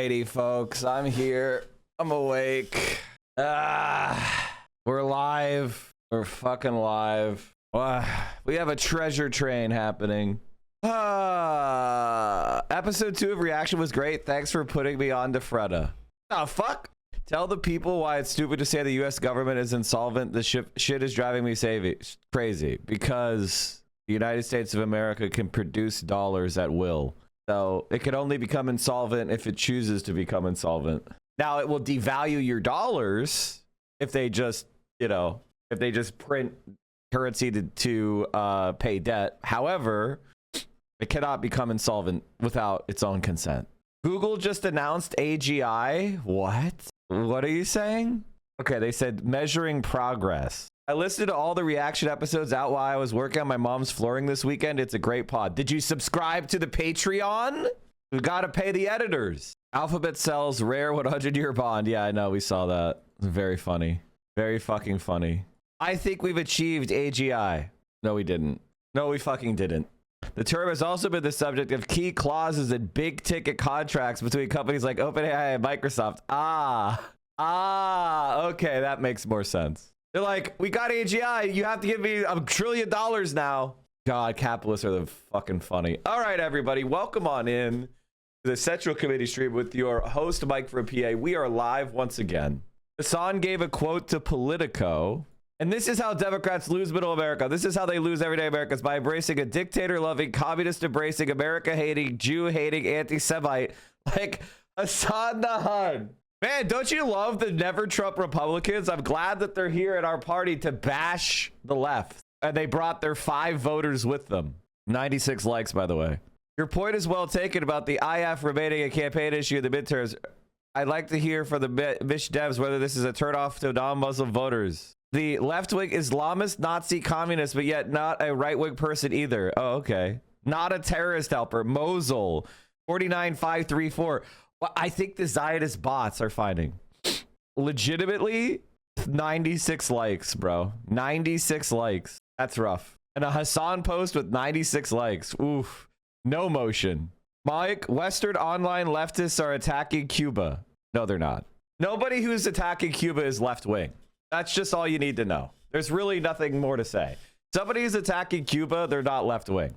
Alrighty, folks. I'm here. I'm awake. We're live. We're fucking live. We have a treasure train happening. Episode 2 of Reaction was great. Thanks for putting me on to Freda. Oh, fuck. Tell the people why it's stupid to say the U.S. government is insolvent. The shit is driving me crazy because the United States of America can produce dollars at will. So it could only become insolvent if it chooses to become insolvent. Now it will devalue your dollars if they just, if they just print currency to pay debt. However, it cannot become insolvent without its own consent. Google just announced AGI. What? What are you saying? Okay, they said measuring progress. I listened to all the reaction episodes out while I was working on my mom's flooring this weekend. It's a great pod. Did you subscribe to the Patreon? We gotta pay the editors. Alphabet sells rare 100-year bond. Yeah, I know. We saw that. Very funny. Very fucking funny. I think we've achieved AGI. No, we didn't. No, we fucking didn't. The term has also been the subject of key clauses in big ticket contracts between companies like OpenAI and Microsoft. Okay, that makes more sense. They're like, we got AGI. You have to give me $1 trillion now. God, capitalists are the fucking funny. All right, everybody. Welcome on in to the Central Committee stream with your host, Mike from PA. We are live once again. Hassan gave a quote to Politico. And this is how Democrats lose middle America. This is how they lose everyday Americans, by embracing a dictator-loving, communist-embracing, America-hating, Jew-hating, anti-Semite like Hassan Nahan. Man, don't you love the never Trump Republicans? I'm glad that they're here at our party to bash the left. And they brought their 5 voters with them. 96 likes, by the way. Your point is well taken about the IF remaining a campaign issue in the midterms. I'd like to hear from the Mish devs whether this is a turnoff to non-Muslim voters. The left-wing Islamist, Nazi, communist, but yet not a right-wing person either. Oh, okay. Not a terrorist helper. Mosul, 49534. Well, I think the Zionist bots are finding legitimately 96 likes, bro. 96 likes. That's rough. And a Hassan post with 96 likes. Oof. No motion. Mike, Western online leftists are attacking Cuba. No, they're not. Nobody who's attacking Cuba is left wing. That's just all you need to know. There's really nothing more to say. Somebody who's attacking Cuba, they're not left wing.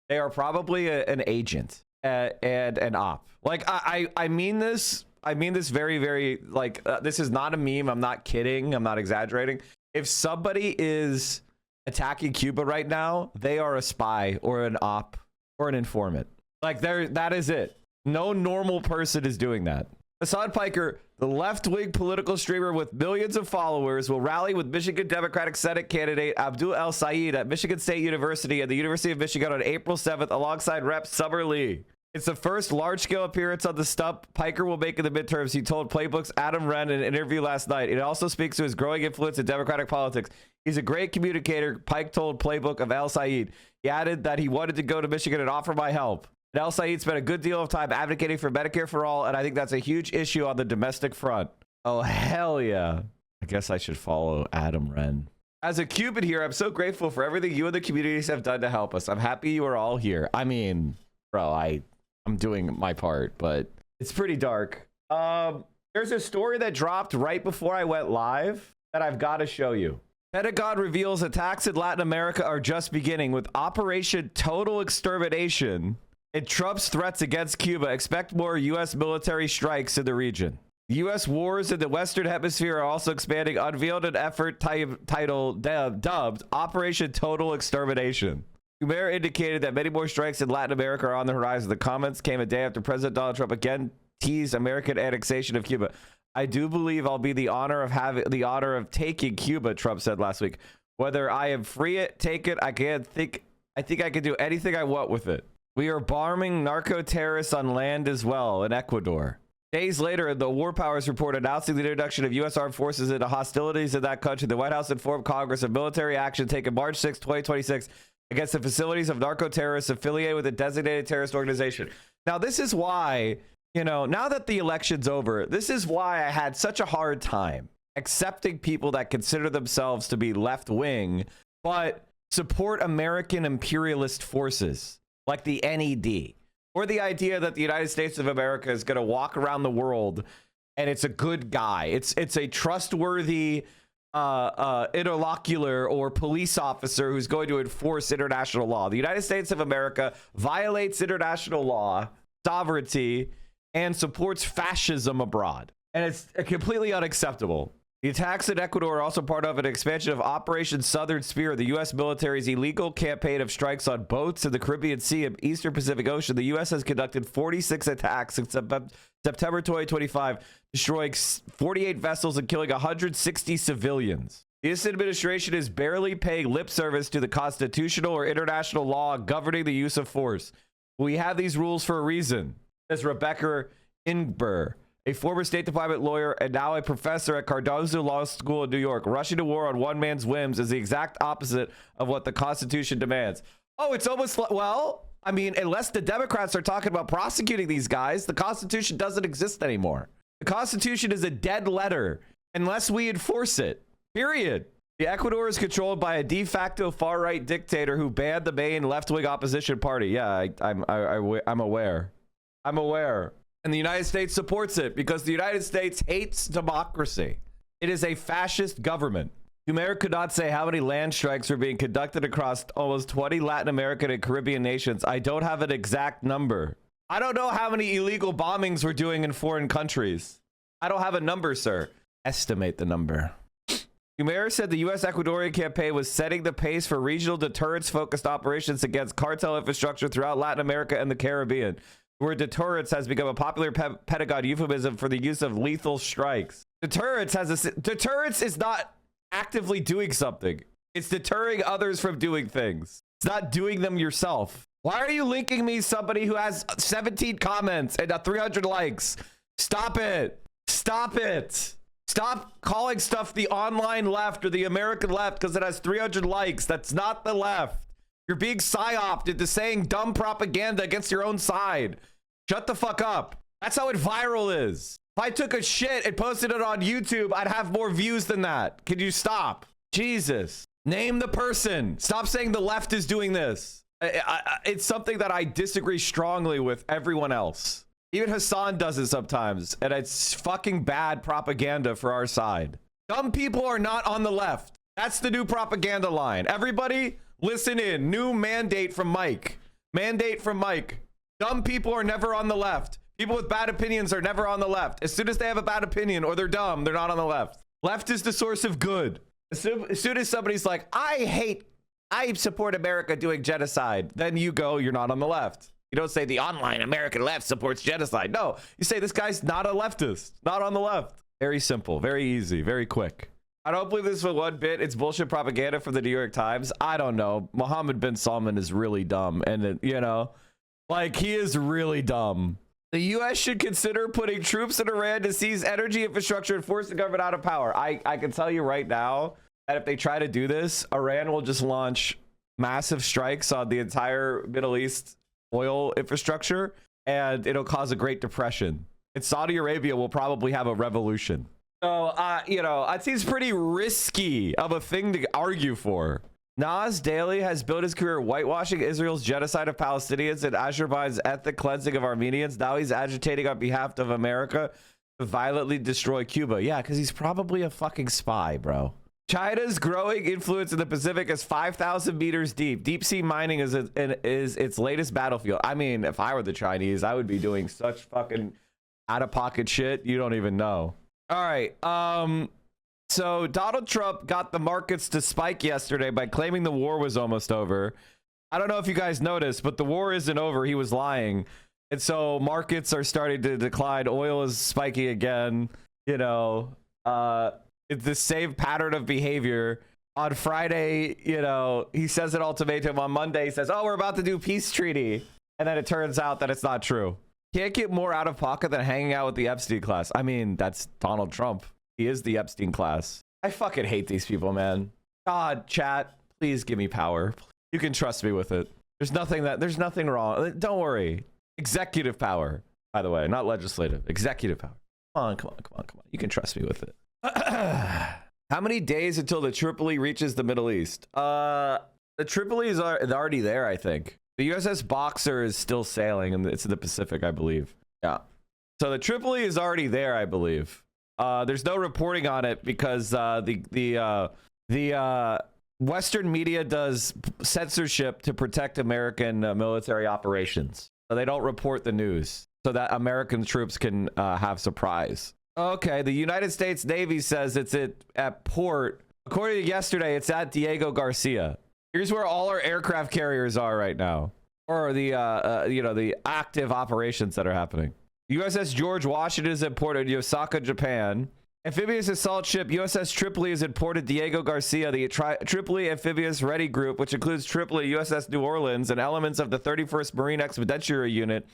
They are probably an agent and an op. Like I mean this very, very, like, this is not a meme. I'm not kidding. I'm not exaggerating. If somebody is attacking Cuba right now, they are a spy or an op or an informant. Like, that is it. No normal person is doing that. Hassan Piker, the left-wing political streamer with millions of followers, will rally with Michigan Democratic Senate candidate Abdul El Sayed at Michigan State University and the University of Michigan on April 7th alongside Rep. Summer Lee. It's the first large-scale appearance on the stump Piker will make in the midterms, he told Playbook's Adam Wren in an interview last night. It also speaks to his growing influence in Democratic politics. He's a great communicator, Pike told Playbook of El Sayed. He added that he wanted to go to Michigan and offer my help. El Sayed spent a good deal of time advocating for Medicare for all, and I think that's a huge issue on the domestic front. Oh, hell yeah. I guess I should follow Adam Wren. As a Cuban here, I'm so grateful for everything you and the communities have done to help us. I'm happy you are all here. I mean, bro, I'm doing my part, but it's pretty dark. There's a story that dropped right before I went live that I've got to show you. Pentagon reveals attacks in Latin America are just beginning with Operation Total Extermination. And Trump's threats against Cuba. Expect more U.S. military strikes in the region. U.S. wars in the Western Hemisphere are also expanding. Unveiled an effort titled dubbed Operation Total Extermination. Umair indicated that many more strikes in Latin America are on the horizon. The comments came a day after President Donald Trump again teased American annexation of Cuba. I do believe I'll be the honor of taking Cuba, Trump said last week. Whether I am free it, take it, I think I can do anything I want with it. We are bombing narco-terrorists on land as well in Ecuador. Days later, the War Powers report announcing the introduction of U.S. armed forces into hostilities in that country. The White House informed Congress of military action taken March 6, 2026 against the facilities of narco-terrorists affiliated with a designated terrorist organization. Now, this is why, now that the election's over, this is why I had such a hard time accepting people that consider themselves to be left-wing, but support American imperialist forces. Like the NED, or the idea that the United States of America is going to walk around the world and it's a good guy. It's a trustworthy interlocutor or police officer who's going to enforce international law. The United States of America violates international law, sovereignty, and supports fascism abroad. And it's completely unacceptable. The attacks in Ecuador are also part of an expansion of Operation Southern Spear, the U.S. military's illegal campaign of strikes on boats in the Caribbean Sea and Eastern Pacific Ocean. The U.S. has conducted 46 attacks since September 2025, destroying 48 vessels and killing 160 civilians. This administration is barely paying lip service to the constitutional or international law governing the use of force. We have these rules for a reason, says Rebecca Ingber, a former State Department lawyer and now a professor at Cardozo Law School in New York. Rushing to war on one man's whims is the exact opposite of what the Constitution demands. Oh, it's almost like, well, I mean, unless the Democrats are talking about prosecuting these guys, the Constitution doesn't exist anymore. The Constitution is a dead letter unless we enforce it, period. The Ecuador is controlled by a de facto far-right dictator who banned the main left-wing opposition party. Yeah, I'm aware. I'm aware. And the United States supports it because the United States hates democracy. It is a fascist government. Humera could not say how many land strikes were being conducted across almost 20 Latin American and Caribbean nations. I don't have an exact number. I don't know how many illegal bombings we're doing in foreign countries. I don't have a number, sir. Estimate the number. Humera said the U.S. Ecuadorian campaign was setting the pace for regional deterrence-focused operations against cartel infrastructure throughout Latin America and the Caribbean, where deterrence has become a popular Pentagon euphemism for the use of lethal strikes. Deterrence is not actively doing something. It's deterring others from doing things. It's not doing them yourself. Why are you linking me somebody who has 17 comments and 300 likes? Stop it. Stop it. Stop calling stuff the online left or the American left because it has 300 likes. That's not the left. You're being psyoped into saying dumb propaganda against your own side. Shut the fuck up. That's how it viral is. If I took a shit and posted it on YouTube, I'd have more views than that. Can you stop? Jesus. Name the person. Stop saying the left is doing this. It's something that I disagree strongly with everyone else. Even Hassan does it sometimes, and it's fucking bad propaganda for our side. Dumb people are not on the left. That's the new propaganda line. Everybody, listen in. New mandate from Mike. Mandate from Mike. Dumb people are never on the left. People with bad opinions are never on the left. As soon as they have a bad opinion or they're dumb, they're not on the left. Left is the source of good. As soon as somebody's like, I support America doing genocide, then you go, you're not on the left. You don't say the online American left supports genocide. No, you say this guy's not a leftist, not on the left. Very simple, very easy, very quick. I don't believe this for one bit. It's bullshit propaganda from the New York Times. I don't know. Mohammed bin Salman is really dumb. And, you know, like, he is really dumb. The U.S. should consider putting troops in Iran to seize energy infrastructure and force the government out of power. I can tell you right now that if they try to do this, Iran will just launch massive strikes on the entire Middle East oil infrastructure, and it'll cause a Great Depression. And Saudi Arabia will probably have a revolution. So, you know, it seems pretty risky of a thing to argue for. Nas Daily has built his career whitewashing Israel's genocide of Palestinians and Azerbaijan's ethnic cleansing of Armenians. Now he's agitating on behalf of America to violently destroy Cuba. Yeah, because he's probably a fucking spy, bro. China's growing influence in the Pacific is 5,000 meters deep. Deep sea mining is its latest battlefield. I mean, if I were the Chinese, I would be doing such fucking out-of-pocket shit you don't even know. All right. So Donald Trump got the markets to spike yesterday by claiming the war was almost over. I don't know if you guys noticed, but the war isn't over. He was lying. And so markets are starting to decline. Oil is spiking again. You know, it's the same pattern of behavior. On Friday, you know, he says an ultimatum. On Monday, he says, oh, we're about to do peace treaty. And then it turns out that it's not true. Can't get more out of pocket than hanging out with the Epstein class. I mean, that's Donald Trump. He is the Epstein class. I fucking hate these people, man. God, chat, please give me power. You can trust me with it. There's nothing wrong. Don't worry. Executive power, by the way, not legislative. Executive power. Come on. You can trust me with it. How many days until the Tripoli reaches the Middle East? The Tripoli is already there, I think. The USS Boxer is still sailing, and it's in the Pacific, I believe. Yeah. So the Tripoli is already there, I believe. There's no reporting on it because the Western media does censorship to protect American military operations. So they don't report the news so that American troops can have surprise. Okay, the United States Navy says it's at port. According to yesterday, it's at Diego Garcia. Here's where all our aircraft carriers are right now, or the the active operations that are happening. USS George Washington is at port at Osaka, Japan. Amphibious assault ship USS Tripoli is at port at Diego Garcia. The Tripoli Amphibious Ready Group, which includes Tripoli, USS New Orleans, and elements of the 31st Marine Expeditionary Unit,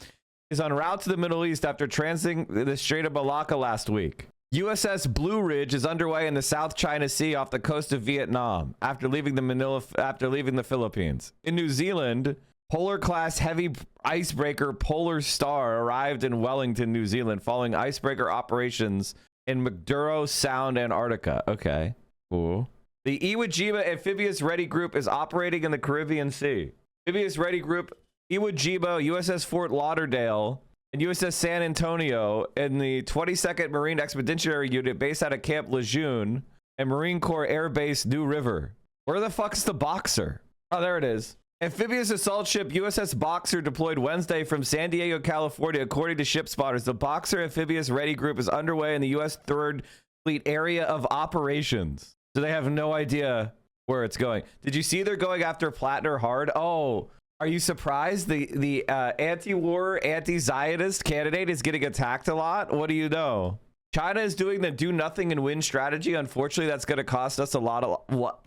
is en route to the Middle East after transiting the Strait of Malacca last week. USS Blue Ridge is underway in the South China Sea off the coast of Vietnam after leaving the Philippines. In New Zealand, Polar-class heavy icebreaker Polar Star arrived in Wellington, New Zealand, following icebreaker operations in McDurrow Sound, Antarctica. Okay, cool. The Iwo Jima Amphibious Ready Group is operating in the Caribbean Sea. Amphibious Ready Group, Iwo Jima, USS Fort Lauderdale, and USS San Antonio in the 22nd Marine Expeditionary Unit based out of Camp Lejeune and Marine Corps Air Base New River. Where the fuck's the Boxer? Oh, there it is. Amphibious assault ship USS Boxer deployed Wednesday from San Diego, California. According to ship spotters, the Boxer Amphibious Ready Group is underway in the U.S. 3rd Fleet Area of Operations. So they have no idea where it's going. Did you see they're going after Plattner hard? Oh, are you surprised? The anti-war, anti-Zionist candidate is getting attacked a lot? What do you know? China is doing the do nothing and win strategy. Unfortunately, that's going to cost us a lot of... What?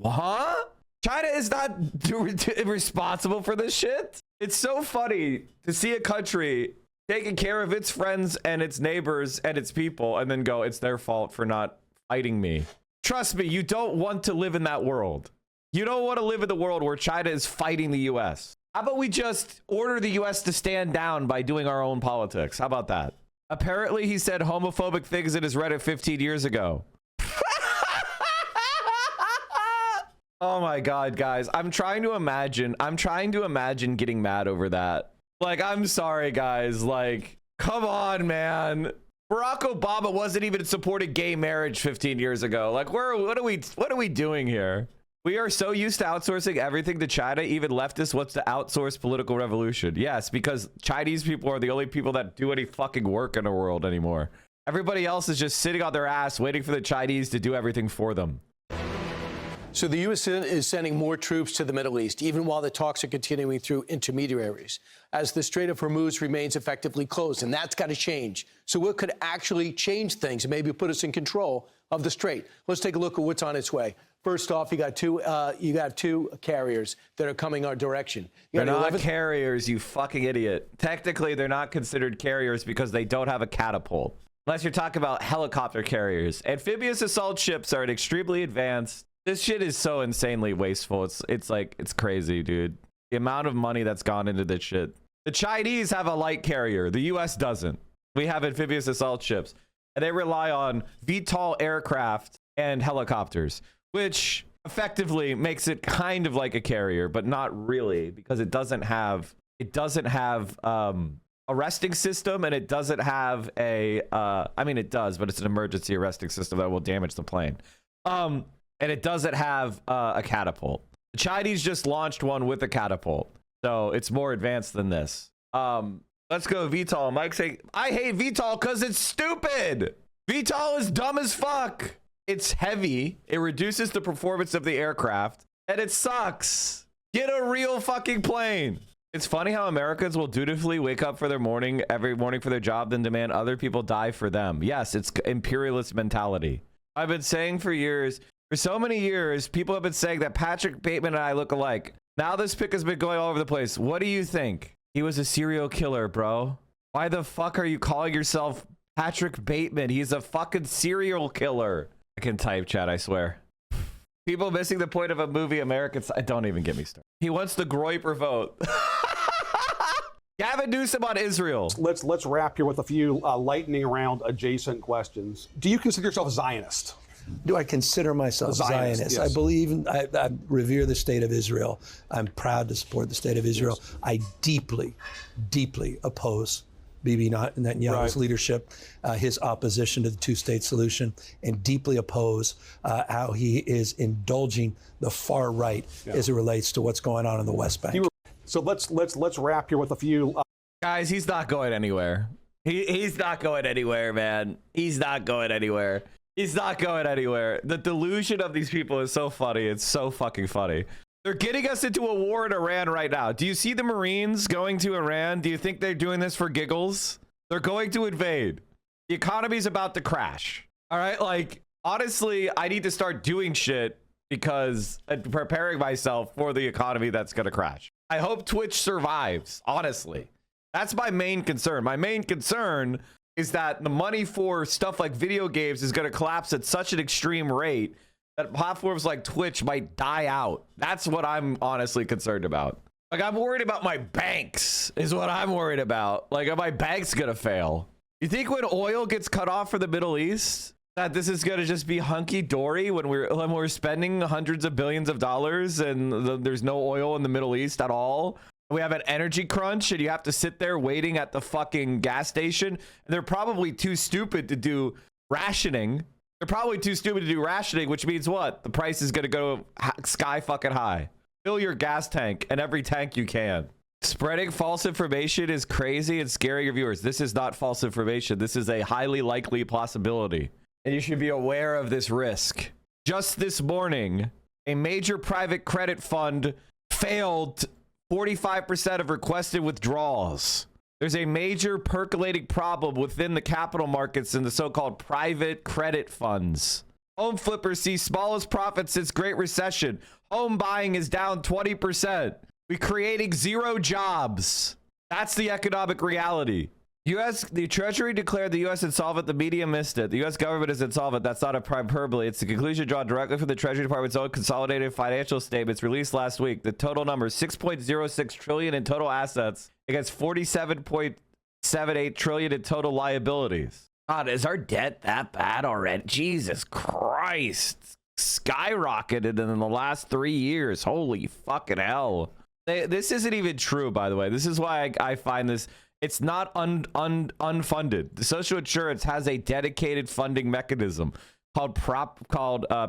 Huh? China is not responsible for this shit. It's so funny to see a country taking care of its friends and its neighbors and its people and then go, it's their fault for not fighting me. Trust me, you don't want to live in that world. You don't want to live in the world where China is fighting the US. How about we just order the US to stand down by doing our own politics? How about that? Apparently, he said homophobic things in his Reddit 15 years ago. Oh my God, guys. I'm trying to imagine getting mad over that. Like, I'm sorry, guys. Like, come on, man. Barack Obama wasn't even supporting gay marriage 15 years ago. Like, what are we doing here? We are so used to outsourcing everything to China, even leftists wants to outsource political revolution. Yes, because Chinese people are the only people that do any fucking work in the world anymore. Everybody else is just sitting on their ass waiting for the Chinese to do everything for them. So the U.S. is sending more troops to the Middle East, even while the talks are continuing through intermediaries, as the Strait of Hormuz remains effectively closed, and that's got to change. So what could actually change things and maybe put us in control of the strait? Let's take a look at what's on its way. First off, you got two carriers that are coming our direction. They're not carriers, you fucking idiot. Technically, they're not considered carriers because they don't have a catapult. Unless you're talking about helicopter carriers. Amphibious assault ships are extremely advanced. This shit is so insanely wasteful. It's crazy, dude. The amount of money that's gone into this shit. The Chinese have a light carrier. The US doesn't. We have amphibious assault ships. And they rely on VTOL aircraft and helicopters, which effectively makes it kind of like a carrier, but not really, because it doesn't have a arresting system, and it doesn't have a I mean, it does, but it's an emergency arresting system that will damage the plane. And it doesn't have a catapult. The Chinese just launched one with a catapult, so it's more advanced than this. Let's go VTOL. Mike saying, I hate VTOL because it's stupid. VTOL is dumb as fuck. It's heavy. It reduces the performance of the aircraft, and it sucks. Get a real fucking plane. It's funny how Americans will dutifully wake up for their every morning for their job, then demand other people die for them. Yes, it's imperialist mentality. I've been saying for so many years, people have been saying that Patrick Bateman and I look alike. Now this pic has been going all over the place. What do you think? He was a serial killer, bro. Why the fuck are you calling yourself Patrick Bateman? He's a fucking serial killer. I can type, chat, I swear. People missing the point of a movie, Americans. Don't even get me started. He wants the Groyper vote. Gavin Newsom on Israel. Let's wrap here with a few lightning round adjacent questions. Do you consider yourself a Zionist? Do I consider myself a Zionist? Yes. I believe, I revere the state of Israel. I'm proud to support the state of Israel. Yes. I deeply, deeply oppose Bibi Netanyahu's leadership, his opposition to the two-state solution, and deeply oppose how he is indulging the far right as it relates to what's going on in the West Bank. So let's wrap here with a few. Guys, he's not going anywhere. He's not going anywhere, man. He's not going anywhere. He's not going anywhere. The delusion of these people is so funny. It's so fucking funny. They're getting us into a war in Iran right now. Do you see the Marines going to Iran? Do you think they're doing this for giggles? They're going to invade. The economy's about to crash. All right, like, honestly, I need to start doing shit because preparing myself for the economy that's going to crash. I hope Twitch survives, honestly. That's my main concern. My main concern is that the money for stuff like video games is going to collapse at such an extreme rate that platforms like Twitch might die out. That's what I'm honestly concerned about. Like, I'm worried about my banks is what I'm worried about. Like, are my banks gonna fail? You think when oil gets cut off for the Middle East, that this is gonna just be hunky-dory when we're spending hundreds of billions of dollars and there's no oil in the Middle East at all? We have an energy crunch and you have to sit there waiting at the fucking gas station. And they're probably too stupid to do rationing. They're probably too stupid to do rationing, which means what? The price is going to go sky fucking high. Fill your gas tank and every tank you can. Spreading false information is crazy and scaring your viewers. This is not false information. This is a highly likely possibility. And you should be aware of this risk. Just this morning, a major private credit fund failed 45% of requested withdrawals. There's a major percolating problem within the capital markets and the so-called private credit funds. Home flippers see smallest profits since Great Recession. Home buying is down 20%. We're creating zero jobs. That's the economic reality. The Treasury declared the U.S. insolvent. The media missed it. The U.S. government is insolvent. That's not a hyperbole. It's the conclusion drawn directly from the Treasury Department's own consolidated financial statements released last week. The total number is $6.06 trillion in total assets against $47.78 trillion in total liabilities. God, is our debt that bad already? Jesus Christ. Skyrocketed in the last 3 years. Holy fucking hell. This isn't even true, by the way. This is why I find this... It's not unfunded. The social insurance has a dedicated funding mechanism called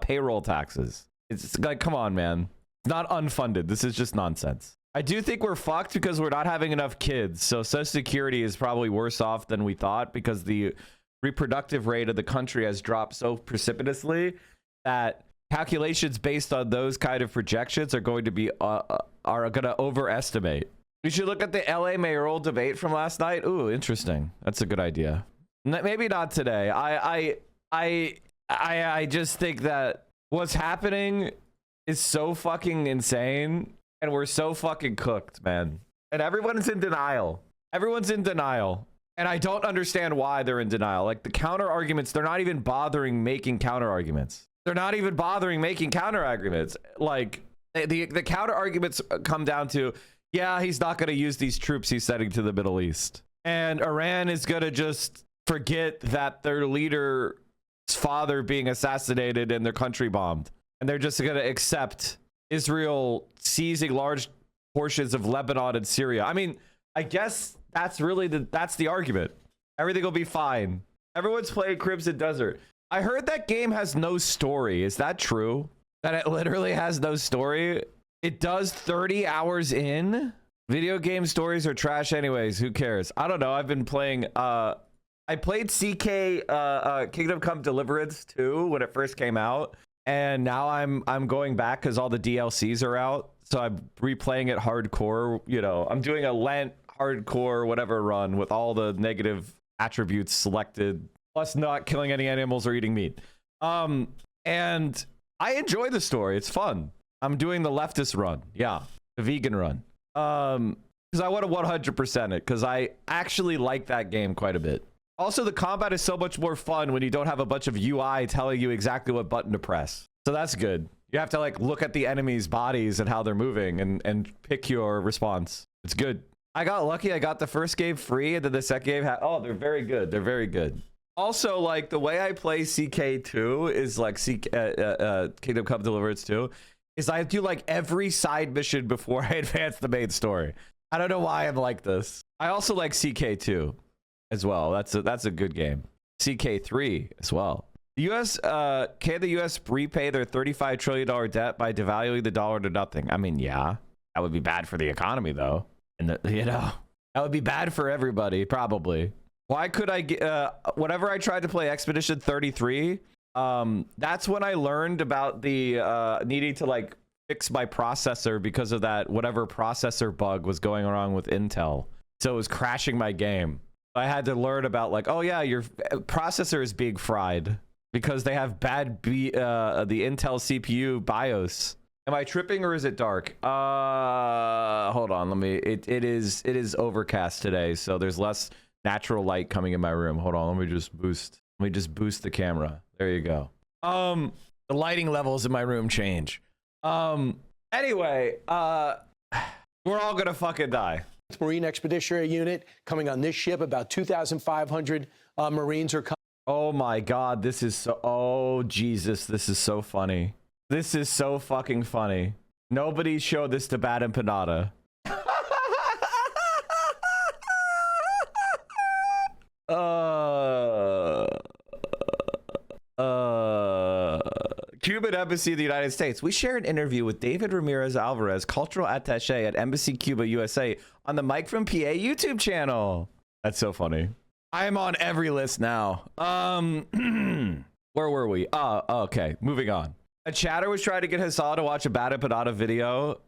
payroll taxes. It's like, come on, man. It's not unfunded. This is just nonsense. I do think we're fucked because we're not having enough kids. So Social Security is probably worse off than we thought because the reproductive rate of the country has dropped so precipitously that calculations based on those kind of projections are going to be overestimate. We should look at the LA mayoral debate from last night. Ooh, interesting. That's a good idea. Maybe not today. I just think that what's happening is so fucking insane and we're so fucking cooked, man. And everyone's in denial. Everyone's in denial. And I don't understand why they're in denial. Like the counter arguments, they're not even bothering making counter arguments. They're not even bothering making counter arguments. Like the counter arguments come down to, yeah, he's not going to use these troops he's sending to the Middle East. And Iran is going to just forget that their leader's father being assassinated and their country bombed. And they're just going to accept Israel seizing large portions of Lebanon and Syria. I mean, I guess that's really that's the argument. Everything will be fine. Everyone's playing Crimson Desert. I heard that game has no story. Is that true? That it literally has no story? It does 30 hours in? Video game stories are trash anyways. Who cares? I don't know. I've been playing... I played CK Kingdom Come Deliverance 2 when it first came out. And now I'm going back because all the DLCs are out. So I'm replaying it hardcore. You know, I'm doing a Lent hardcore whatever run with all the negative attributes selected. Plus not killing any animals or eating meat. And I enjoy the story. It's fun. I'm doing the leftist run. Yeah, the vegan run. Because I want to 100% it because I actually like that game quite a bit. Also, the combat is so much more fun when you don't have a bunch of UI telling you exactly what button to press. So that's good. You have to like look at the enemy's bodies and how they're moving and pick your response. It's good. I got lucky. I got the first game free and then the second game oh, they're very good. They're very good. Also, like the way I play CK2 is like Kingdom Come Deliverance 2 is I do like every side mission before I advance the main story. I don't know why I'm like this. I also like CK2 as well. That's a good game. CK3 as well. The U.S. Can the U.S. repay their $35 trillion debt by devaluing the dollar to nothing? I mean, yeah, that would be bad for the economy, though, and that would be bad for everybody, probably. Why could I get whenever I tried to play Expedition 33? That's when I learned about the needing to like fix my processor because of that whatever processor bug was going wrong with Intel, so it was crashing my game. I had to learn about like, oh yeah, your processor is being fried because they have bad the Intel CPU BIOS. Am I tripping or is it dark? Hold on, let me. It is overcast today, so there's less natural light coming in my room. Hold on, let me just boost the camera. There you go. The lighting levels in my room change. Anyway, we're all gonna fucking die. Marine Expeditionary Unit coming on this ship. About 2,500 Marines are coming. Oh my God, this is so. Oh Jesus, this is so funny. This is so fucking funny. Nobody showed this to Bad and Panada. Cuban Embassy of the United States. We share an interview with David Ramirez Alvarez, cultural attaché at Embassy Cuba USA, on the Mike from PA YouTube channel. That's so funny. I am on every list now. Where were we? Okay, moving on. A chatter was trying to get Hassan to watch a Bad and Panada video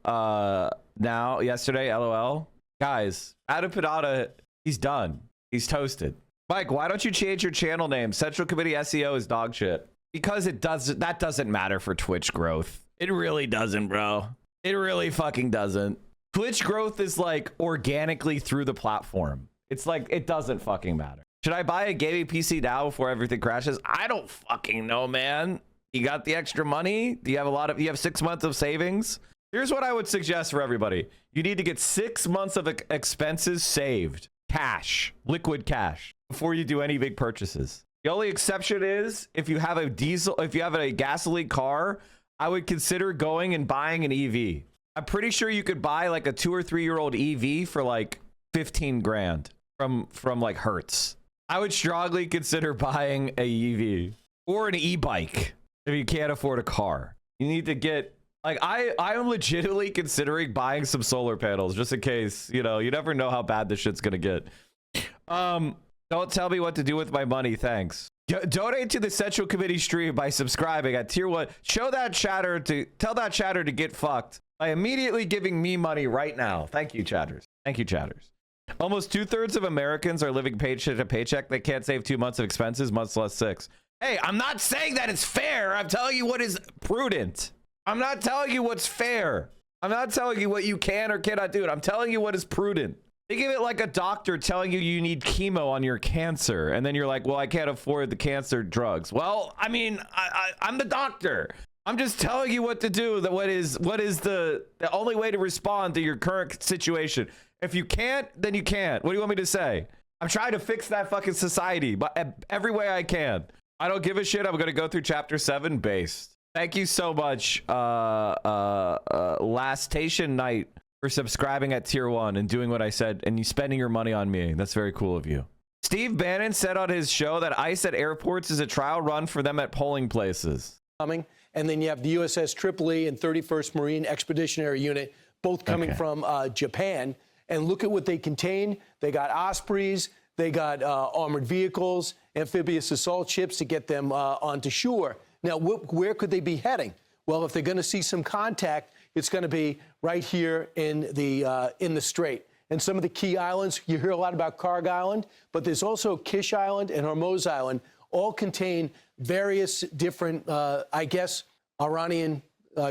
yesterday, LOL. Guys, Bad and Panada, he's done. He's toasted. Mike, why don't you change your channel name? Central Committee SEO is dog shit. Because that doesn't matter for Twitch growth. It really doesn't, bro. It really fucking doesn't. Twitch growth is like organically through the platform. It's like, it doesn't fucking matter. Should I buy a gaming PC now before everything crashes? I don't fucking know, man. You got the extra money? Do you have you have 6 months of savings? Here's what I would suggest for everybody. You need to get 6 months of expenses saved. Cash, liquid cash, before you do any big purchases. The only exception is if you have a gasoline car, I would consider going and buying an EV. I'm pretty sure you could buy like a 2 or 3 year old EV for like 15 grand from like Hertz. I would strongly consider buying a EV or an e-bike if you can't afford a car. You need to get like I am legitimately considering buying some solar panels just in case, you never know how bad this shit's gonna get. Don't tell me what to do with my money, thanks. Donate to the Central Committee stream by subscribing at tier 1. Tell that chatter to get fucked by immediately giving me money right now. Thank you, chatters. Thank you, chatters. Almost 2/3 of Americans are living paycheck to paycheck. They can't save 2 months of expenses, much less 6. Hey, I'm not saying that it's fair. I'm telling you what is prudent. I'm not telling you what's fair. I'm not telling you what you can or cannot do. I'm telling you what is prudent. Think of it like a doctor telling you need chemo on your cancer, and then you're like, well, I can't afford the cancer drugs. Well, I mean, I'm the doctor. I'm just telling you what to do. What is the only way to respond to your current situation. If you can't, then you can't. What do you want me to say? I'm trying to fix that fucking society, but every way I can. I don't give a shit. I'm going to go through chapter 7 based. Thank you so much, Last Station Night, for subscribing at tier 1 and doing what I said, and you spending your money on me. That's very cool of you. Steve Bannon said on his show that ICE at airports is a trial run for them at polling places. Coming, and then you have the USS Tripoli and 31st Marine Expeditionary Unit, both coming from Japan. And look at what they contain. They got Ospreys, they got armored vehicles, amphibious assault ships to get them onto shore. Now, where could they be heading? Well, if they're going to see some contact, it's going to be right here in the strait. And some of the key islands, you hear a lot about Karg Island, but there's also Kish Island and Hormuz Island, all contain various different, Iranian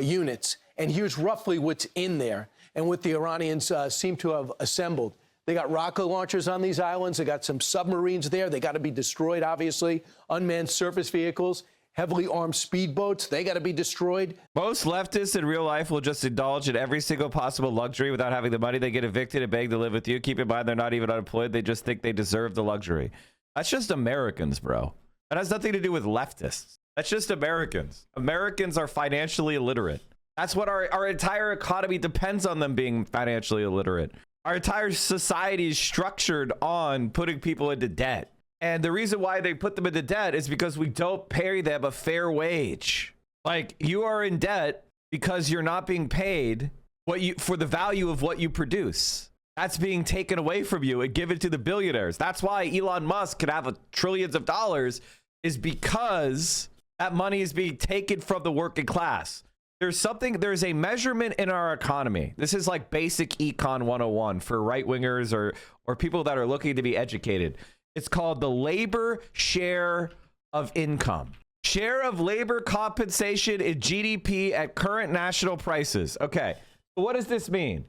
units. And here's roughly what's in there and what the Iranians seem to have assembled. They got rocket launchers on these islands. They got some submarines there. They got to be destroyed, obviously. Unmanned surface vehicles. Heavily armed speedboats, they got to be destroyed. Most leftists in real life will just indulge in every single possible luxury without having the money. They get evicted and beg to live with you. Keep in mind, they're not even unemployed. They just think they deserve the luxury. That's just Americans, bro. That has nothing to do with leftists. That's just Americans. Americans are financially illiterate. That's what our entire economy depends on, them being financially illiterate. Our entire society is structured on putting people into debt. And the reason why they put them into debt is because we don't pay them a fair wage. Like, you are in debt because you're not being paid for the value of what you produce. That's being taken away from you and given to the billionaires. That's why Elon Musk could have trillions of dollars, is because that money is being taken from the working class. There's a measurement in our economy. This is like basic econ 101 for right wingers or people that are looking to be educated. It's called the labor share of income. Share of labor compensation in GDP at current national prices. Okay, what does this mean?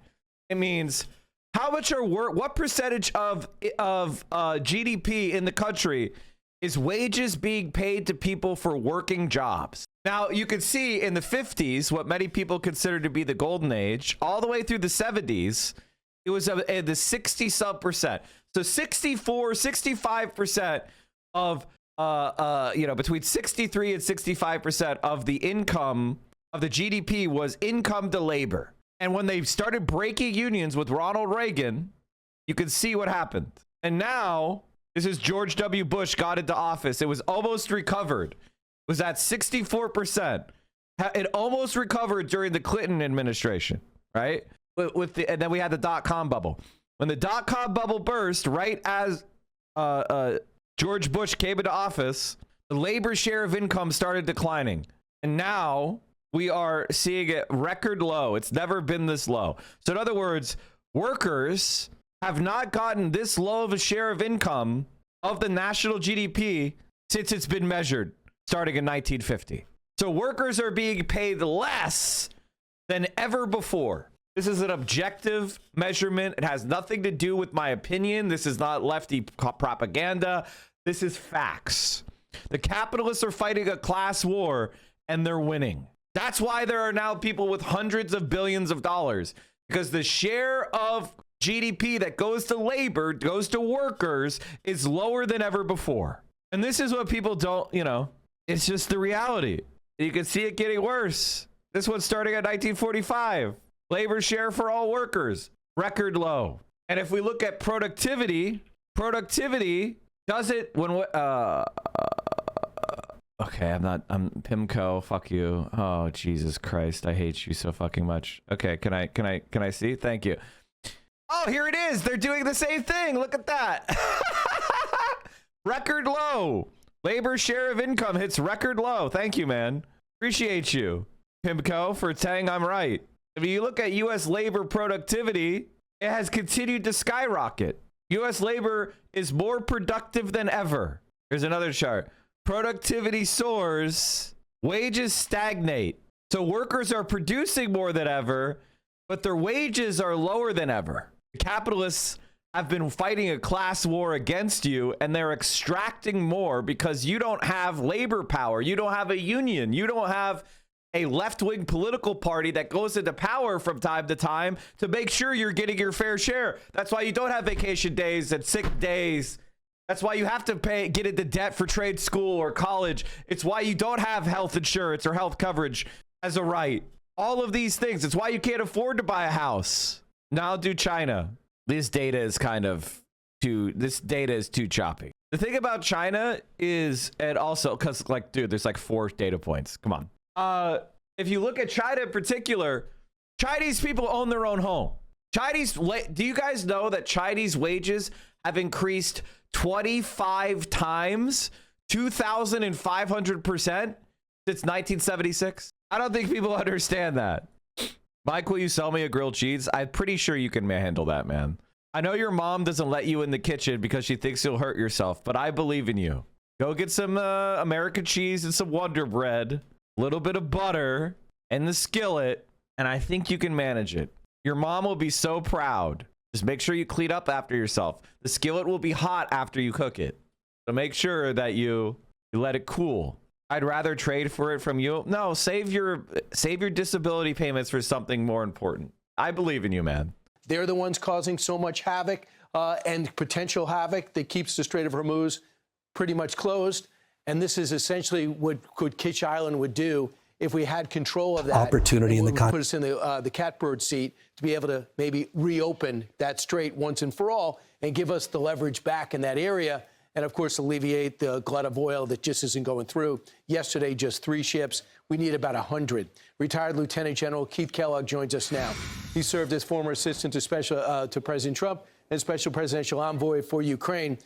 It means how much what percentage of GDP in the country is wages being paid to people for working jobs. Now, you can see in the 50s, what many people consider to be the golden age, all the way through the 70s, it was the 60-some%. So 65% of, between 63 and 65% of the income of the GDP was income to labor. And when they started breaking unions with Ronald Reagan, you can see what happened. And now, this is George W. Bush got into office. It was almost recovered. It was at 64%. It almost recovered during the Clinton administration, right? And then we had the dot-com bubble. When the dot-com bubble burst, right as George Bush came into office, the labor share of income started declining. And now we are seeing it record low. It's never been this low. So in other words, workers have not gotten this low of a share of income of the national GDP since it's been measured starting in 1950. So workers are being paid less than ever before. This is an objective measurement. It has nothing to do with my opinion. This is not lefty propaganda. This is facts. The capitalists are fighting a class war and they're winning. That's why there are now people with hundreds of billions of dollars, because the share of GDP that goes to labor, goes to workers, is lower than ever before. And this is what people don't, it's just the reality. You can see it getting worse. This one's starting at 1945. Labor share for all workers, record low. And if we look at productivity does it okay, I'm Pimco, fuck you. Oh, Jesus Christ, I hate you so fucking much. Okay, can I see? Thank you. Oh, here it is. They're doing the same thing. Look at that. Record low. Labor share of income hits record low. Thank you, man. Appreciate you, Pimco, for saying I'm right. If you look at U.S. labor productivity, it has continued to skyrocket. U.S. labor is more productive than ever. Here's another chart. Productivity soars, wages stagnate. So workers are producing more than ever, but their wages are lower than ever. The capitalists have been fighting a class war against you, and they're extracting more because you don't have labor power. You don't have a union. You don't have a left-wing political party that goes into power from time to time to make sure you're getting your fair share. That's why you don't have vacation days and sick days. That's why you have to get into debt for trade school or college. It's why you don't have health insurance or health coverage as a right. All of these things. It's why you can't afford to buy a house. Now do China. This data is too choppy. The thing about China is, and also, because dude, there's 4 data points. Come on. If you look at China in particular, Chinese people own their own home. Do you guys know that Chinese wages have increased 25 times, 2,500% since 1976? I don't think people understand that. Mike, will you sell me a grilled cheese? I'm pretty sure you can handle that, man. I know your mom doesn't let you in the kitchen because she thinks you'll hurt yourself, but I believe in you. Go get some American cheese and some Wonder Bread, a little bit of butter, and the skillet, and I think you can manage it. Your mom will be so proud. Just make sure you clean up after yourself. The skillet will be hot after you cook it. So make sure that you let it cool. I'd rather trade for it from you. No, save your disability payments for something more important. I believe in you, man. They're the ones causing so much havoc and potential havoc that keeps the Strait of Hormuz pretty much closed. And this is essentially what Kitch Island would do if we had control of that. Opportunity in the put us in the catbird seat to be able to maybe reopen that strait once and for all and give us the leverage back in that area. And, of course, alleviate the glut of oil that just isn't going through. Yesterday, just 3 ships. We need about 100. Retired Lieutenant General Keith Kellogg joins us now. He served as former assistant to President Trump and special presidential envoy for Ukraine.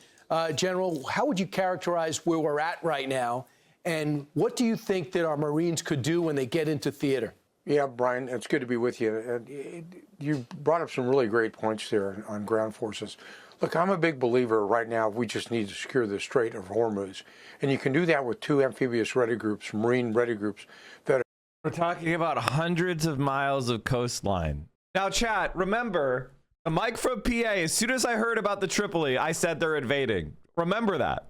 General, how would you characterize where we're at right now? And what do you think that our Marines could do when they get into theater? Yeah, Brian, it's good to be with you. You brought up some really great points there on ground forces. Look, I'm a big believer right now we just need to secure the Strait of Hormuz. And you can do that with 2 amphibious ready groups, Marine ready groups that We're talking about hundreds of miles of coastline. Now, chat, remember, the mic from PA, as soon as I heard about the Tripoli, I said they're invading. Remember that.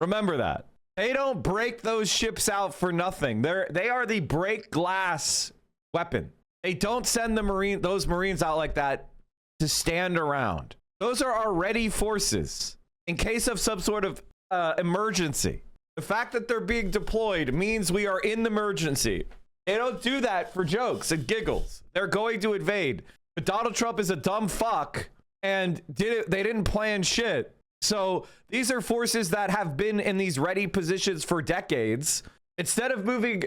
Remember that. They don't break those ships out for nothing. They are the break glass weapon. They don't send those Marines out like that to stand around. Those are our ready forces in case of some sort of emergency. The fact that they're being deployed means we are in the emergency. They don't do that for jokes and giggles. They're going to invade. But Donald Trump is a dumb fuck and they didn't plan shit. So these are forces that have been in these ready positions for decades. Instead of moving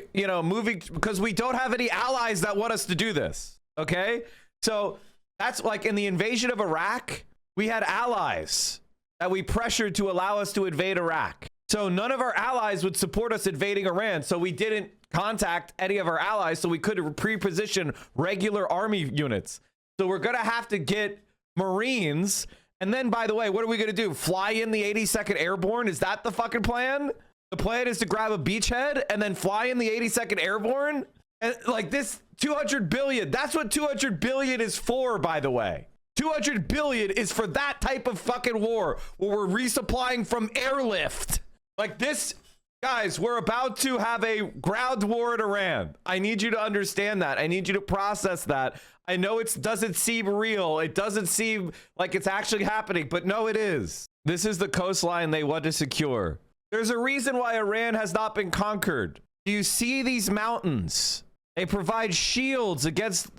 because we don't have any allies that want us to do this. Okay? So that's like in the invasion of Iraq, we had allies that we pressured to allow us to invade Iraq. So none of our allies would support us invading Iran. So we didn't contact any of our allies so we could pre-position regular army units. So we're going to have to get Marines. And then, by the way, what are we going to do? Fly in the 82nd Airborne? Is that the fucking plan? The plan is to grab a beachhead and then fly in the 82nd Airborne? And like this 200 billion, that's what 200 billion is for, by the way. 200 billion is for that type of fucking war where we're resupplying from airlift. Like this, guys, we're about to have a ground war in Iran. I need you to understand that. I need you to process that. I know it doesn't seem real. It doesn't seem like it's actually happening, but no, it is. This is the coastline they want to secure. There's a reason why Iran has not been conquered. Do you see these mountains? They provide shields against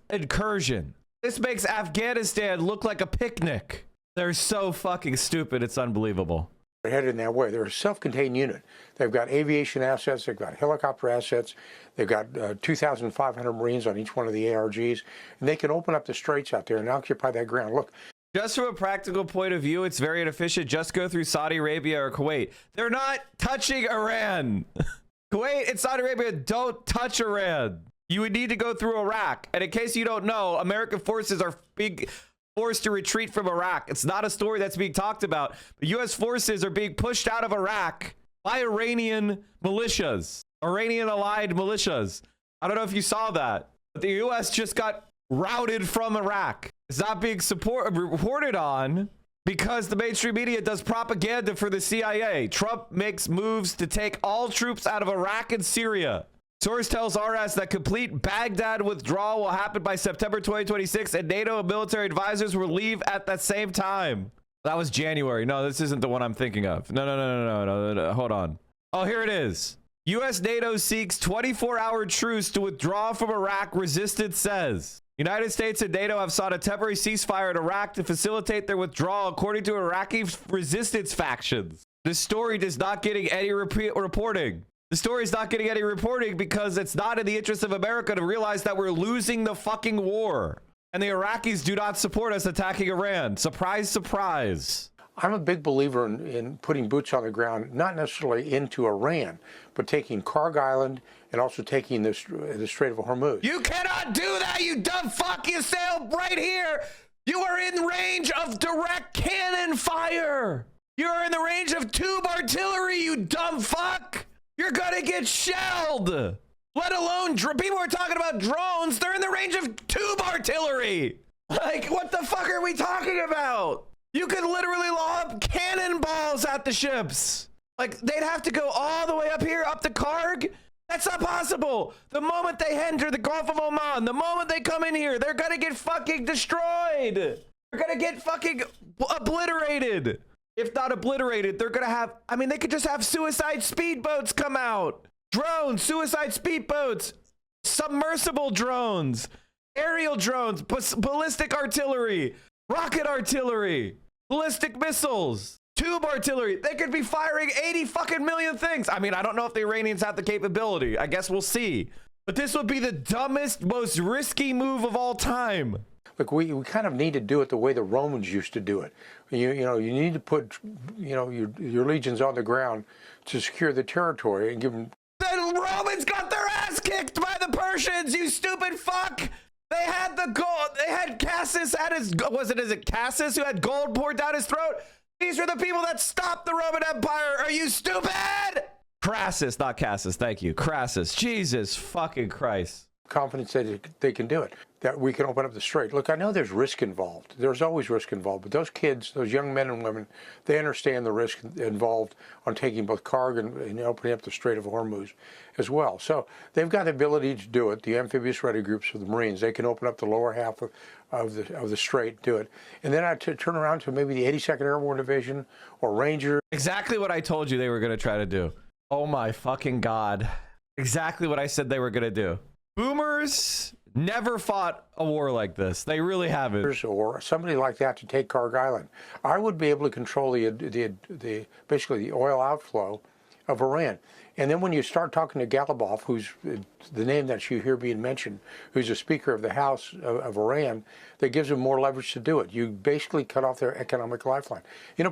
incursion. This makes Afghanistan look like a picnic. They're so fucking stupid. It's unbelievable. are headed in that way. They're a self-contained unit. They've got aviation assets. They've got helicopter assets. They've got 2,500 Marines on each one of the ARGs. And they can open up the straits out there and occupy that ground. Look. Just from a practical point of view, it's very inefficient. Just go through Saudi Arabia or Kuwait. They're not touching Iran. Kuwait and Saudi Arabia don't touch Iran. You would need to go through Iraq. And in case you don't know, American forces are being forced to retreat from Iraq. It's not a story that's being talked about. But U.S. forces are being pushed out of Iraq by Iranian militias, Iranian-allied militias. I don't know if you saw that, but the U.S. just got routed from Iraq. It's not being reported on because the mainstream media does propaganda for the CIA. Trump makes moves to take all troops out of Iraq and Syria. Source tells RS that complete Baghdad withdrawal will happen by September 2026, and NATO and military advisors will leave at that same time. That was January. No, this isn't the one I'm thinking of. No. Hold on. Oh, here it is. U.S. NATO seeks 24-hour truce to withdraw from Iraq, resistance says. United States and NATO have sought a temporary ceasefire in Iraq to facilitate their withdrawal, according to Iraqi resistance factions. This story is not getting any reporting. The story is not getting any reporting because it's not in the interest of America to realize that we're losing the fucking war. And the Iraqis do not support us attacking Iran. Surprise, surprise. I'm a big believer in putting boots on the ground, not necessarily into Iran, but taking Karg Island and also taking the Strait of Hormuz. You cannot do that, you dumb fuck. You sailed right here. You are in range of direct cannon fire. You are in the range of tube artillery, you dumb fuck. You're gonna get shelled. Let alone, people are talking about drones. They're in the range of tube artillery. Like, what the fuck are we talking about? You could literally lob cannonballs at the ships. Like, they'd have to go all the way up here, up the Karg. That's not possible. The moment they enter the Gulf of Oman, the moment they come in here, they're gonna get fucking destroyed. They're gonna get fucking obliterated. if not obliterated. They're going to have, I mean, they could just have suicide speedboats come out. Drones, suicide speedboats, submersible drones, aerial drones, ballistic artillery, rocket artillery, ballistic missiles, tube artillery. They could be firing 80 fucking million things. I mean, I don't know if the Iranians have the capability. I guess we'll see. But this would be the dumbest, most risky move of all time. Look, we kind of need to do it the way the Romans used to do it. You need to put, your legions on the ground to secure the territory and give them. The Romans got their ass kicked by the Persians, you stupid fuck. They had the gold. They had Cassus at his, is it Cassus who had gold poured down his throat? These are the people that stopped the Roman Empire. Are you stupid? Crassus, not Cassus. Thank you. Crassus. Jesus fucking Christ. Confidence that they can do it, that we can open up the strait. Look, I know there's risk involved. There's always risk involved, but those kids, those young men and women, they understand the risk involved on taking both cargo and opening up the Strait of Hormuz as well. So they've got the ability to do it. The amphibious ready groups of the Marines, they can open up the lower half of the strait, do it. And then I turn around to maybe the 82nd Airborne Division or Rangers. Exactly what I told you they were going to try to do. Oh my fucking God. Exactly what I said they were going to do. Boomers never fought a war like this. They really haven't. Or somebody like that to take Kharg Island. I would be able to control basically the oil outflow of Iran. And then when you start talking to Galibaf, who's the name that you hear being mentioned, who's the Speaker of the House of Iran, that gives them more leverage to do it. You basically cut off their economic lifeline.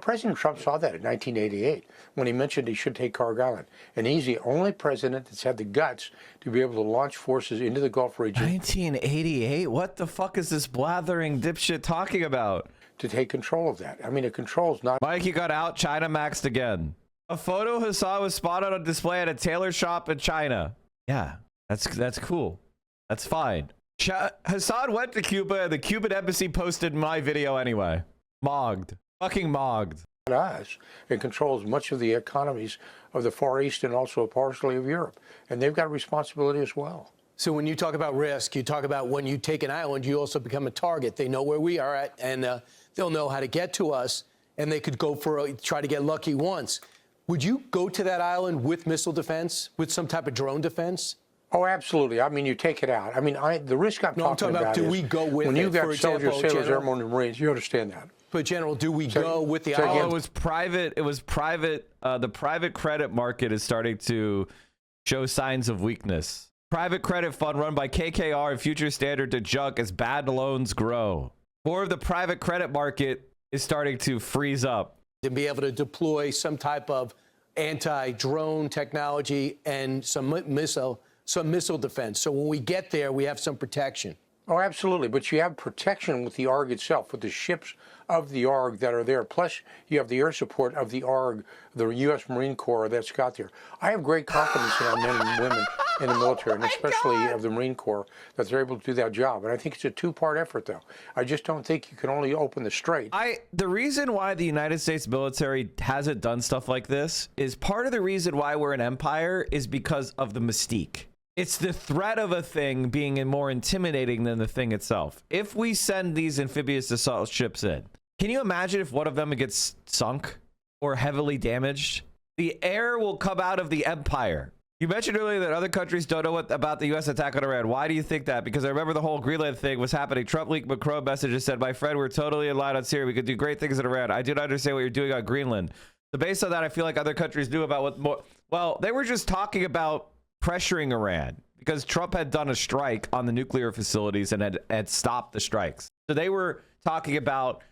President Trump saw that in 1988 when he mentioned he should take Kharg Island. And he's the only president that's had the guts to be able to launch forces into the Gulf region. 1988? What the fuck is this blathering dipshit talking about? To take control of that. I mean, it controls not... Mike, you got out China maxed again. A photo Hassan was spotted on display at a tailor shop in China. Yeah, that's cool. That's fine. Hassan went to Cuba and the Cuban embassy posted my video anyway. Mogged. Fucking mogged. Us. It controls much of the economies of the Far East and also partially of Europe. And they've got responsibility as well. So when you talk about risk, you talk about when you take an island, you also become a target. They know where we are at, and they'll know how to get to us, and they could go try to get lucky once. Would you go to that island with missile defense, with some type of drone defense? Oh, absolutely. I mean, you take it out. I mean, the risk I'm talking about do we go with when you've got for soldiers, example, sailors, General, airmen, and Marines, you understand that. But General, do we go with the island? Oh, it was private. It was private. The private credit market is starting to show signs of weakness. Private credit fund run by KKR and Future Standard to junk as bad loans grow. More of the private credit market is starting to freeze up. To be able to deploy some type of anti-drone technology and some missile defense. So when we get there, we have some protection. Oh, absolutely. But you have protection with the ARG itself, with the ships of the ARG that are there. Plus, you have the air support of the ARG, the U.S. Marine Corps that's got there. I have great confidence in our men and women in the military, and especially of the Marine Corps, that they're able to do that job. And I think it's a two-part effort, though. I just don't think you can only open the strait. The reason why the United States military hasn't done stuff like this is part of the reason why we're an empire is because of the mystique. It's the threat of a thing being more intimidating than the thing itself. If we send these amphibious assault ships in, can you imagine if one of them gets sunk or heavily damaged? The air will come out of the empire. You mentioned earlier that other countries don't know about the U.S. attack on Iran. Why do you think that? Because I remember the whole Greenland thing was happening. Trump leaked Macron messages said, "My friend, we're totally in line on Syria. We could do great things in Iran. I do not understand what you're doing on Greenland." So based on that, I feel like other countries knew about what more. Well, they were just talking about pressuring Iran because Trump had done a strike on the nuclear facilities and had stopped the strikes. So they were talking about,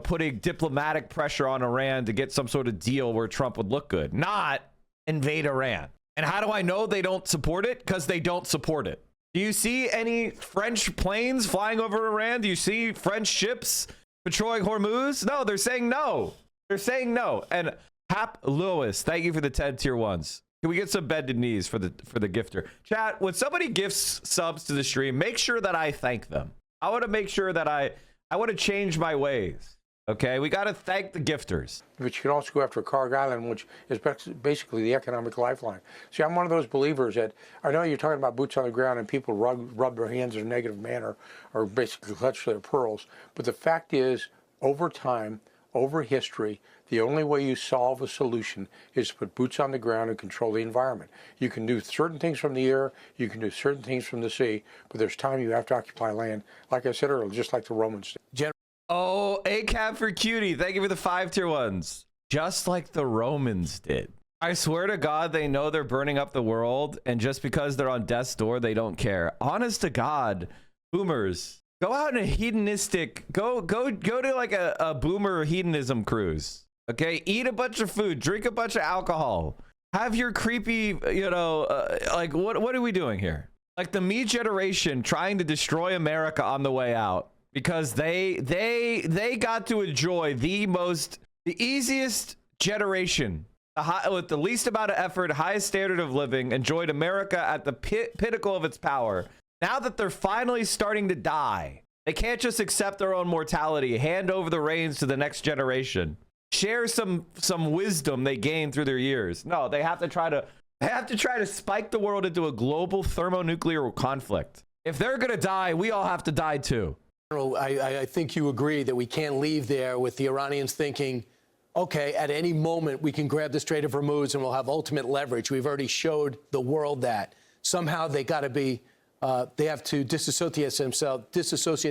putting diplomatic pressure on Iran to get some sort of deal where Trump would look good, not invade Iran. And how do I know they don't support it? Because they don't support it. Do you see any French planes flying over Iran? Do you see French ships patrolling Hormuz? No, they're saying no. They're saying no. And Hap Lewis, thank you for the 10 tier ones. Can we get some bended knees for the gifter? Chat, when somebody gifts subs to the stream, make sure that I thank them. I want to make sure that I want to change my ways. Okay, we got to thank the gifters. But you can also go after Kharg Island, which is basically the economic lifeline. See, I'm one of those believers that, I know you're talking about boots on the ground and people rub their hands in a negative manner or basically clutch their pearls. But the fact is, over time, over history, The only way you solve a solution is to put boots on the ground and control the environment. You can do certain things from the air, you can do certain things from the sea, but there's time you have to occupy land, like I said earlier, just like the Romans did. Oh, ACAB for cutie. Thank you for the 5-tier ones. Just like the Romans did. I swear to God, they know they're burning up the world, and just because they're on death's door, they don't care. Honest to God, boomers, go out on a hedonistic, go to like a boomer hedonism cruise. Okay, eat a bunch of food, drink a bunch of alcohol, have your creepy, like what are we doing here? Like the me generation trying to destroy America on the way out because they got to enjoy the easiest generation, with the least amount of effort, highest standard of living, enjoyed America at the pinnacle of its power. Now that they're finally starting to die, they can't just accept their own mortality, hand over the reins to the next generation, share some wisdom they gained through their years. No, they have to try to spike the world into a global thermonuclear conflict. If they're gonna die, we all have to die too. I think you agree that we can't leave there with the Iranians thinking, okay, at any moment we can grab the Strait of Hormuz and we'll have ultimate leverage. We've already showed the world that. Somehow they got to be, they have to disassociate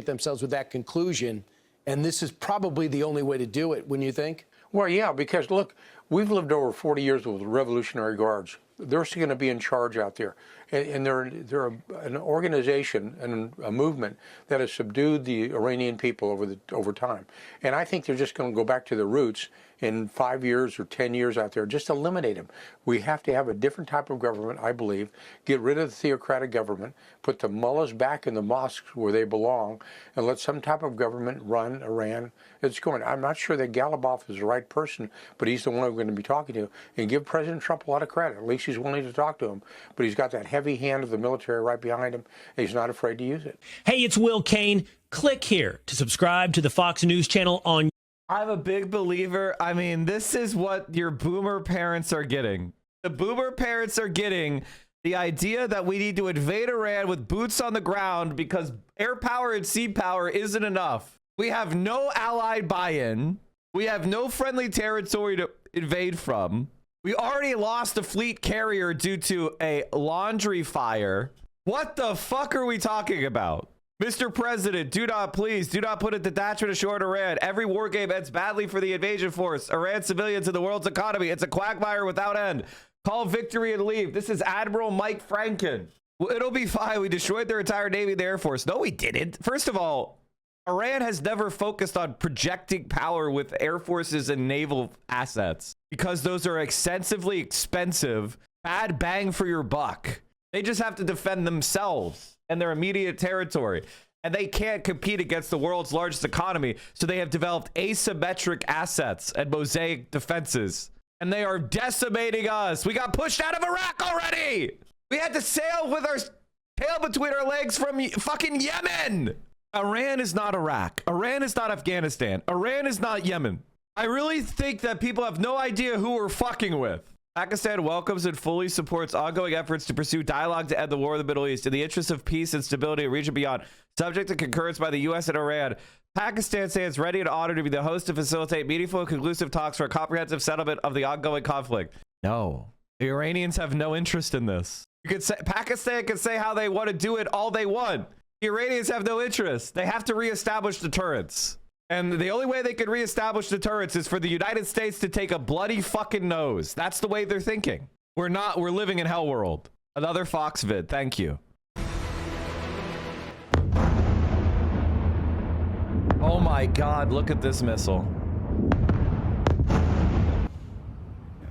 themselves with that conclusion. And this is probably the only way to do it, wouldn't you think? Well, yeah, because look, we've lived over 40 years with the Revolutionary Guards. They're still going to be in charge out there. And they're an organization and a movement that has subdued the Iranian people over time. And I think they're just going to go back to their roots in 5 years or 10 years out there, just eliminate them. We have to have a different type of government, I believe, get rid of the theocratic government, put the mullahs back in the mosques where they belong, and let some type of government run Iran. It's going. I'm not sure that Galibov is the right person, but he's the one we're going to be talking to, and give President Trump a lot of credit. At least he's willing to talk to him, but he's got that heavy hand of the military right behind him, and he's not afraid to use it. Hey, it's Will Kane. Click here to subscribe to the Fox News channel on. I'm a big believer. I mean, this is what your boomer parents are getting. The boomer parents are getting the idea that we need to invade Iran with boots on the ground because air power and sea power isn't enough. We have no allied buy-in. We have no friendly territory to invade from. We already lost a fleet carrier due to a laundry fire. What the fuck are we talking about? Mr. President, please do not put a detachment ashore in Iran. Every war game ends badly for the invasion force, Iran civilians, and the world's economy. It's a quagmire without end. Call victory and leave. This is Admiral Mike Franken. Well, it'll be fine. We destroyed their entire Navy and the Air Force. No, we didn't. First of all, Iran has never focused on projecting power with air forces and naval assets because those are extensively expensive, bad bang for your buck. They just have to defend themselves and their immediate territory. And they can't compete against the world's largest economy. So they have developed asymmetric assets and mosaic defenses. And they are decimating us. We got pushed out of Iraq already. We had to sail with our tail between our legs from fucking Yemen. Iran is not Iraq. Iran is not Afghanistan. Iran is not Yemen. I really think that people have no idea who we're fucking with. Pakistan welcomes and fully supports ongoing efforts to pursue dialogue to end the war in the Middle East in the interest of peace and stability in the region beyond, subject to concurrence by the U.S. and Iran. Pakistan stands ready and honored to be the host to facilitate meaningful and conclusive talks for a comprehensive settlement of the ongoing conflict. No, the Iranians have no interest in this. You could say Pakistan can say how they want to do it all they want. The Iranians have no interest. They have to reestablish deterrence. And the only way they could reestablish deterrence is for the United States to take a bloody fucking nose. That's the way they're thinking. We're living in hell world. Another Fox vid. Thank you. Oh my God, look at this missile.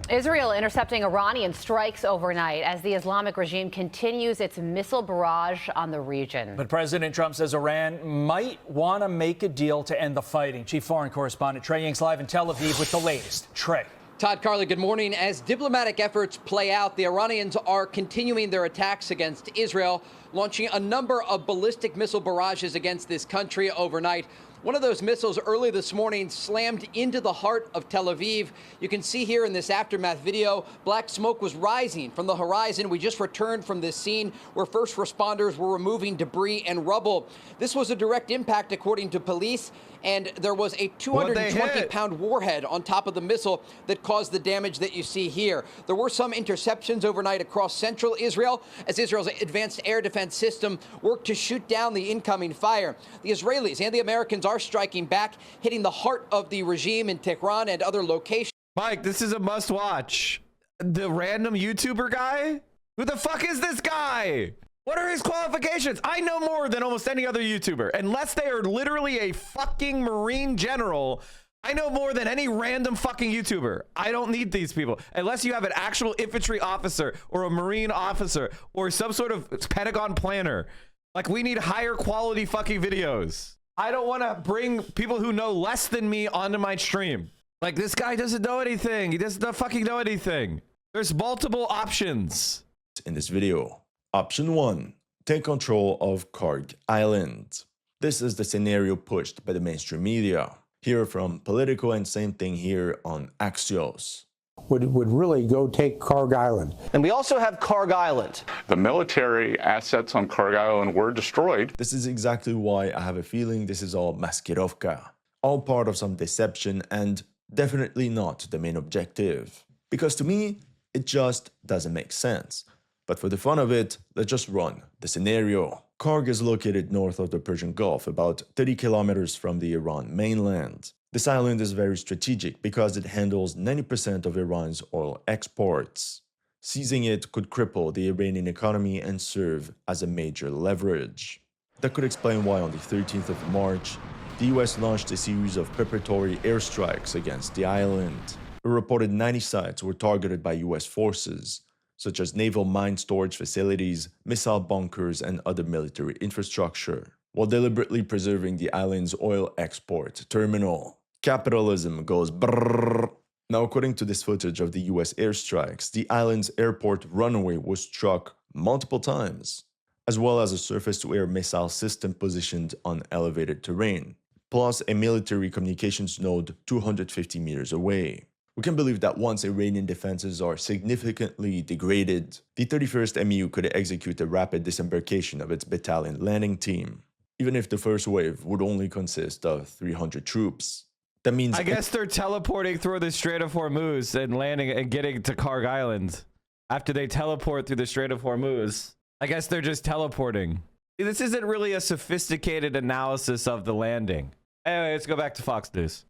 Israel intercepting Iranian strikes overnight as the Islamic regime continues its missile barrage on the region. But President Trump says Iran might want to make a deal to end the fighting. Chief Foreign Correspondent Trey Ying's live in Tel Aviv with the latest. Trey. Todd Carley, good morning. As diplomatic efforts play out, the Iranians are continuing their attacks against Israel, launching a number of ballistic missile barrages against this country overnight. One of those missiles early this morning slammed into the heart of Tel Aviv. You can see here in this aftermath video, black smoke was rising from the horizon. We just returned from this scene where first responders were removing debris and rubble. This was a direct impact, according to police, and there was a 220-pound warhead on top of the missile that caused the damage that you see here. There were some interceptions overnight across central Israel as Israel's advanced air defense system worked to shoot down the incoming fire. The Israelis and the Americans are striking back, hitting the heart of the regime in Tehran and other locations. Mike, this is a must watch. The random YouTuber guy? Who the fuck is this guy? What are his qualifications? I know more than almost any other YouTuber. Unless they are literally a fucking Marine general, I know more than any random fucking YouTuber. I don't need these people. Unless you have an actual infantry officer or a Marine officer or some sort of Pentagon planner. Like, we need higher quality fucking videos. I don't want to bring people who know less than me onto my stream. Like, this guy doesn't know anything. He doesn't fucking know anything. There's multiple options. In this video, option 1, take control of Karg Island. This is the scenario pushed by the mainstream media. Here from Politico, and same thing here on Axios. Would really go take Karg Island. And we also have Karg Island. The military assets on Karg Island were destroyed. This is exactly why I have a feeling this is all maskirovka, all part of some deception and definitely not the main objective. Because to me, it just doesn't make sense. But for the fun of it, let's just run the scenario. Karg is located north of the Persian Gulf, about 30 kilometers from the Iran mainland. This island is very strategic because it handles 90% of Iran's oil exports. Seizing it could cripple the Iranian economy and serve as a major leverage. That could explain why on the 13th of March, the US launched a series of preparatory airstrikes against the island. A reported 90 sites were targeted by US forces, such as naval mine storage facilities, missile bunkers, and other military infrastructure, while deliberately preserving the island's oil export terminal. Capitalism goes brrrr. Now, according to this footage of the US airstrikes, the island's airport runway was struck multiple times, as well as a surface-to-air missile system positioned on elevated terrain, plus a military communications node 250 meters away. We can believe that once Iranian defenses are significantly degraded, the 31st MEU could execute a rapid disembarkation of its battalion landing team, even if the first wave would only consist of 300 troops. That means I guess they're teleporting through the Strait of Hormuz and landing and getting to Karg Island. After they teleport through the Strait of Hormuz, I guess they're just teleporting. This isn't really a sophisticated analysis of the landing. Anyway, let's go back to Fox News.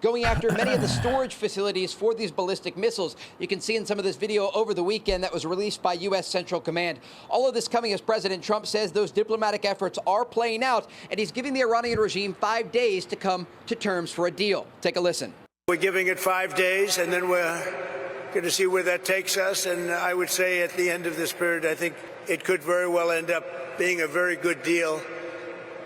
Going after many of the storage facilities for these ballistic missiles. You can see in some of this video over the weekend that was released by U.S. Central Command. All of this coming as President Trump says those diplomatic efforts are playing out, and he's giving the Iranian regime 5 days to come to terms for a deal. Take a listen. We're giving it 5 days, and then we're going to see where that takes us. And I would say at the end of this period, I think it could very well end up being a very good deal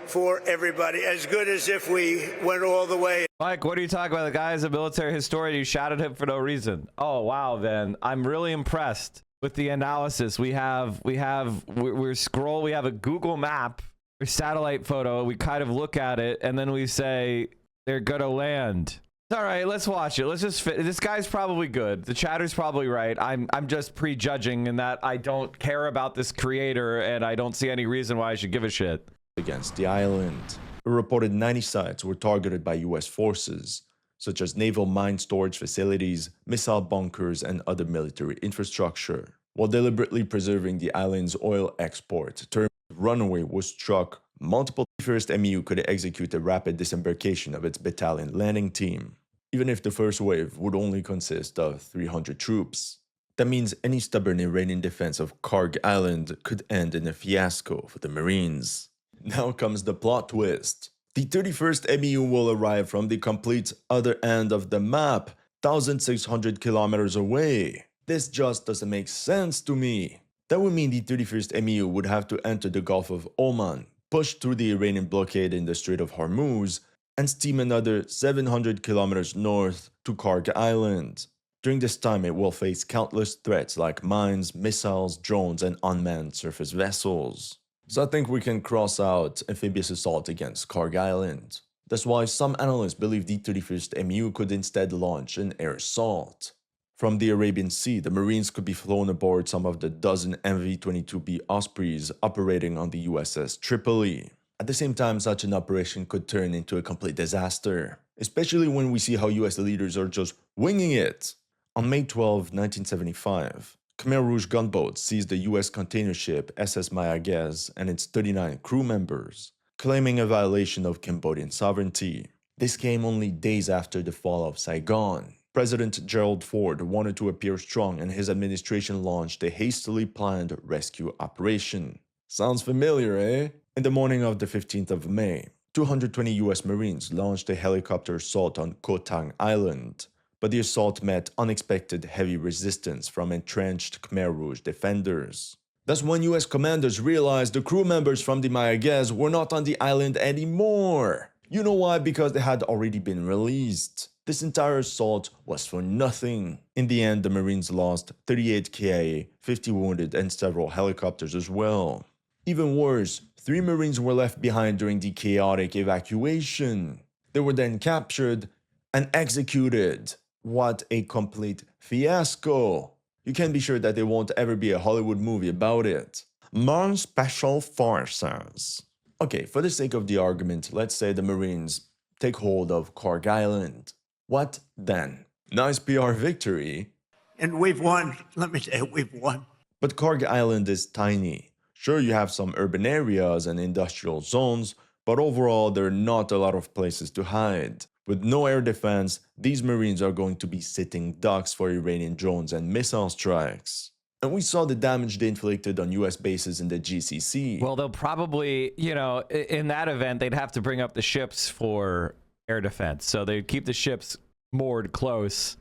for everybody, as good as if we went all the way. Mike, what are you talking about? The guy is a military historian. You shouted him for no reason. Oh, wow, then. I'm really impressed with the analysis. We have a Google map, a satellite photo. We kind of look at it, and then we say, they're gonna land. All right, let's watch it. Let's just this guy's probably good. The chatter's probably right. I'm just prejudging in that I don't care about this creator, and I don't see any reason why I should give a shit. Against the island. A reported 90 sites were targeted by US forces, such as naval mine storage facilities, missile bunkers, and other military infrastructure, while deliberately preserving the island's oil export. The runway was struck multiple. The 1st MEU could execute a rapid disembarkation of its battalion landing team, even if the first wave would only consist of 300 troops. That means any stubborn Iranian defense of Karg Island could end in a fiasco for the Marines. Now comes the plot twist. The 31st MEU will arrive from the complete other end of the map, 1,600 kilometers away. This just doesn't make sense to me. That would mean the 31st MEU would have to enter the Gulf of Oman, push through the Iranian blockade in the Strait of Hormuz, and steam another 700 kilometers north to Karg Island. During this time, it will face countless threats like mines, missiles, drones, and unmanned surface vessels. So I think we can cross out amphibious assault against Karg Island. That's why some analysts believe the 31st MU could instead launch an air assault. From the Arabian Sea, the Marines could be flown aboard some of the dozen MV-22B Ospreys operating on the USS Tripoli. At the same time, such an operation could turn into a complete disaster, especially when we see how US leaders are just winging it. On May 12, 1975, Khmer Rouge gunboats seized the US container ship SS Mayaguez and its 39 crew members, claiming a violation of Cambodian sovereignty. This came only days after the fall of Saigon. President Gerald Ford wanted to appear strong, and his administration launched a hastily planned rescue operation. Sounds familiar, eh? In the morning of the 15th of May, 220 US Marines launched a helicopter assault on Koh Tang Island, but the assault met unexpected heavy resistance from entrenched Khmer Rouge defenders. That's when US commanders realized the crew members from the Mayaguez were not on the island anymore. You know why? Because they had already been released. This entire assault was for nothing. In the end, the Marines lost 38 KIA, 50 wounded, and several helicopters as well. Even worse, 3 Marines were left behind during the chaotic evacuation. They were then captured and executed. What a complete fiasco. You can be sure that there won't ever be a Hollywood movie about it. More Special Forces. Okay, for the sake of the argument, let's say the Marines take hold of Kharg Island. What then? Nice PR victory. And we've won. Let me say, we've won. But Kharg Island is tiny. Sure, you have some urban areas and industrial zones, but overall there are not a lot of places to hide. With no air defense, these Marines are going to be sitting ducks for Iranian drones and missile strikes. And we saw the damage they inflicted on US bases in the GCC. Well, they'll probably, in that event, they'd have to bring up the ships for air defense. So they'd keep the ships moored close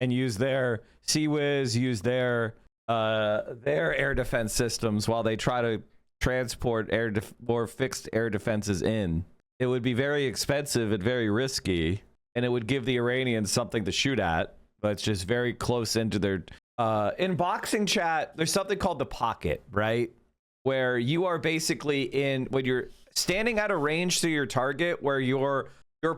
and use their CIWS, use their air defense systems while they try to transport more fixed air defenses in. It would be very expensive and very risky, and it would give the Iranians something to shoot at, but it's just very close into their... in boxing chat, there's something called the pocket, right? Where you are basically when you're standing at a range to your target where your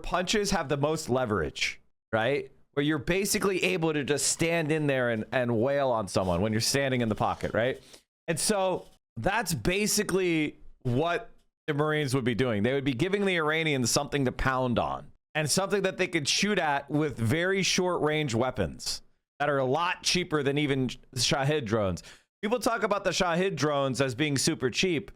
punches have the most leverage, right? Where you're basically able to just stand in there and wail on someone when you're standing in the pocket, right? And so that's basically what the Marines would be doing. They would be giving the Iranians something to pound on and something that they could shoot at with very short range weapons that are a lot cheaper than even Shahed drones. People talk about the Shahed drones as being super cheap.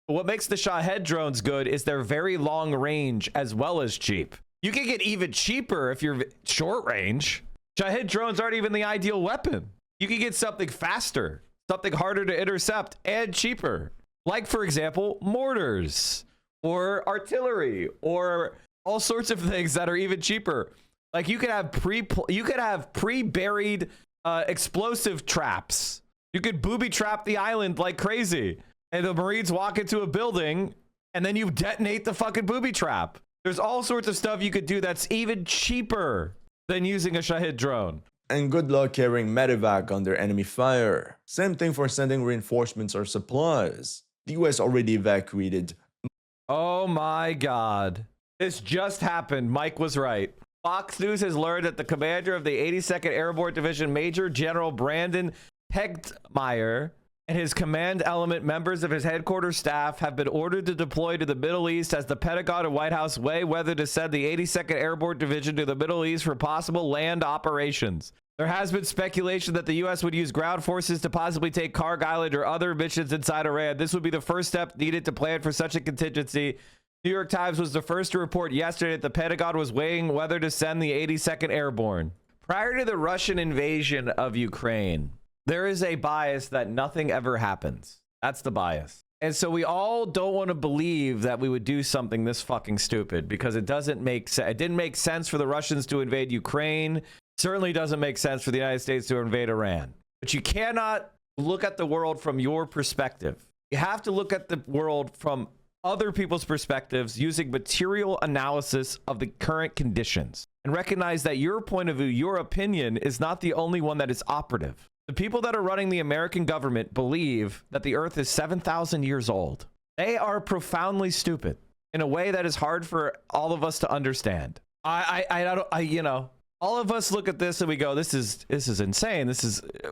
But what makes the Shahed drones good is they're very long range as well as cheap. You can get even cheaper if you're short range. Shahed drones aren't even the ideal weapon. You can get something faster, something harder to intercept, and cheaper. Like, for example, mortars or artillery or all sorts of things that are even cheaper. Like you could have pre-buried explosive traps. You could booby trap the island like crazy. And the Marines walk into a building and then you detonate the fucking booby trap. There's all sorts of stuff you could do that's even cheaper than using a Shahed drone. And good luck carrying medevac under enemy fire. Same thing for sending reinforcements or supplies. The US already evacuated. Oh my God. This just happened. Mike was right. Fox News has learned that the commander of the 82nd Airborne Division, Major General Brandon Tegtmeyer, and his command element members of his headquarters staff have been ordered to deploy to the Middle East as the Pentagon and White House weigh whether to send the 82nd Airborne Division to the Middle East for possible land operations. There has been speculation that the U.S. would use ground forces to possibly take Kharg Island or other missions inside Iran. This would be the first step needed to plan for such a contingency. New York Times was the first to report yesterday that the Pentagon was weighing whether to send the 82nd Airborne. Prior to the Russian invasion of Ukraine, there is a bias that nothing ever happens. That's the bias. And so we all don't want to believe that we would do something this fucking stupid because it doesn't make sense. It didn't make sense for the Russians to invade Ukraine. Certainly doesn't make sense for the United States to invade Iran. But you cannot look at the world from your perspective. You have to look at the world from other people's perspectives using material analysis of the current conditions and recognize that your point of view, your opinion is not the only one that is operative. The people that are running the American government believe that the earth is 7,000 years old. They are profoundly stupid. in a way that is hard for all of us to understand. All of us look at this and we go, this is insane.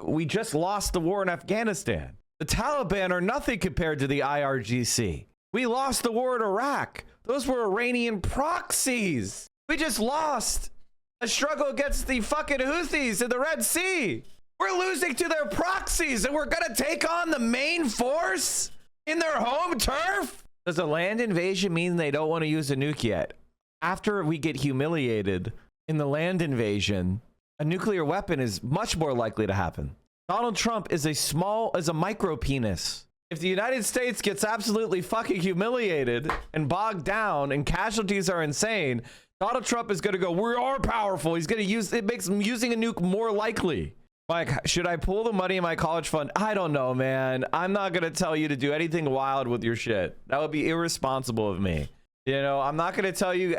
We just lost the war in Afghanistan. The Taliban are nothing compared to the IRGC. We lost the war in Iraq. Those were Iranian proxies. We just lost a struggle against the fucking Houthis in the Red Sea. We're losing to their proxies and we're gonna take on the main force in their home turf? Does a land invasion mean they don't want to use a nuke yet? After we get humiliated in the land invasion, a nuclear weapon is much more likely to happen. Donald Trump is a micro penis. If the United States gets absolutely fucking humiliated and bogged down and casualties are insane, Donald Trump is going to go, we are powerful. He's going to it makes using a nuke more likely. Mike, should I pull the money in my college fund? I don't know, man. I'm not going to tell you to do anything wild with your shit. That would be irresponsible of me. You know, I'm not going to tell you,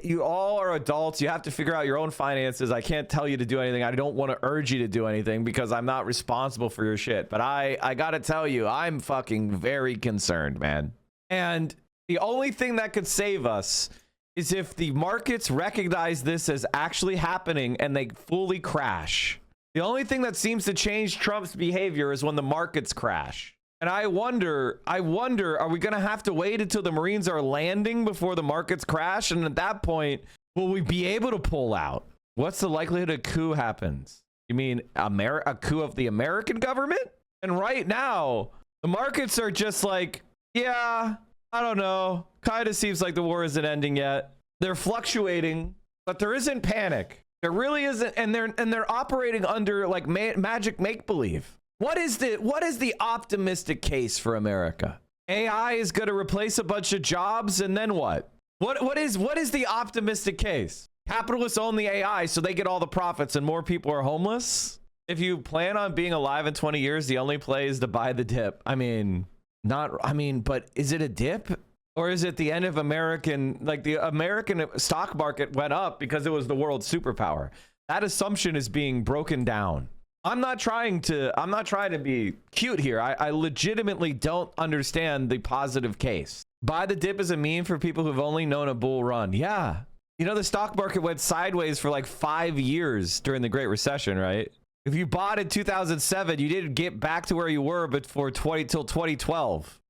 you all are adults. You have to figure out your own finances. I can't tell you to do anything. I don't want to urge you to do anything because I'm not responsible for your shit. But I got to tell you, I'm fucking very concerned, man. And the only thing that could save us is if the markets recognize this as actually happening and they fully crash. The only thing that seems to change Trump's behavior is when the markets crash. And I wonder, are we going to have to wait until the Marines are landing before the markets crash? And at that point, will we be able to pull out? What's the likelihood a coup happens? You mean a coup of the American government? And right now, the markets are just like, yeah, I don't know. Kind of seems like the war isn't ending yet. They're fluctuating, but there isn't panic. There really isn't. And they're operating under like magic make-believe. What is the optimistic case for America? AI is going to replace a bunch of jobs, and then what? What is the optimistic case? Capitalists own the AI, so they get all the profits, and more people are homeless. If you plan on being alive in 20 years, the only play is to buy the dip. But is it a dip? Or is it the end of the American stock market went up because it was the world superpower? That assumption is being broken down. I'm not trying to be cute here. I legitimately don't understand the positive case. Buy the dip is a meme for people who've only known a bull run. Yeah. You know, the stock market went sideways for like 5 years during the Great Recession, right? If you bought in 2007, you didn't get back to where you were before till 2012.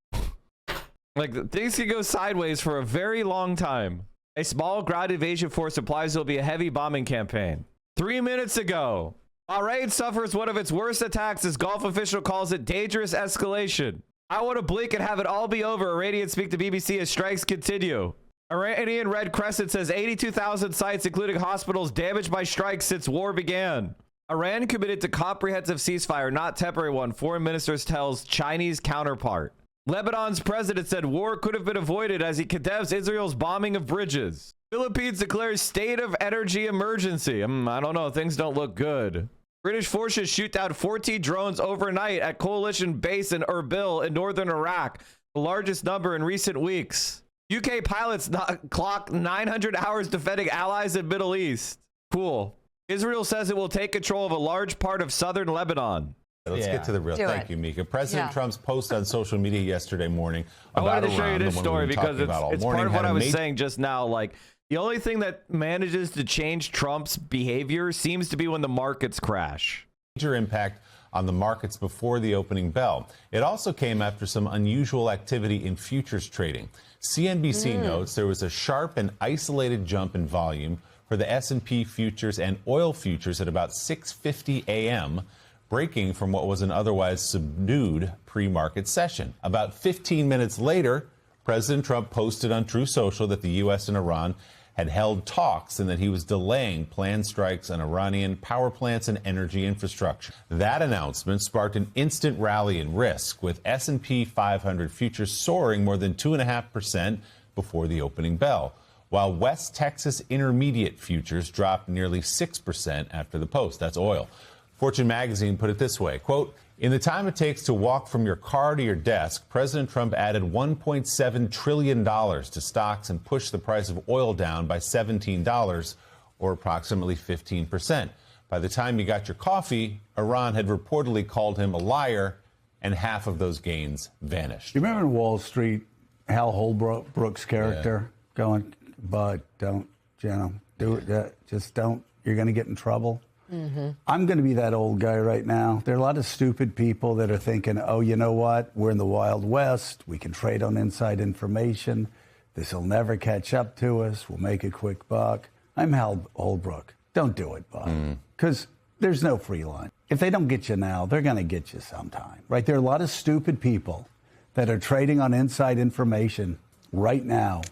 Like, things can go sideways for a very long time. A small ground invasion force implies there'll be a heavy bombing campaign. 3 minutes ago, Bahrain suffers one of its worst attacks as Gulf official calls it dangerous escalation. I want to blink and have it all be over. Iranians speak to BBC as strikes continue. Iranian Red Crescent says 82,000 sites, including hospitals, damaged by strikes since war began. Iran committed to comprehensive ceasefire, not temporary one, foreign ministers tells Chinese counterpart. Lebanon's president said war could have been avoided as he condemns Israel's bombing of bridges. Philippines declares state of energy emergency. I don't know. Things don't look good. British forces shoot down 14 drones overnight at coalition base in Erbil in northern Iraq, the largest number in recent weeks. UK pilots clock 900 hours defending allies in Middle East. Cool. Israel says it will take control of a large part of southern Lebanon. Let's get to the real. Thank you, Mika. President Trump's post on social media yesterday morning about Iran. I wanted to show you this story because it's part of what I was saying just now. Like, the only thing that manages to change Trump's behavior seems to be when the markets crash. Major impact on the markets before the opening bell. It also came after some unusual activity in futures trading. CNBC notes there was a sharp and isolated jump in volume for the S&P futures and oil futures at about 6:50 a.m., breaking from what was an otherwise subdued pre-market session. About 15 minutes later, President Trump posted on Truth Social that the U.S. and Iran had held talks and that he was delaying planned strikes on Iranian power plants and energy infrastructure. That announcement sparked an instant rally in risk, with S&P 500 futures soaring more than 2.5% before the opening bell, while West Texas Intermediate futures dropped nearly 6% after the post. That's oil. Fortune magazine put it this way, quote, "In the time it takes to walk from your car to your desk, President Trump added $1.7 trillion to stocks and pushed the price of oil down by $17, or approximately 15%. By the time you got your coffee, Iran had reportedly called him a liar, and half of those gains vanished." You remember Wall Street Hal Holbrook's character going, but don't, do it. Just don't. You're going to get in trouble. Mm-hmm. I'm going to be that old guy right now. There are a lot of stupid people that are thinking, oh, you know what? We're in the Wild West. We can trade on inside information. This will never catch up to us. We'll make a quick buck. I'm Hal Holbrook. Don't do it, Bob. Because there's no free lunch. If they don't get you now, they're going to get you sometime, right? There are a lot of stupid people that are trading on inside information right now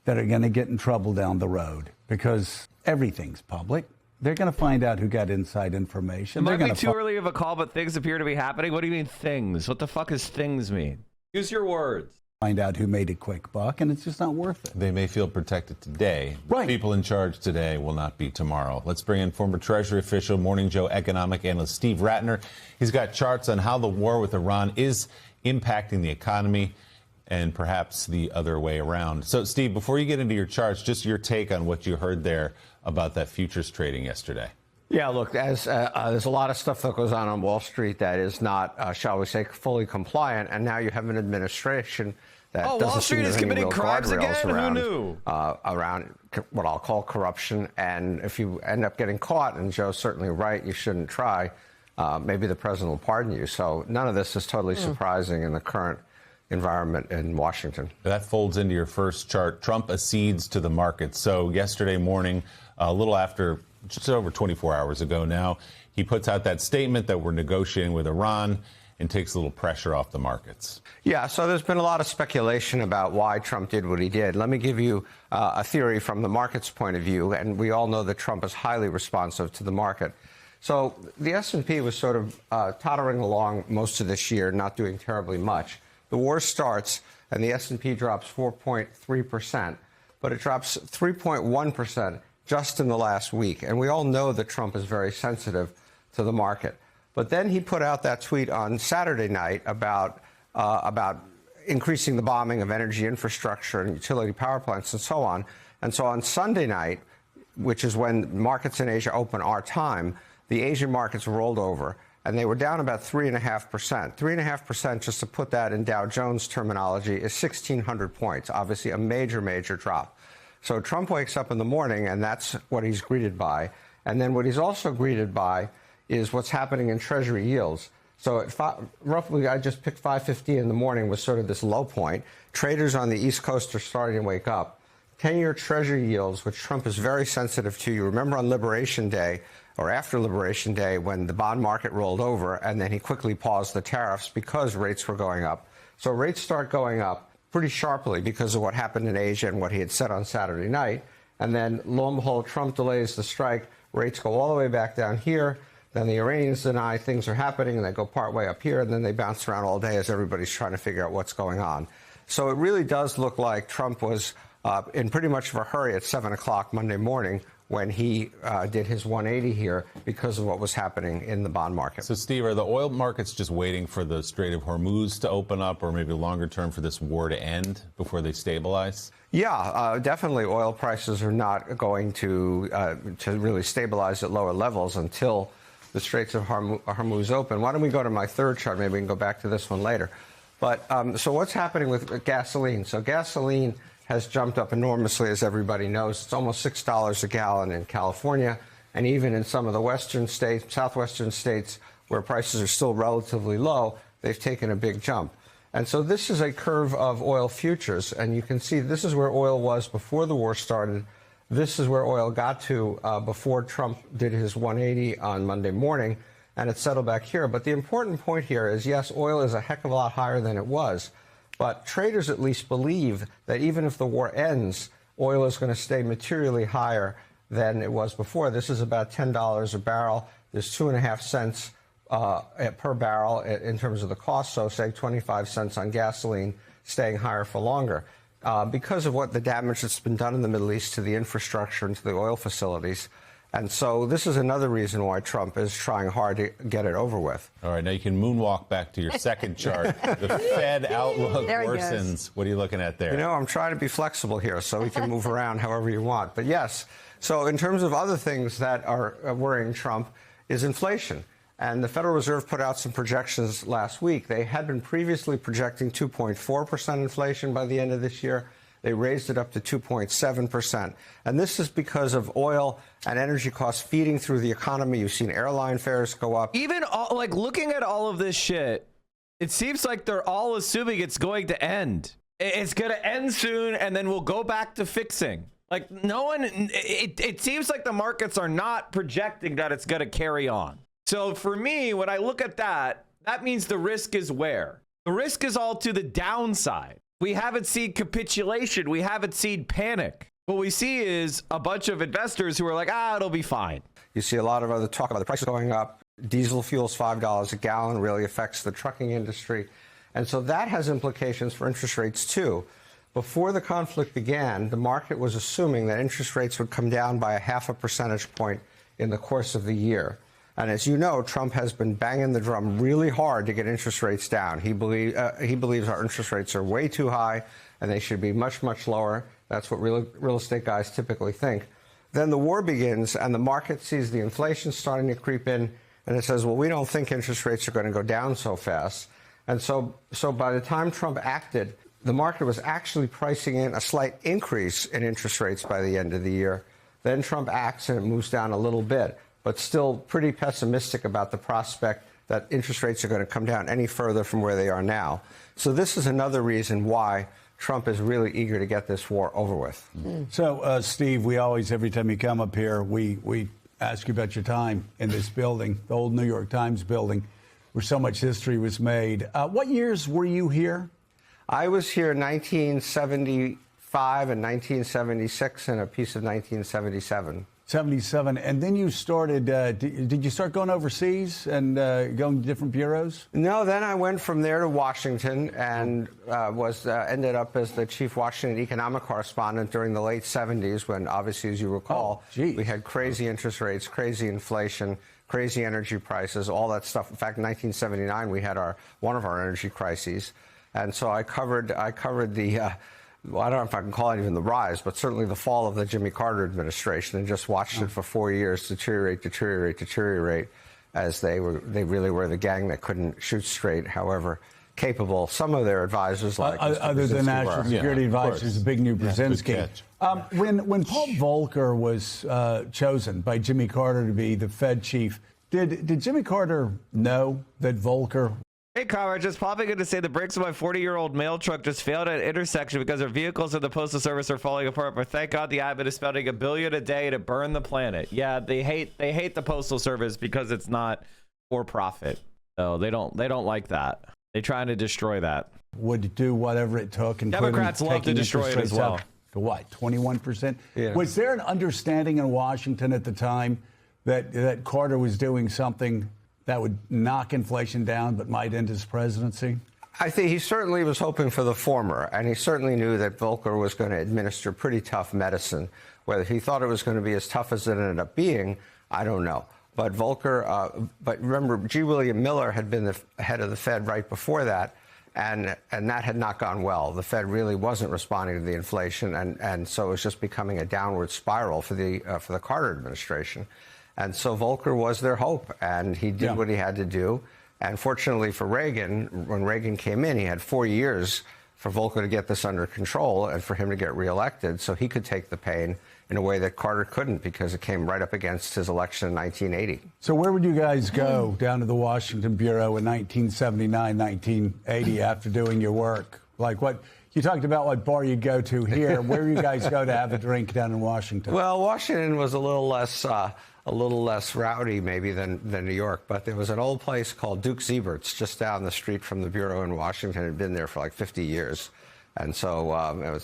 that are going to get in trouble down the road because everything's public. They're going to find out who got inside information. It might be too early of a call, but things appear to be happening. What do you mean things? What the fuck does things mean? Use your words. Find out who made a quick buck, and it's just not worth it. They may feel protected today. Right. People in charge today will not be tomorrow. Let's bring in former Treasury official, Morning Joe economic analyst Steve Rattner. He's got charts on how the war with Iran is impacting the economy and perhaps the other way around. So, Steve, before you get into your charts, just your take on what you heard there about that futures trading yesterday. Yeah, look, there's a lot of stuff that goes on Wall Street that is not, shall we say, fully compliant, and now you have an administration that doesn't Wall Street is committing crimes again? around, Who knew? Around what I'll call corruption, and if you end up getting caught, and Joe's certainly right, you shouldn't try, maybe the president will pardon you. So none of this is totally surprising in the current environment in Washington. That folds into your first chart. Trump accedes to the market. So yesterday morning, a little after, just over 24 hours ago now, he puts out that statement that we're negotiating with Iran and takes a little pressure off the markets. Yeah, so there's been a lot of speculation about why Trump did what he did. Let me give you a theory from the market's point of view, and we all know that Trump is highly responsive to the market. So the S&P was sort of tottering along most of this year, not doing terribly much. The war starts, and the S&P drops 4.3%, but it drops 3.1% just in the last week. And we all know that Trump is very sensitive to the market. But then he put out that tweet on Saturday night about increasing the bombing of energy infrastructure and utility power plants and so on. And so on Sunday night, which is when markets in Asia open our time, the Asian markets rolled over. And they were down about 3.5%. 3.5%, just to put that in Dow Jones terminology, is 1,600 points. Obviously, a major, major drop. So Trump wakes up in the morning, and that's what he's greeted by. And then what he's also greeted by is what's happening in Treasury yields. So at roughly, I just picked 5:50 in the morning was sort of this low point. Traders on the East Coast are starting to wake up. 10-year Treasury yields, which Trump is very sensitive to. You remember on Liberation Day, or after Liberation Day, when the bond market rolled over, and then he quickly paused the tariffs because rates were going up. So rates start going up pretty sharply because of what happened in Asia and what he had said on Saturday night. And then, lo and behold, Trump delays the strike. Rates go all the way back down here. Then the Iranians deny things are happening, and they go part way up here, and then they bounce around all day as everybody's trying to figure out what's going on. So it really does look like Trump was in pretty much of a hurry at 7 o'clock Monday morning when he did his 180 here because of what was happening in the bond market. So, Steve, are the oil markets just waiting for the Strait of Hormuz to open up, or maybe longer term for this war to end before they stabilize? Yeah, definitely oil prices are not going to really stabilize at lower levels until the Straits of Hormuz open. Why don't we go to my third chart? Maybe we can go back to this one later. But so what's happening with gasoline? So gasoline has jumped up enormously, as everybody knows. It's almost $6 a gallon in California, and even in some of the western states, southwestern states, where prices are still relatively low, they've taken a big jump. And so this is a curve of oil futures, and you can see this is where oil was before the war started. This is where oil got to before Trump did his 180 on Monday morning, and it settled back here. But the important point here is, yes, oil is a heck of a lot higher than it was. But traders at least believe that even if the war ends, oil is going to stay materially higher than it was before. This is about $10 a barrel. There's 2.5 cents per barrel in terms of the cost. So say 25 cents on gasoline, staying higher for longer. Because of what the damage that's been done in the Middle East to the infrastructure and to the oil facilities. And so this is another reason why Trump is trying hard to get it over with. All right, now you can moonwalk back to your second chart. The Fed outlook worsens. What are you looking at there? You know, I'm trying to be flexible here so we can move around however you want. But yes, so in terms of other things that are worrying Trump is inflation. And the Federal Reserve put out some projections last week. They had been previously projecting 2.4% inflation by the end of this year. They raised it up to 2.7%. And this is because of oil and energy costs feeding through the economy. You've seen airline fares go up. Even like looking at all of this shit, it seems like they're all assuming it's going to end. It's going to end soon, and then we'll go back to fixing. Like no one, it seems like the markets are not projecting that it's going to carry on. So for me, when I look at that, that means the risk is where? The risk is all to the downside. We haven't seen capitulation. We haven't seen panic. What we see is a bunch of investors who are like, it'll be fine. You see a lot of other talk about the prices going up. Diesel fuel's $5 a gallon, really affects the trucking industry. And so that has implications for interest rates, too. Before the conflict began, the market was assuming that interest rates would come down by 0.5 percentage point in the course of the year. And as you know, Trump has been banging the drum really hard to get interest rates down. He believes our interest rates are way too high and they should be much, much lower. That's what real estate guys typically think. Then the war begins and the market sees the inflation starting to creep in, and it says, well, we don't think interest rates are going to go down so fast. And so by the time Trump acted, the market was actually pricing in a slight increase in interest rates by the end of the year. Then Trump acts and it moves down a little bit, but still pretty pessimistic about the prospect that interest rates are going to come down any further from where they are now. So this is another reason why Trump is really eager to get this war over with. So, Steve, we always, every time you come up here, we ask you about your time in this building, the old New York Times building, where so much history was made. What years were you here? I was here in 1975 and 1976 and a piece of 1977. 77. And then you started, did you start going overseas and going to different bureaus? No, then I went from there to Washington and ended up as the chief Washington economic correspondent during the late 70s when, obviously, as you recall, we had crazy interest rates, crazy inflation, crazy energy prices, all that stuff. In fact, in 1979, we had one of our energy crises. And so I covered the well, I don't know if I can call it even the rise, but certainly the fall of the Jimmy Carter administration, and just watched it for 4 years deteriorate as they really were the gang that couldn't shoot straight, however capable some of their advisors like other than national security advisors, the big new Brzezinski. When Paul Volcker was chosen by Jimmy Carter to be the Fed chief, did Jimmy Carter know that Volcker? Hey, Conrad, just popping in to say the brakes of my 40-year-old mail truck just failed at an intersection because our vehicles in the Postal Service are falling apart. But thank God the admin is spending $1 billion a day to burn the planet. Yeah, they hate the Postal Service because it's not for profit. So they don't like that. They're trying to destroy that. Would do whatever it took, including Democrats love to destroy it as well. To what, 21%? Yeah. Was there an understanding in Washington at the time that Carter was doing something that would knock inflation down but might end his presidency? I think he certainly was hoping for the former, and he certainly knew that Volcker was going to administer pretty tough medicine. Whether he thought it was going to be as tough as it ended up being, I don't know. But Volcker, but remember, G. William Miller had been the head of the Fed right before that, and that had not gone well. The Fed really wasn't responding to the inflation, and so it was just becoming a downward spiral for the Carter administration. And so Volcker was their hope, and he did what he had to do. And fortunately for Reagan, when Reagan came in, he had 4 years for Volcker to get this under control and for him to get reelected so he could take the pain in a way that Carter couldn't because it came right up against his election in 1980. So where would you guys go down to the Washington Bureau in 1979, 1980 after doing your work? Like what? You talked about what bar you go to here. Where do you guys go to have a drink down in Washington? Well, Washington was a little less rowdy maybe than New York, but there was an old place called Duke Zebert's just down the street from the Bureau in Washington. It had been there for like 50 years. And so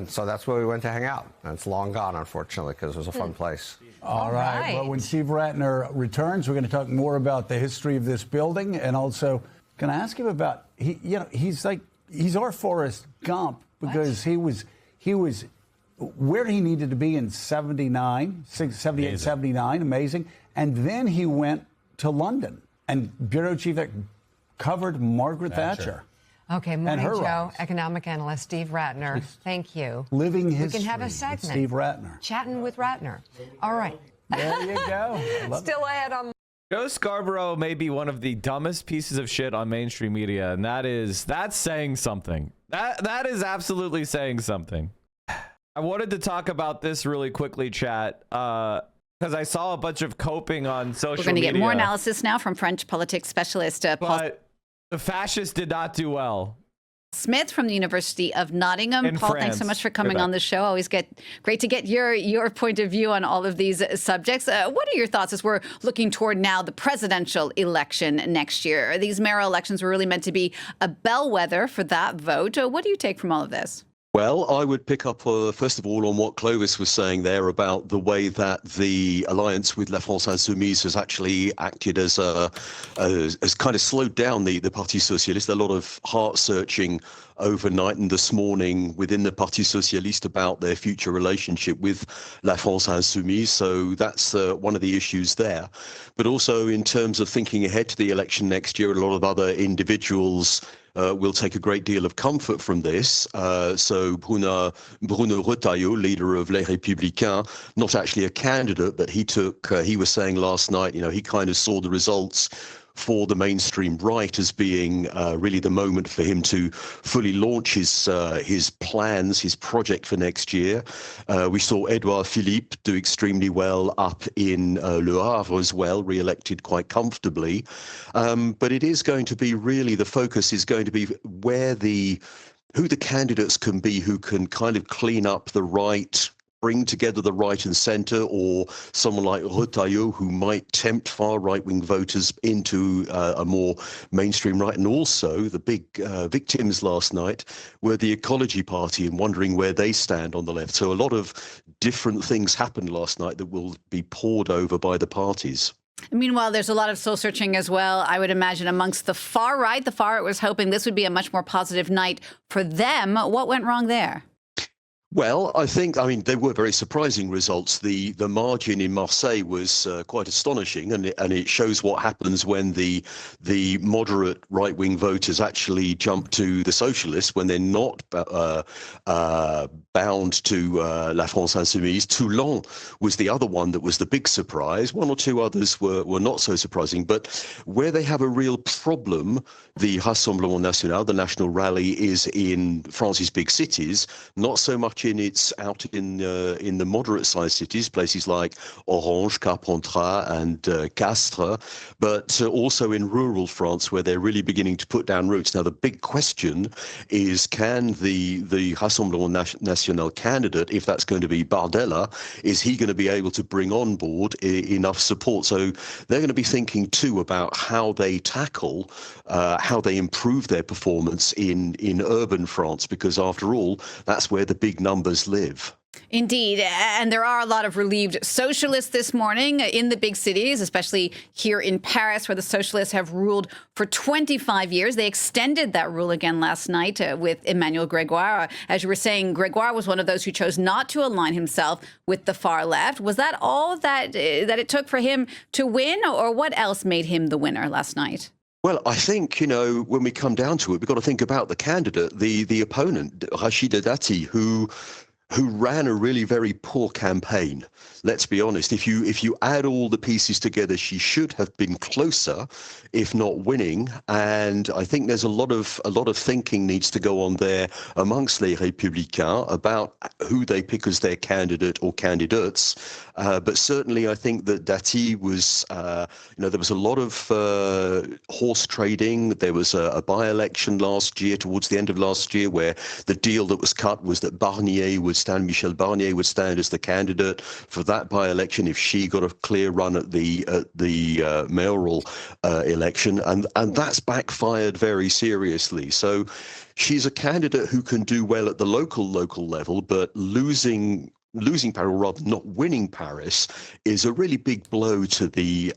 so that's where we went to hang out. And it's long gone, unfortunately, because it was a fun place. All right. Well, when Steve Rattner returns, we're going to talk more about the history of this building, and also going to ask him about he's our Forrest Gump because he was where he needed to be in 78, 79, amazing. And then he went to London and bureau chief that covered Margaret Thatcher. Okay, morning, Joe. rise. Economic analyst Steve Rattner. Thank you. Living history. We can have a segment. Steve Rattner. Chatting with Rattner. All right. There you go. Still ahead on Joe Scarborough may be one of the dumbest pieces of shit on mainstream media, and that's saying something. That is absolutely saying something. I wanted to talk about this really quickly, chat, because I saw a bunch of coping on social media. We're going to get more analysis now from French politics specialist Paul. But the fascists did not do well. Smith from the University of Nottingham. In Paul, France. thanks so much for coming on the show. Always great to get your point of view on all of these subjects. What are your thoughts as we're looking toward now the presidential election next year? These mayoral elections were really meant to be a bellwether for that vote. What do you take from all of this? Well, I would pick up, first of all, on what Clovis was saying there about the way that the alliance with La France Insoumise has actually acted as kind of slowed down the Parti Socialiste. A lot of heart-searching overnight and this morning within the Parti Socialiste about their future relationship with La France Insoumise. So that's one of the issues there. But also in terms of thinking ahead to the election next year, a lot of other individuals will take a great deal of comfort from this. So Bruno Retailleau, leader of Les Républicains, not actually a candidate, but he was saying last night, he kind of saw the results for the mainstream right as being really the moment for him to fully launch his plans, his project for next year. We saw Edouard Philippe do extremely well up in Le Havre as well, re-elected quite comfortably. But it is going to be really, the focus is going to be who the candidates can be who can kind of clean up the right, bring together the right and centre, or someone like Retailleau who might tempt far right-wing voters into a more mainstream right. And also the big victims last night were the Ecology Party, and wondering where they stand on the left. So a lot of different things happened last night that will be poured over by the parties. Meanwhile, there's a lot of soul searching as well, I would imagine, amongst the far right. The far right was hoping this would be a much more positive night for them. What went wrong there? Well, they were very surprising results. The margin in Marseille was quite astonishing, and it shows what happens when the moderate right-wing voters actually jump to the socialists when they're not bound to La France Insoumise. Toulon was the other one that was the big surprise. One or two others were not so surprising, but where they have a real problem, the Rassemblement National, the National Rally, is in France's big cities, not so much in the moderate-sized cities, places like Orange, Carpentras, and Castres, but also in rural France, where they're really beginning to put down roots. Now, the big question is, can the Rassemblement National candidate, if that's going to be Bardella, is he going to be able to bring on board enough support? So they're going to be thinking too about how they tackle, how they improve their performance in urban France, because after all, that's where the big numbers live. Indeed. And there are a lot of relieved socialists this morning in the big cities, especially here in Paris, where the socialists have ruled for 25 years. They extended that rule again last night with Emmanuel Grégoire. As you were saying, Grégoire was one of those who chose not to align himself with the far left. Was that all that it took for him to win, or what else made him the winner last night? Well, I think, when we come down to it, we've got to think about the candidate, the opponent, Rachida Dati, who ran a really very poor campaign. Let's be honest. If you add all the pieces together, she should have been closer, if not winning. And I think there's a lot of thinking needs to go on there amongst Les Républicains about who they pick as their candidate or candidates. But certainly, I think that Dati was, there was a lot of horse trading. There was a by-election last year, towards the end of last year, where the deal that was cut was that Michel Barnier would stand as the candidate for that by-election if she got a clear run at the mayoral election, and that's backfired very seriously. So she's a candidate who can do well at the local level, but losing Paris, or rather not winning Paris, is a really big blow to the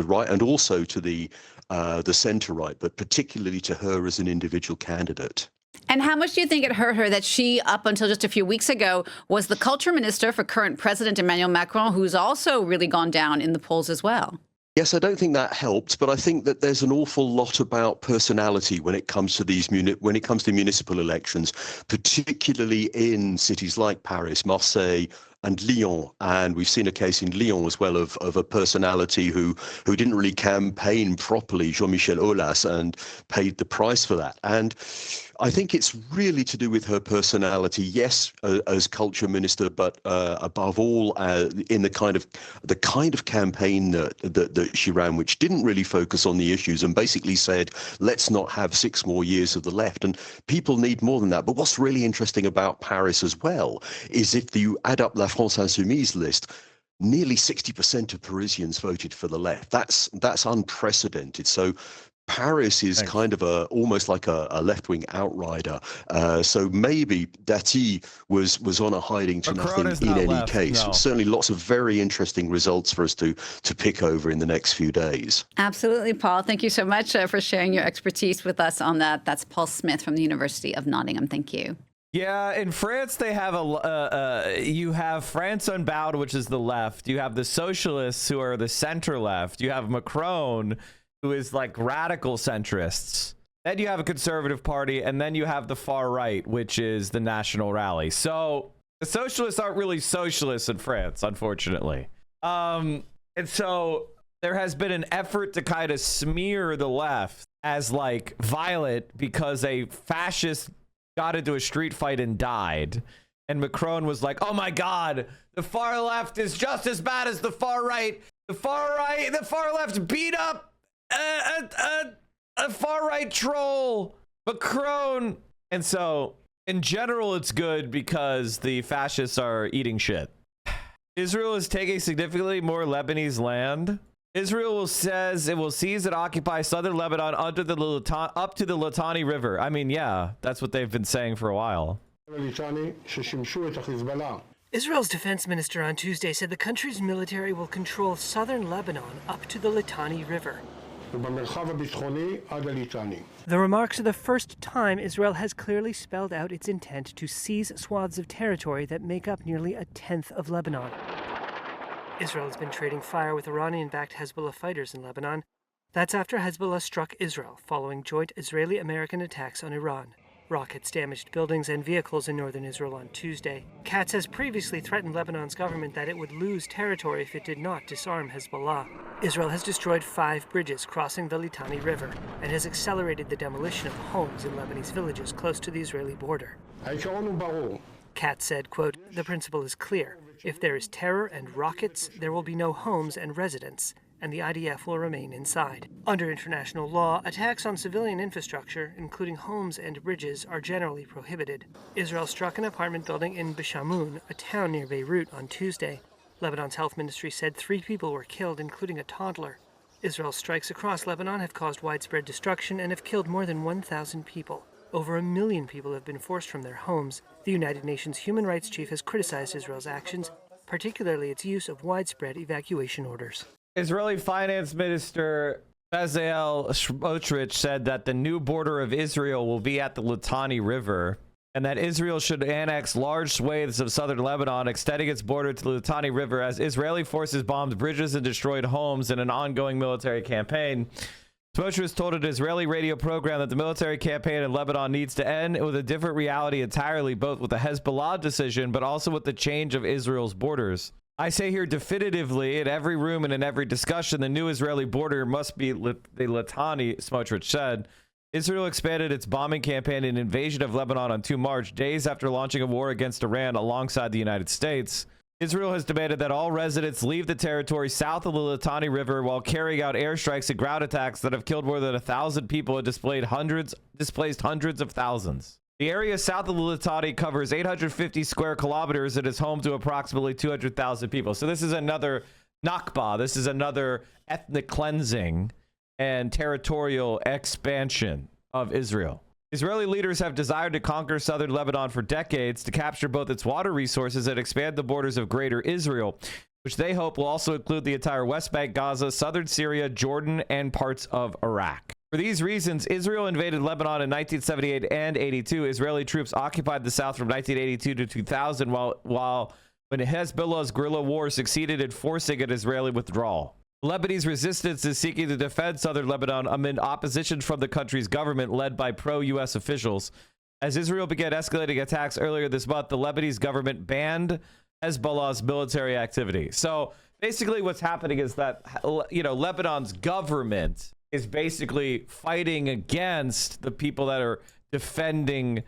right, and also to the centre right, but particularly to her as an individual candidate. And how much do you think it hurt her that she, up until just a few weeks ago, was the culture minister for current President Emmanuel Macron, who's also really gone down in the polls as well? Yes, I don't think that helped, but I think that there's an awful lot about personality when it comes to municipal elections, particularly in cities like Paris, Marseille, Lyon. And we've seen a case in Lyon as well of a personality who didn't really campaign properly, Jean-Michel Aulas, and paid the price for that. And I think it's really to do with her personality, yes, as culture minister, but above all, in the kind of campaign that she ran, which didn't really focus on the issues and basically said, let's not have 6 more years of the left. And people need more than that. But what's really interesting about Paris as well is if you add up La France Insoumise list, nearly 60% of Parisians voted for the left. That's unprecedented. So Paris is kind of almost like a left-wing outrider. So maybe Dati was on a hiding to nothing in any case. No. Certainly lots of very interesting results for us to pick over in the next few days. Absolutely, Paul. Thank you so much for sharing your expertise with us on that. That's Paul Smith from the University of Nottingham. Thank you. Yeah, in France, they have you have France Unbowed, which is the left. You have the socialists, who are the center left. You have Macron, who is like radical centrists. Then you have a conservative party, and then you have the far right, which is the National Rally. So the socialists aren't really socialists in France, unfortunately. And so there has been an effort to kind of smear the left as like violent because a fascist got into a street fight and died. And Macron was like, oh my God, the far left is just as bad as the far right. The far left beat up a far-right troll, Macron. And so, in general, it's good because the fascists are eating shit. Israel is taking significantly more Lebanese land. Israel says it will seize and occupy southern Lebanon up to the Litani River. I mean, yeah, that's what they've been saying for a while. Israel's defense minister on Tuesday said the country's military will control southern Lebanon up to the Litani River. The remarks are the first time Israel has clearly spelled out its intent to seize swaths of territory that make up nearly a tenth of Lebanon. Israel has been trading fire with Iranian-backed Hezbollah fighters in Lebanon. That's after Hezbollah struck Israel following joint Israeli-American attacks on Iran. Rockets damaged buildings and vehicles in northern Israel on Tuesday. Katz has previously threatened Lebanon's government that it would lose territory if it did not disarm Hezbollah. Israel has destroyed 5 bridges crossing the Litani River and has accelerated the demolition of homes in Lebanese villages close to the Israeli border. Katz said, quote, "The principle is clear. If there is terror and rockets, there will be no homes and residents, and the IDF will remain inside." Under international law, attacks on civilian infrastructure, including homes and bridges, are generally prohibited. Israel struck an apartment building in Bishamun, a town near Beirut, on Tuesday. Lebanon's health ministry said 3 people were killed, including a toddler. Israel's strikes across Lebanon have caused widespread destruction and have killed more than 1,000 people. Over 1 million people have been forced from their homes. The United Nations human rights chief has criticized Israel's actions, particularly its use of widespread evacuation orders. Israeli Finance Minister Bezalel Smotrich said that the new border of Israel will be at the Litani River, and that Israel should annex large swathes of southern Lebanon, extending its border to the Litani River as Israeli forces bombed bridges and destroyed homes in an ongoing military campaign. Smotrich told an Israeli radio program that the military campaign in Lebanon needs to end with a different reality entirely, both with the Hezbollah decision, but also with the change of Israel's borders. I say here definitively, in every room and in every discussion, the new Israeli border must be the Litani, Smotrich said. Israel expanded its bombing campaign and invasion of Lebanon on 2 March, days after launching a war against Iran alongside the United States. Israel has demanded that all residents leave the territory south of the Litani River while carrying out airstrikes and ground attacks that have killed more than 1,000 people and displaced hundreds of thousands. The area south of the Litani covers 850 square kilometers and is home to approximately 200,000 people. So this is another Nakba. This is another ethnic cleansing and territorial expansion of Israel. Israeli leaders have desired to conquer southern Lebanon for decades to capture both its water resources and expand the borders of greater Israel, which they hope will also include the entire West Bank, Gaza, southern Syria, Jordan, and parts of Iraq. For these reasons, Israel invaded Lebanon in 1978 and 82. Israeli troops occupied the south from 1982 to 2000, while when Hezbollah's guerrilla war succeeded in forcing an Israeli withdrawal. Lebanese resistance is seeking to defend southern Lebanon amid opposition from the country's government led by pro-U.S. officials. As Israel began escalating attacks earlier this month, the Lebanese government banned Hezbollah's military activity. So basically what's happening is that, you know, Lebanon's government is basically fighting against the people that are defending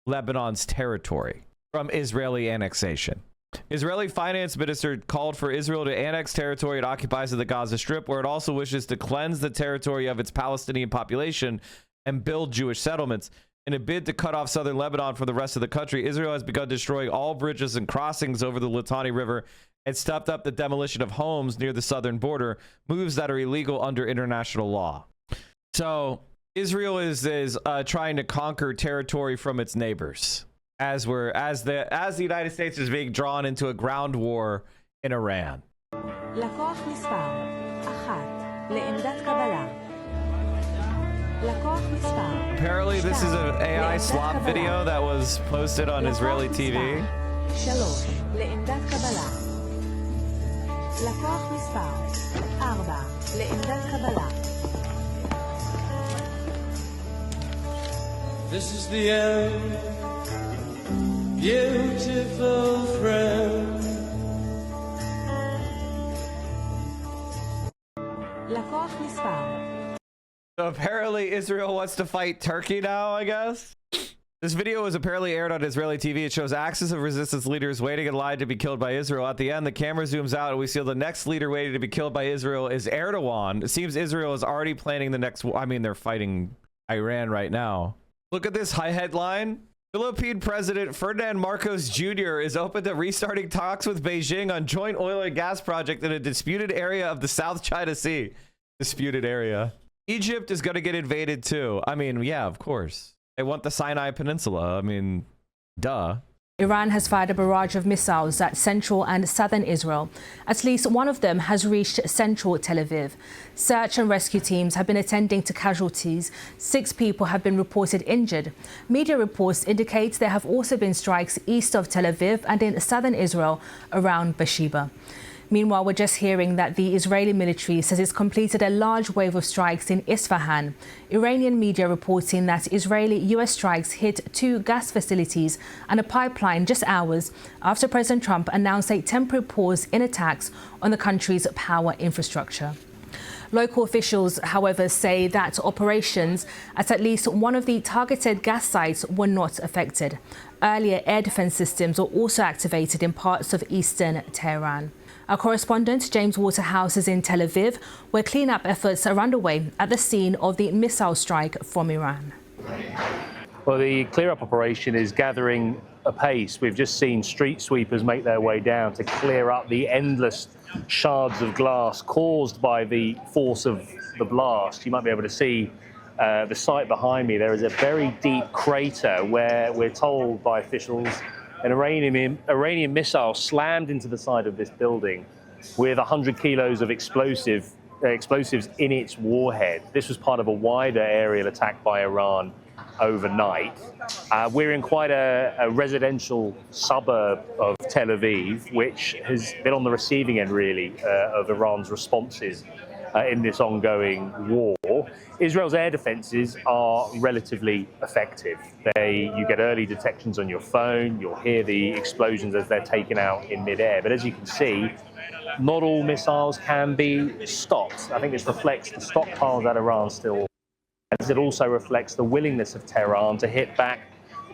Lebanon's territory from Israeli annexation. Israeli finance minister called for Israel to annex territory it occupies in the Gaza Strip, where it also wishes to cleanse the territory of its Palestinian population and build Jewish settlements. In a bid to cut off southern Lebanon from the rest of the country, Israel has begun destroying all bridges and crossings over the Litani River and stepped up the demolition of homes near the southern border, moves that are illegal under international law. So Israel is trying to conquer territory from its neighbors as the United States is being drawn into a ground war in Iran. לקוח מספר 1 לעמדת קבלה. לקוח מספר. Apparently this is an AI slop video that was posted on Israeli TV. 3 לעמדת קבלה. לקוח מספר 4 לעמדת קבלה. This is the end, beautiful friend. לקוח מספר. So apparently Israel wants to fight Turkey now, I guess. This video was apparently aired on Israeli TV. It shows axis of resistance leaders waiting in line to be killed by Israel. At the end, the camera zooms out and we see the next leader waiting to be killed by Israel is Erdogan. It seems Israel is already planning the next war. I mean, they're fighting Iran right now. Look at this high headline. Philippine President Ferdinand Marcos Jr. is open to restarting talks with Beijing on joint oil and gas project in a disputed area of the South China Sea. Disputed area. Egypt is going to get invaded too. I mean, yeah, of course. They want the Sinai Peninsula. I mean, duh. Iran has fired a barrage of missiles at central and southern Israel. At least one of them has reached central Tel Aviv. Search and rescue teams have been attending to casualties. 6 people have been reported injured. Media reports indicate there have also been strikes east of Tel Aviv and in southern Israel around Beersheba. Meanwhile, we're just hearing that the Israeli military says it's completed a large wave of strikes in Isfahan. Iranian media reporting that Israeli-US strikes hit 2 gas facilities and a pipeline just hours after President Trump announced a temporary pause in attacks on the country's power infrastructure. Local officials, however, say that operations at least one of the targeted gas sites were not affected. Earlier, air defense systems were also activated in parts of eastern Tehran. Our correspondent, James Waterhouse, is in Tel Aviv, where cleanup efforts are underway at the scene of the missile strike from Iran. Well, the clear-up operation is gathering apace. We've just seen street sweepers make their way down to clear up the endless shards of glass caused by the force of the blast. You might be able to see the site behind me. There is a very deep crater where we're told by officials an Iranian missile slammed into the side of this building with 100 kilos of explosives in its warhead. This was part of a wider aerial attack by Iran overnight. We're in quite a residential suburb of Tel Aviv, which has been on the receiving end, really, of Iran's responses in this ongoing war. Israel's air defenses are relatively effective. You get early detections on your phone, you'll hear the explosions as they're taken out in midair. But as you can see, not all missiles can be stopped. I think this reflects the stockpiles that Iran still has. It also reflects the willingness of Tehran to hit back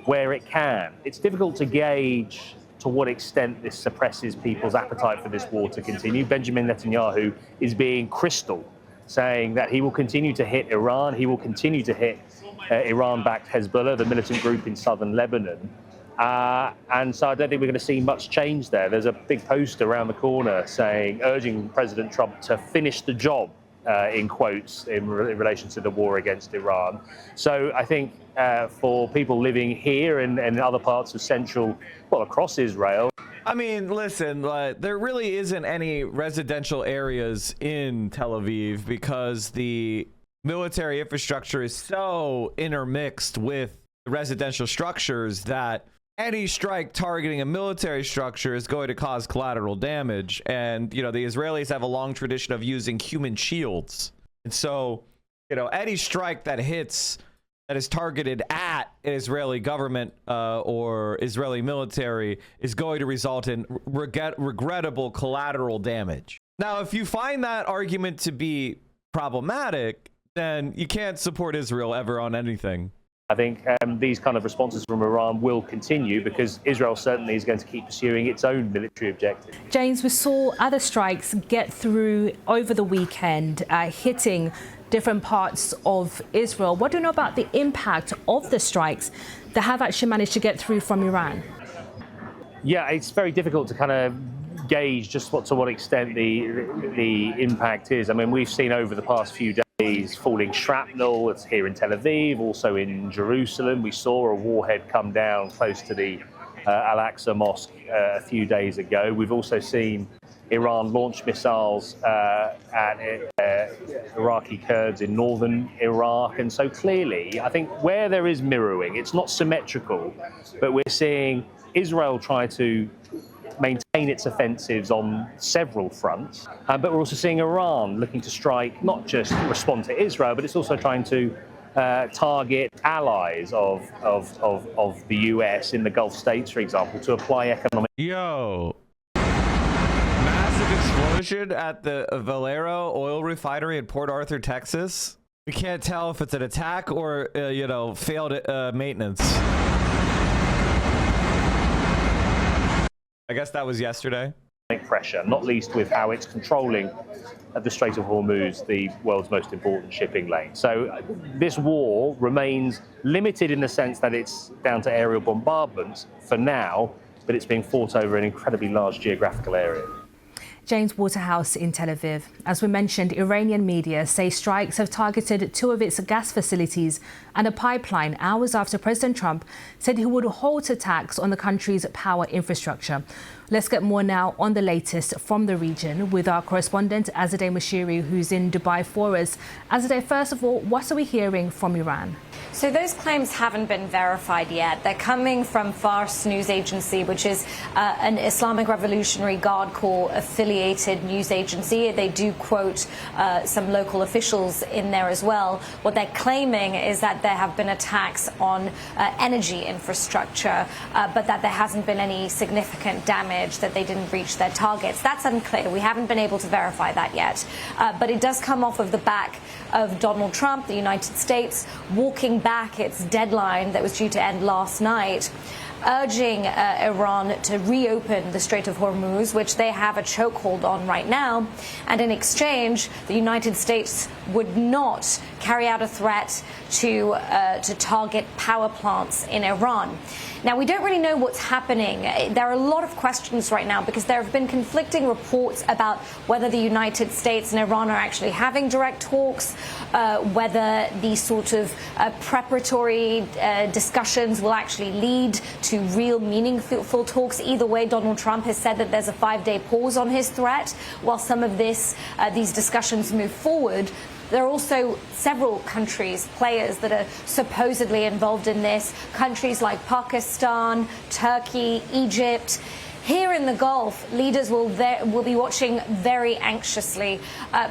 where it can. It's difficult to gauge to what extent this suppresses people's appetite for this war to continue. Benjamin Netanyahu is being crystal, saying that he will continue to hit Iran, he will continue to hit Iran-backed Hezbollah, the militant group in southern Lebanon. And so I don't think we're going to see much change there. There's a big poster around the corner urging President Trump to finish the job, in quotes, in relation to the war against Iran. So I think for people living here and in other parts of across Israel. I mean, listen, there really isn't any residential areas in Tel Aviv because the military infrastructure is so intermixed with the residential structures that any strike targeting a military structure is going to cause collateral damage. And, you know, the Israelis have a long tradition of using human shields. And so, you know, any strike that hits that is targeted at an Israeli government or Israeli military is going to result in regrettable collateral damage. Now, if you find that argument to be problematic, then you can't support Israel ever on anything. I think these kind of responses from Iran will continue because Israel certainly is going to keep pursuing its own military objectives. James, we saw other strikes get through over the weekend, hitting different parts of Israel. What do you know about the impact of the strikes that have actually managed to get through from Iran? Yeah, it's very difficult to kind of gauge just to what extent the impact is. I mean, we've seen over the past few days falling shrapnel. It's here in Tel Aviv, also in Jerusalem. We saw a warhead come down close to the Al-Aqsa Mosque a few days ago. We've also seen Iran launch missiles at Iraqi Kurds in northern Iraq. And so clearly, I think where there is mirroring, it's not symmetrical, but we're seeing Israel try to maintain its offensives on several fronts. But we're also seeing Iran looking to strike, not just respond to Israel, but it's also trying to target allies of the US in the Gulf states, for example, to apply economic... Yo. Massive explosion at the Valero oil refinery in Port Arthur, Texas. We can't tell if it's an attack or, failed maintenance. I guess that was yesterday. Pressure, not least with how it's controlling the Strait of Hormuz, the world's most important shipping lane. So this war remains limited in the sense that it's down to aerial bombardments for now, but it's being fought over an incredibly large geographical area. James Waterhouse in Tel Aviv. As we mentioned, Iranian media say strikes have targeted 2 of its gas facilities and a pipeline hours after President Trump said he would halt attacks on the country's power infrastructure. Let's get more now on the latest from the region with our correspondent Azadeh Moshiri, who's in Dubai for us. Azadeh, first of all, what are we hearing from Iran? So those claims haven't been verified yet. They're coming from Fars news agency, which is an Islamic Revolutionary Guard Corps affiliated news agency. They do quote some local officials in there as well. What they're claiming is that there have been attacks on energy infrastructure, but that there hasn't been any significant damage, that they didn't reach their targets. That's unclear. We haven't been able to verify that yet. But it does come off of the back of Donald Trump, the United States, walking back its deadline that was due to end last night, urging Iran to reopen the Strait of Hormuz, which they have a chokehold on right now. And in exchange, the United States would not carry out a threat to target power plants in Iran. Now, we don't really know what's happening. There are a lot of questions right now because there have been conflicting reports about whether the United States and Iran are actually having direct talks, whether these sort of preparatory discussions will actually lead to real meaningful talks. Either way, Donald Trump has said that there's a 5-day pause on his threat while some of these discussions move forward. There are also several countries, players that are supposedly involved in this, countries like Pakistan, Turkey, Egypt. Here in the Gulf, leaders will be watching very anxiously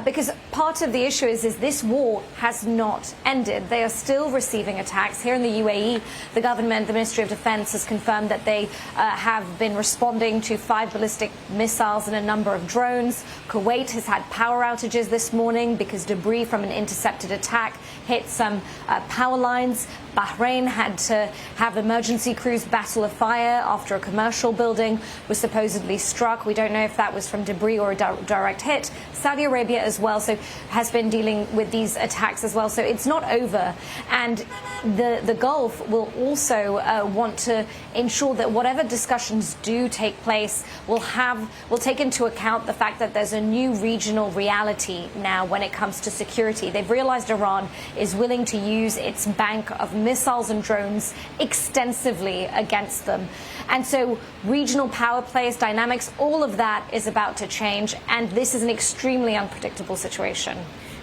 because part of the issue is this war has not ended. They are still receiving attacks. Here in the UAE, the government, the Ministry of Defense has confirmed that they have been responding to 5 ballistic missiles and a number of drones. Kuwait has had power outages this morning because debris from an intercepted attack hit some power lines. Bahrain had to have emergency crews battle a fire after a commercial building was supposedly struck. We don't know if that was from debris or a direct hit. Saudi Arabia as well has been dealing with these attacks as well. So it's not over. And the Gulf will also want to ensure that whatever discussions do take place will take into account the fact that there's a new regional reality now when it comes to security. They've realized Iran is willing to use its bank of missiles and drones extensively against them. And so regional power plays, dynamics, all of that is about to change. And this is an extremely unpredictable situation.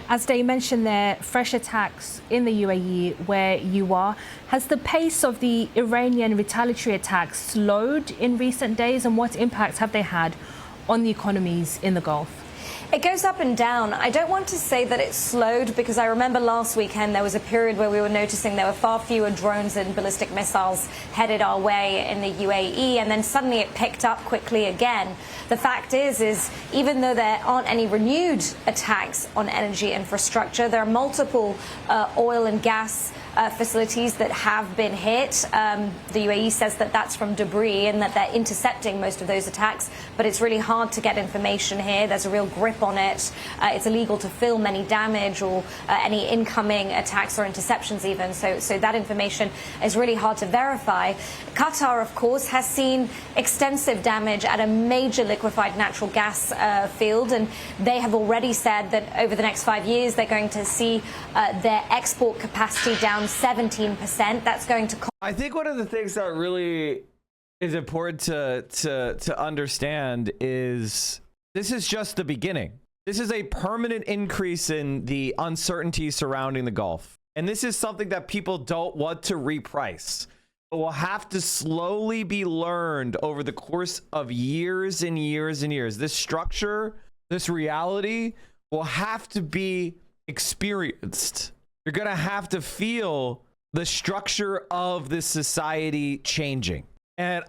As they mentioned there, fresh attacks in the UAE where you are. Has the pace of the Iranian retaliatory attacks slowed in recent days, and what impacts have they had on the economies in the Gulf? It goes up and down. I don't want to say that it's slowed because I remember last weekend there was a period where we were noticing there were far fewer drones and ballistic missiles headed our way in the UAE, and then suddenly it picked up quickly again. The fact is even though there aren't any renewed attacks on energy infrastructure, there are multiple oil and gas facilities that have been hit. The UAE says that that's from debris and that they're intercepting most of those attacks, but it's really hard to get information here. There's a real grip on it. It's illegal to film any damage or any incoming attacks or interceptions even, so that information is really hard to verify. Qatar, of course, has seen extensive damage at a major liquefied natural gas field, and they have already said that over the next 5 years they're going to see their export capacity down 17%. That's going to... I think one of the things that really is important to understand is this is just the beginning. This is a permanent increase in the uncertainty surrounding the Gulf. And this is something that people don't want to reprice. But will have to slowly be learned over the course of years and years and years. This structure, this reality will have to be experienced. You're going to have to feel the structure of this society changing. And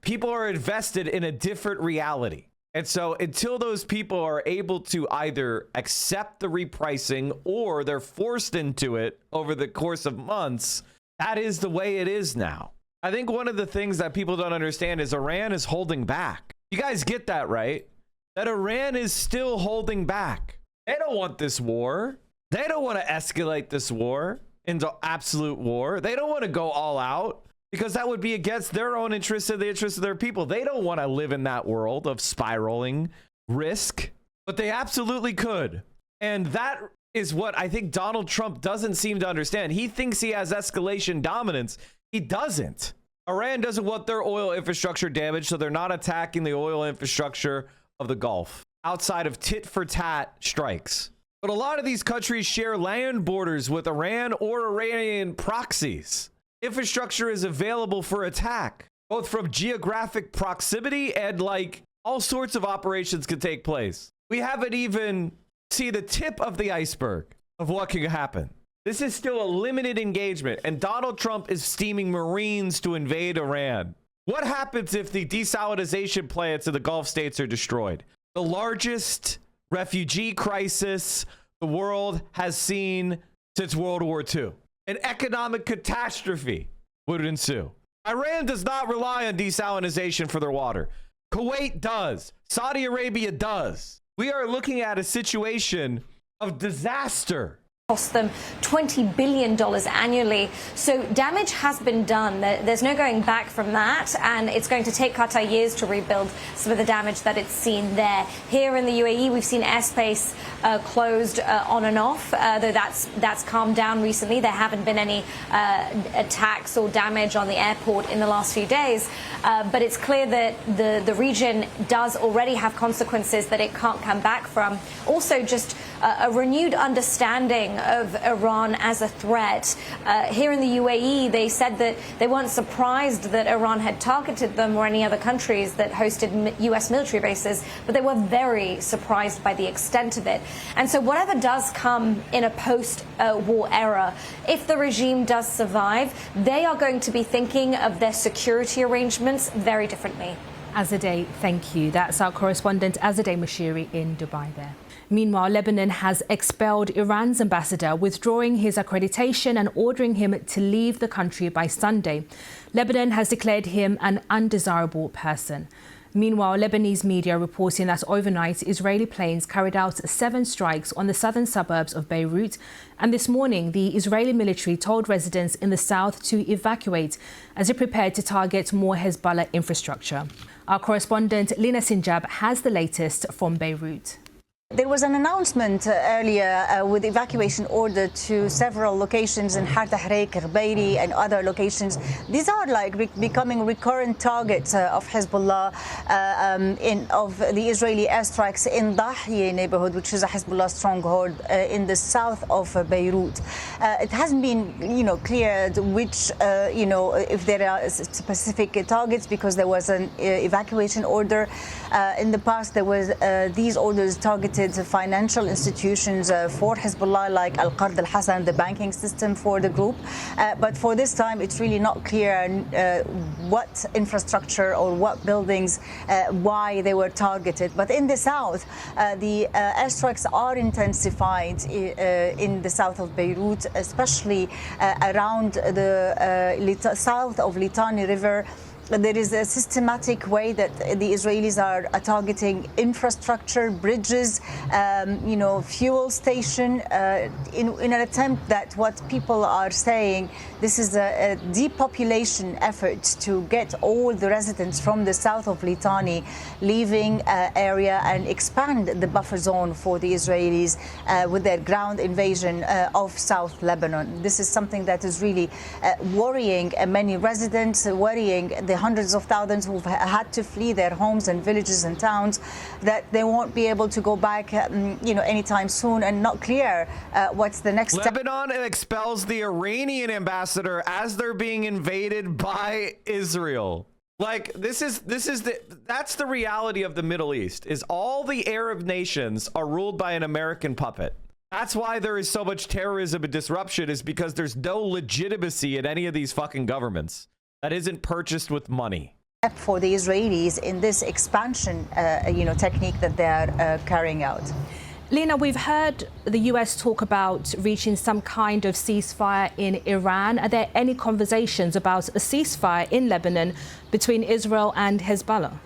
people are invested in a different reality. And so until those people are able to either accept the repricing or they're forced into it over the course of months, that is the way it is now. I think one of the things that people don't understand is Iran is holding back. You guys get that, right? That Iran is still holding back. They don't want this war. They don't want to escalate this war into absolute war. They don't want to go all out because that would be against their own interests and the interests of their people. They don't want to live in that world of spiraling risk, but they absolutely could. And that is what I think Donald Trump doesn't seem to understand. He thinks he has escalation dominance. He doesn't. Iran doesn't want their oil infrastructure damaged, so they're not attacking the oil infrastructure of the Gulf outside of tit-for-tat strikes. But a lot of these countries share land borders with Iran or Iranian proxies. Infrastructure is available for attack, both from geographic proximity and like all sorts of operations can take place. We haven't even seen the tip of the iceberg of what can happen. This is still a limited engagement, and Donald Trump is steaming Marines to invade Iran. What happens if the desalinization plants in the Gulf states are destroyed? The largest refugee crisis the world has seen since World War II. An economic catastrophe would ensue. Iran does not rely on desalinization for their water. Kuwait does. Saudi Arabia does. We are looking at a situation of disaster. Cost them $20 billion annually. So damage has been done. There's no going back from that, and it's going to take Qatar years to rebuild some of the damage that it's seen there. Here in the UAE, we've seen airspace closed on and off, though that's calmed down recently. There haven't been any attacks or damage on the airport in the last few days, but it's clear that the region does already have consequences that it can't come back from. Also, just a renewed understanding of Iran as a threat. Here in the UAE, they said that they weren't surprised that Iran had targeted them or any other countries that hosted U.S. military bases, but they were very surprised by the extent of it. And so whatever does come in a post-war era, if the regime does survive, they are going to be thinking of their security arrangements very differently. Azadeh, thank you. That's our correspondent Azadeh Moshiri in Dubai there. Meanwhile, Lebanon has expelled Iran's ambassador, withdrawing his accreditation and ordering him to leave the country by Sunday. Lebanon has declared him an undesirable person. Meanwhile, Lebanese media reporting that overnight Israeli planes carried out 7 strikes on the southern suburbs of Beirut, and this morning the Israeli military told residents in the south to evacuate as it prepared to target more Hezbollah infrastructure. Our correspondent Lina Sinjab has the latest from Beirut. There was an announcement earlier with evacuation order to several locations in Har Tahrir, Kirbeiri and other locations. These are like becoming recurrent targets of Hezbollah of the Israeli airstrikes in Dahieh neighborhood, which is a Hezbollah stronghold in the south of Beirut. It hasn't been, cleared which, if there are specific targets because there was an evacuation order. In the past, there was these orders targeting targeted financial institutions for Hezbollah, like Al-Qard Al-Hassan, the banking system for the group. But for this time, it's really not clear what infrastructure or what buildings, why they were targeted. But in the south, the airstrikes are intensified in the south of Beirut, especially around the south of Litani River. There is a systematic way that the Israelis are targeting infrastructure, bridges, fuel station, in an attempt that what people are saying, this is a depopulation effort to get all the residents from the south of Litani leaving area and expand the buffer zone for the Israelis with their ground invasion of South Lebanon. This is something that is really worrying many residents, worrying the hundreds of thousands who've had to flee their homes and villages and towns, that they won't be able to go back, anytime soon, and not clear what's the next step. Lebanon expels the Iranian ambassador as they're being invaded by Israel. Like, that's the reality of the Middle East, is all the Arab nations are ruled by an American puppet. That's why there is so much terrorism and disruption, is because there's no legitimacy in any of these fucking governments that isn't purchased with money. For the Israelis in this expansion, technique that they are carrying out. Lena, we've heard the US talk about reaching some kind of ceasefire in Iran. Are there any conversations about a ceasefire in Lebanon between Israel and Hezbollah?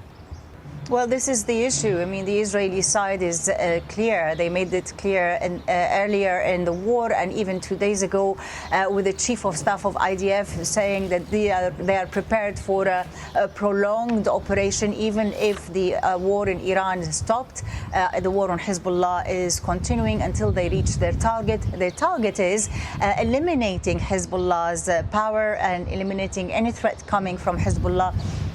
Well, this is the issue. I mean, the Israeli side is clear. They made it clear earlier in the war, and even 2 days ago with the chief of staff of IDF saying that they are prepared for a prolonged operation, even if the war in Iran stopped. The war on Hezbollah is continuing until they reach their target. Their target is eliminating Hezbollah's power and eliminating any threat coming from Hezbollah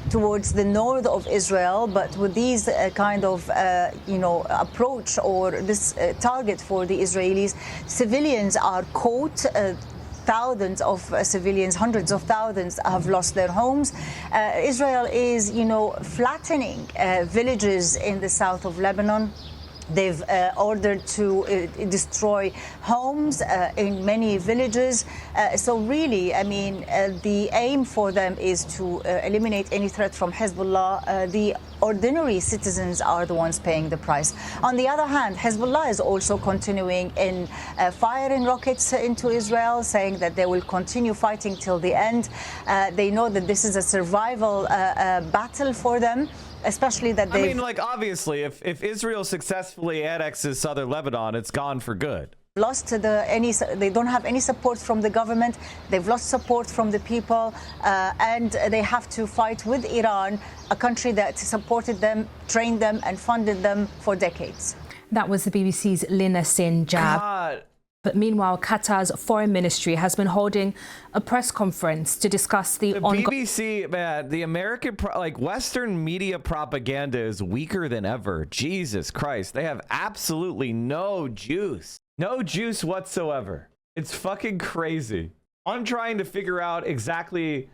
towards the north of Israel. But with these kind of approach or this target for the Israelis, civilians are caught. Thousands of civilians, hundreds of thousands have lost their homes. Israel is, flattening villages in the south of Lebanon. They've ordered to destroy homes in many villages. So really, I mean, the aim for them is to eliminate any threat from Hezbollah. The ordinary citizens are the ones paying the price. On the other hand, Hezbollah is also continuing in firing rockets into Israel, saying that they will continue fighting till the end. They know that this is a survival battle for them. Especially that they. I mean, like, obviously, if Israel successfully annexes southern Lebanon, it's gone for good. They don't have any support from the government. They've lost support from the people, and they have to fight with Iran, a country that supported them, trained them, and funded them for decades. That was the BBC's Lina Sinjab. But meanwhile, Qatar's foreign ministry has been holding a press conference to discuss the ongoing... BBC, man, the American, Western media propaganda is weaker than ever. Jesus Christ. They have absolutely no juice. No juice whatsoever. It's fucking crazy. I'm trying to figure out exactly...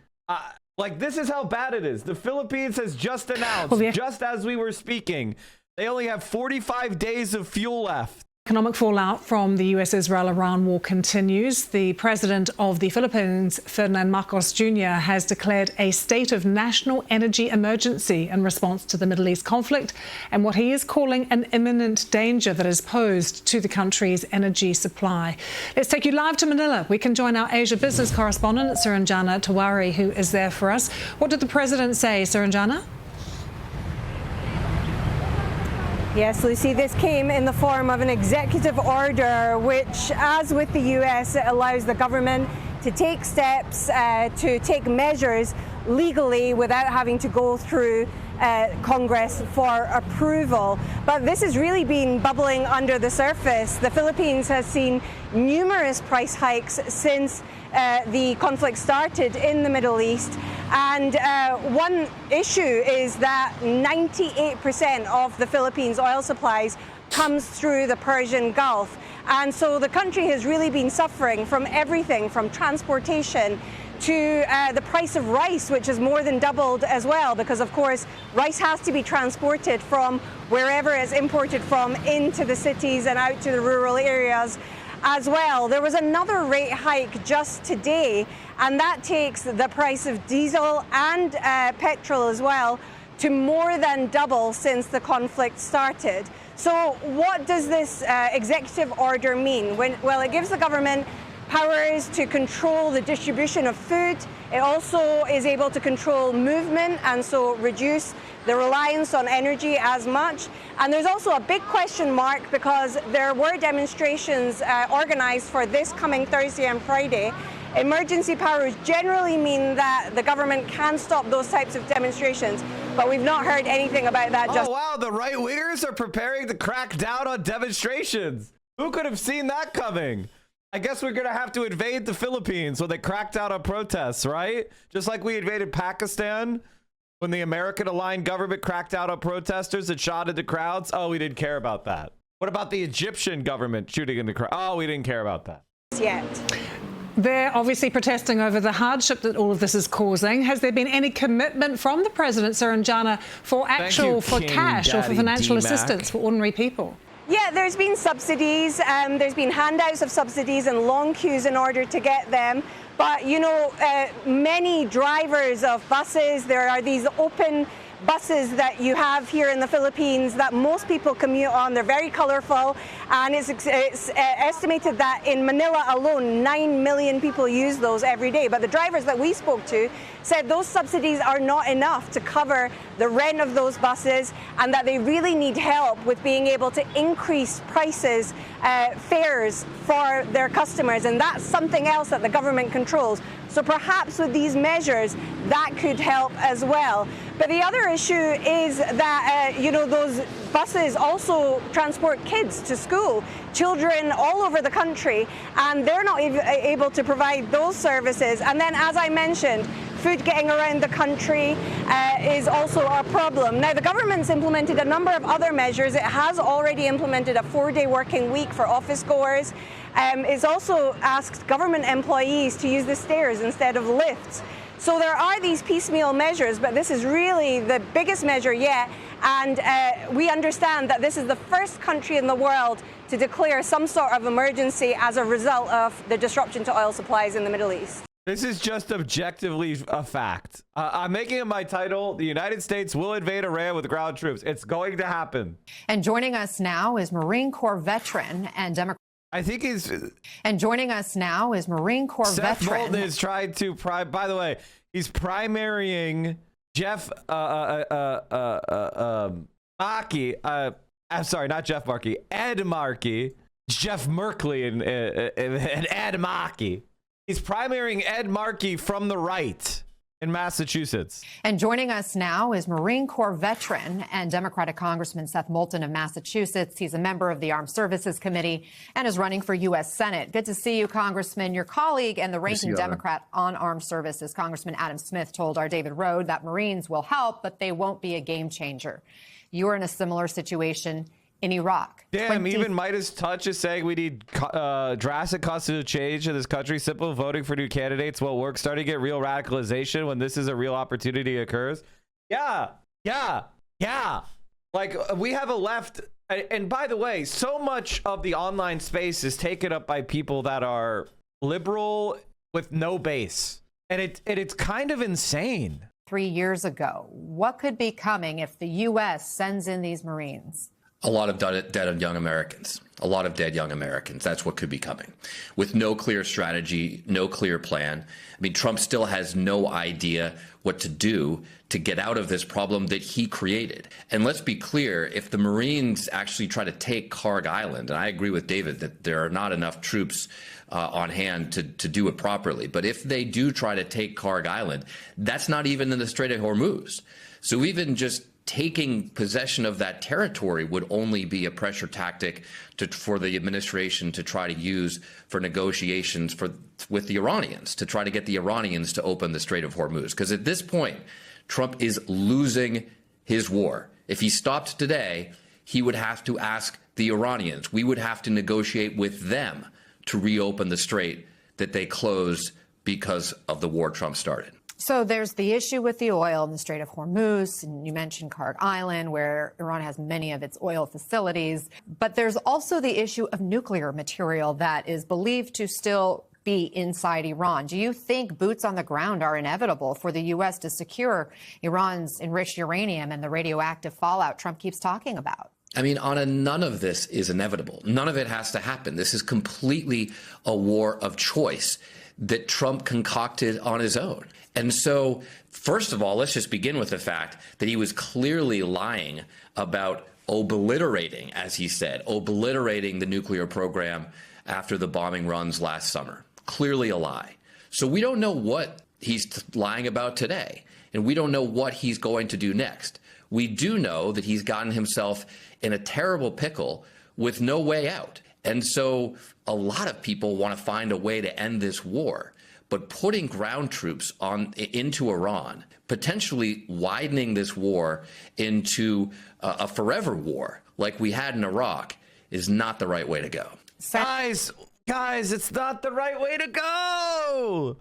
this is how bad it is. The Philippines has just announced, just as we were speaking, they only have 45 days of fuel left. Economic fallout from the US-Israel-Iran war continues. The president of the Philippines, Ferdinand Marcos Jr., has declared a state of national energy emergency in response to the Middle East conflict and what he is calling an imminent danger that is posed to the country's energy supply. Let's take you live to Manila. We can join our Asia business correspondent, Suranjana Tawari, who is there for us. What did the president say, Suranjana? Yes, Lucy, this came in the form of an executive order which, as with the US, allows the government to take steps, to take measures legally without having to go through Congress for approval. But this has really been bubbling under the surface. The Philippines has seen numerous price hikes since the conflict started in the Middle East. And one issue is that 98% of the Philippines' oil supplies comes through the Persian Gulf. And so the country has really been suffering from everything from transportation to the price of rice, which has more than doubled as well, because of course rice has to be transported from wherever it's imported from into the cities and out to the rural areas as well. There was another rate hike just today, and that takes the price of diesel and petrol as well to more than double since the conflict started. So what does this executive order mean? Well, it gives the government powers to control the distribution of food. It also is able to control movement and so reduce the reliance on energy as much. And there's also a big question mark because there were demonstrations organized for this coming Thursday and Friday. Emergency powers generally mean that the government can stop those types of demonstrations, but we've not heard anything about that. Oh, wow, the right-wingers are preparing to crack down on demonstrations. Who could have seen that coming? I guess we're going to have to invade the Philippines when they cracked down on protests, right? Just like we invaded Pakistan when the American-aligned government cracked out on protesters and shot into crowds. Oh, we didn't care about that. What about the Egyptian government shooting in the crowd? Oh, we didn't care about that. Yet. They're obviously protesting over the hardship that all of this is causing. Has there been any commitment from the president, Saranjana, for cash or for financial assistance for ordinary people? Yeah, there's been subsidies, there's been handouts of subsidies and long queues in order to get them. But, you know, many drivers of buses, there are these open buses that you have here in the Philippines that most people commute on. They're very colorful, and it's estimated that in Manila alone, 9 million people use those every day. But the drivers that we spoke to said those subsidies are not enough to cover the rent of those buses, and that they really need help with being able to increase prices, fares for their customers. And that's something else that the government controls. So perhaps with these measures, that could help as well. But the other issue is that, you know, those buses also transport kids to school, children all over the country, and they're not able to provide those services. And then, as I mentioned, food getting around the country is also a problem. Now, the government's implemented a number of other measures. It has already implemented a 4-day working week for office goers. It's also asked government employees to use the stairs instead of lifts. So there are these piecemeal measures, but this is really the biggest measure yet. And we understand that this is the first country in the world to declare some sort of emergency as a result of the disruption to oil supplies in the Middle East. This is just objectively a fact. I'm making it my title. The United States will invade Iran with ground troops. It's going to happen. And joining us now is Marine Corps veteran and Democrat. I think he's. And joining us now is Marine Corps Seth veteran. Moulton is trying to. By the way, he's primarying Jeff Markey. I'm sorry, not Jeff Markey. Ed Markey. Jeff Merkley and Ed Markey. He's primarying Ed Markey from the right in Massachusetts. And joining us now is Marine Corps veteran and Democratic Congressman Seth Moulton of Massachusetts. He's a member of the Armed Services Committee and is running for U.S. Senate. Good to see you, Congressman. Your colleague and the ranking Democrat on armed services, Congressman Adam Smith, told our David Rode that Marines will help, but they won't be a game changer. You're in a similar situation in Iraq. Damn, even Midas Touch is saying we need drastic constitutional change in this country. Simple voting for new candidates will work. Starting to get real radicalization when this is a real opportunity occurs. Yeah. Like, we have a left. And by the way, so much of the online space is taken up by people that are liberal with no base. And it's kind of insane. 3 years ago, what could be coming if the U.S. sends in these Marines? A lot of dead young Americans. A lot of dead young Americans. That's what could be coming. With no clear strategy, no clear plan. I mean, Trump still has no idea what to do to get out of this problem that he created. And let's be clear, if the Marines actually try to take Kharg Island, and I agree with David that there are not enough troops on hand to do it properly, but if they do try to take Kharg Island, that's not even in the Strait of Hormuz. So even just taking possession of that territory would only be a pressure tactic for the administration to try to use for negotiations with the Iranians, to try to get the Iranians to open the Strait of Hormuz. Because at this point, Trump is losing his war. If he stopped today, he would have to ask the Iranians. We would have to negotiate with them to reopen the strait that they closed because of the war Trump started. So there's the issue with the oil in the Strait of Hormuz, and you mentioned Khark Island, where Iran has many of its oil facilities. But there's also the issue of nuclear material that is believed to still be inside Iran. Do you think boots on the ground are inevitable for the U.S. to secure Iran's enriched uranium and the radioactive fallout Trump keeps talking about? I mean, Anna, none of this is inevitable. None of it has to happen. This is completely a war of choice that Trump concocted on his own. And so, first of all, let's just begin with the fact that he was clearly lying about obliterating, as he said, obliterating the nuclear program after the bombing runs last summer. Clearly a lie. So we don't know what he's lying about today, and we don't know what he's going to do next. We do know that he's gotten himself in a terrible pickle with no way out. And so a lot of people want to find a way to end this war. But putting ground troops into Iran, potentially widening this war into a forever war like we had in Iraq, is not the right way to go. Guys, it's not the right way to go.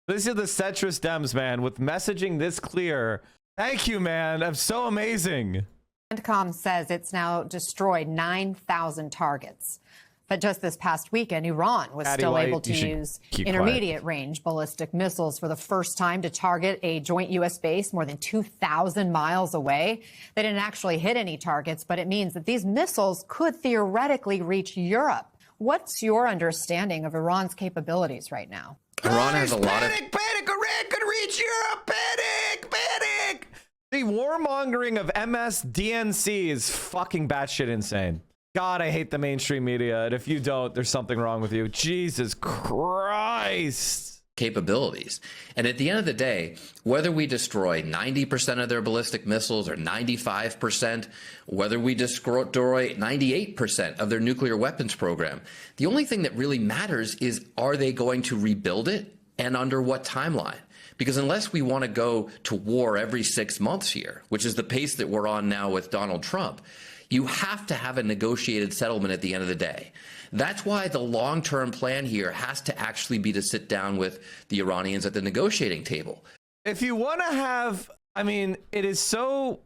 This is the Cetrus Dems, man, with messaging this clear. Thank you, man. That's so amazing. CENTCOM says it's now destroyed 9,000 targets. But just this past weekend, Iran was still able to use intermediate range ballistic missiles for the first time to target a joint U.S. base more than 2,000 miles away. They didn't actually hit any targets, but it means that these missiles could theoretically reach Europe. What's your understanding of Iran's capabilities right now? Iran has a lot of... Panic! Iran could reach Europe! Panic! The warmongering of MSDNC is fucking batshit insane. God, I hate the mainstream media. And if you don't, there's something wrong with you. Jesus Christ. Capabilities. And at the end of the day, whether we destroy 90% of their ballistic missiles or 95%, whether we destroy 98% of their nuclear weapons program, the only thing that really matters is, are they going to rebuild it, and under what timeline? Because unless we want to go to war every 6 months here, which is the pace that we're on now with Donald Trump, you have to have a negotiated settlement at the end of the day. That's why the long-term plan here has to actually be to sit down with the Iranians at the negotiating table. If you want to have, I mean, it is so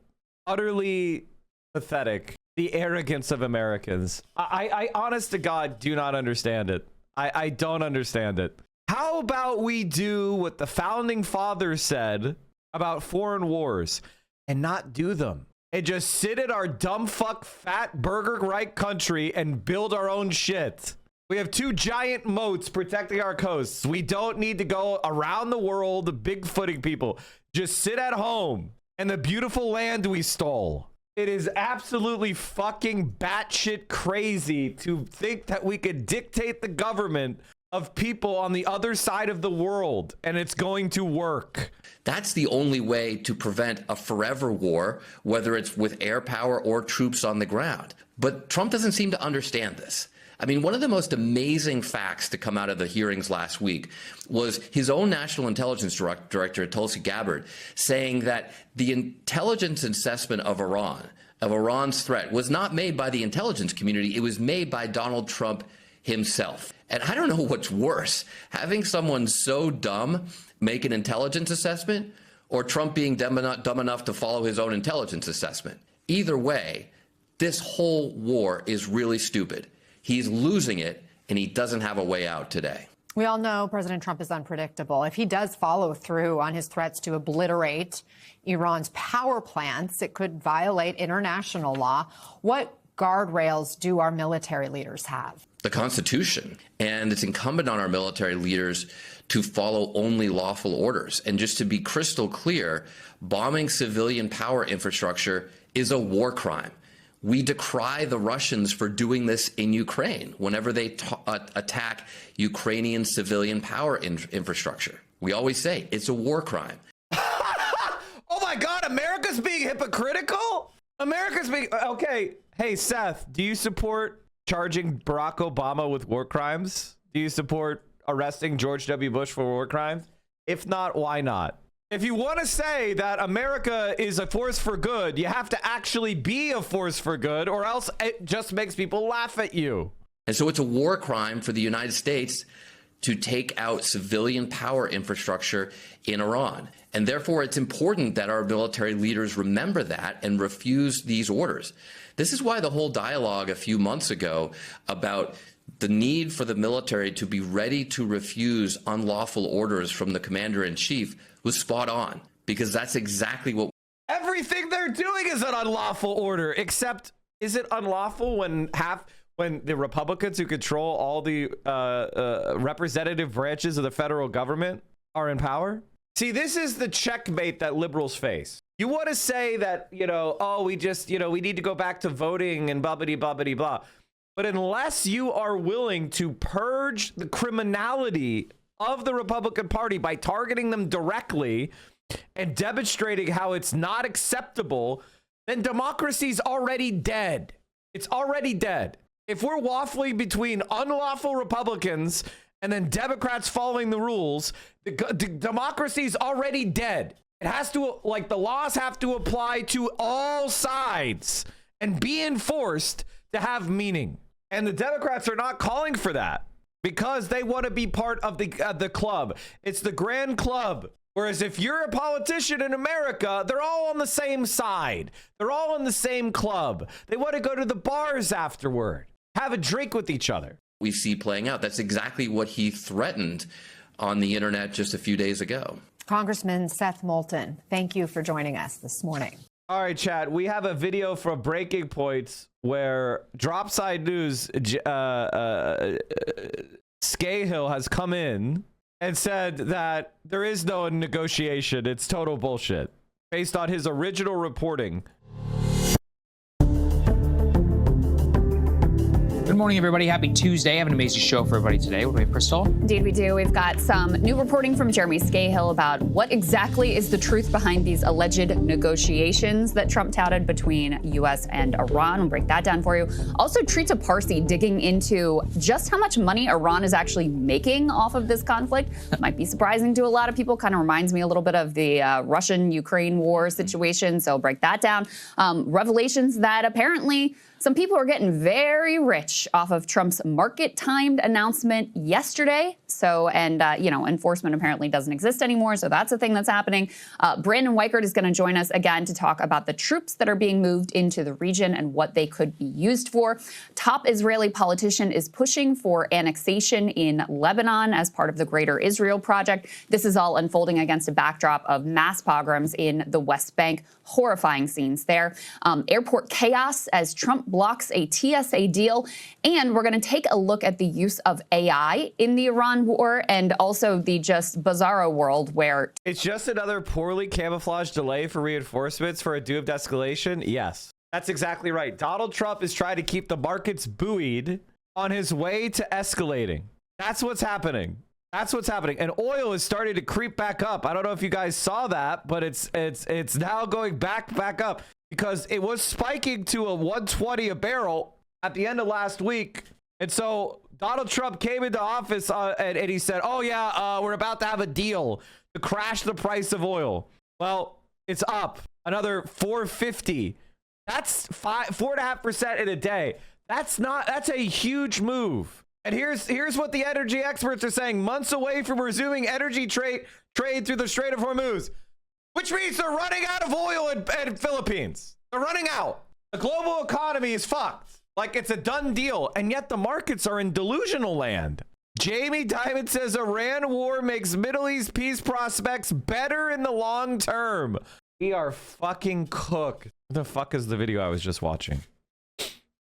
utterly pathetic, the arrogance of Americans. I honest to God, do not understand it. I don't understand it. How about we do what the founding fathers said about foreign wars and not do them? And just sit at our dumb fuck fat burger right country and build our own shit. We have 2 giant moats protecting our coasts. We don't need to go around the world bigfooting people. Just sit at home and the beautiful land we stole. It is absolutely fucking batshit crazy to think that we could dictate the government of people on the other side of the world and it's going to work. That's the only way to prevent a forever war, whether it's with air power or troops on the ground. But Trump doesn't seem to understand this. I mean, one of the most amazing facts to come out of the hearings last week was his own National Intelligence Director, Tulsi Gabbard, saying that the intelligence assessment of Iran's threat, was not made by the intelligence community. It was made by Donald Trump himself. And I don't know what's worse, having someone so dumb make an intelligence assessment, or Trump being dumb enough to follow his own intelligence assessment. Either way, this whole war is really stupid. He's losing it, and he doesn't have a way out today. We all know President Trump is unpredictable. If he does follow through on his threats to obliterate Iran's power plants, it could violate international law. What guardrails do our military leaders have? The Constitution. And it's incumbent on our military leaders to follow only lawful orders. And just to be crystal clear, bombing civilian power infrastructure is a war crime. We decry the Russians for doing this in Ukraine whenever they attack Ukrainian civilian power infrastructure. We always say it's a war crime. Oh my God, America's being hypocritical? America's being... Okay, hey, Seth, do you support charging Barack Obama with war crimes? Do you support arresting George W. Bush for war crimes? If not, why not? If you want to say that America is a force for good, you have to actually be a force for good, or else it just makes people laugh at you. And so it's a war crime for the United States to take out civilian power infrastructure in Iran. And therefore, it's important that our military leaders remember that and refuse these orders. This is why the whole dialogue a few months ago about the need for the military to be ready to refuse unlawful orders from the commander-in-chief was spot on, because that's exactly what everything they're doing is an unlawful order, except is it unlawful when the Republicans who control all the representative branches of the federal government are in power? See, this is the checkmate that liberals face. You want to say that, oh, we need to go back to voting and blah, blah. But unless you are willing to purge the criminality of the Republican Party by targeting them directly and demonstrating how it's not acceptable, then democracy's already dead. It's already dead. If we're waffling between unlawful Republicans and then Democrats following the rules, the democracy's already dead. It has to, the laws have to apply to all sides and be enforced to have meaning. And the Democrats are not calling for that because they want to be part of the club. It's the grand club. Whereas if you're a politician in America, they're all on the same side. They're all in the same club. They want to go to the bars afterward, have a drink with each other. We see playing out. That's exactly what he threatened on the internet just a few days ago. Congressman Seth Moulton, thank you for joining us this morning. All right, Chad, we have a video from Breaking Points where Dropside News, Scahill has come in and said that there is no negotiation. It's total bullshit based on his original reporting. Good morning, everybody. Happy Tuesday. I have an amazing show for everybody today. What do we have, Crystal? Indeed, we do. We've got some new reporting from Jeremy Scahill about what exactly is the truth behind these alleged negotiations that Trump touted between U.S. and Iran. We'll break that down for you. Also, Trita Parsi digging into just how much money Iran is actually making off of this conflict. Might be surprising to a lot of people. Kind of reminds me a little bit of the Russian-Ukraine war situation. So break that down. Revelations that apparently some people are getting very rich off of Trump's market-timed announcement yesterday. So, enforcement apparently doesn't exist anymore. So that's a thing that's happening. Brandon Weichert is going to join us again to talk about the troops that are being moved into the region and what they could be used for. Top Israeli politician is pushing for annexation in Lebanon as part of the Greater Israel Project. This is all unfolding against a backdrop of mass pogroms in the West Bank. Horrifying scenes there. Airport chaos as Trump blocks a TSA deal. And we're going to take a look at the use of AI in the Iran war and also the just bizarro world where it's just another poorly camouflaged delay for reinforcements for a doomed escalation. Yes, that's exactly right. Donald Trump is trying to keep the markets buoyed on his way to escalating. That's what's happening. That's what's happening. And oil is starting to creep back up. I don't know if you guys saw that, but it's now going back up because it was spiking to a 120 a barrel at the end of last week. And so Donald Trump came into office and he said, oh, yeah, we're about to have a deal to crash the price of oil. Well, it's up another 450. That's 4.5% in a day. That's a huge move. And here's what the energy experts are saying. Months away from resuming energy trade through the Strait of Hormuz, which means they're running out of oil in Philippines. They're running out. The global economy is fucked. Like it's a done deal. And yet the markets are in delusional land. Jamie Dimon says Iran war makes Middle East peace prospects better in the long term. We are fucking cooked. What the fuck is the video I was just watching?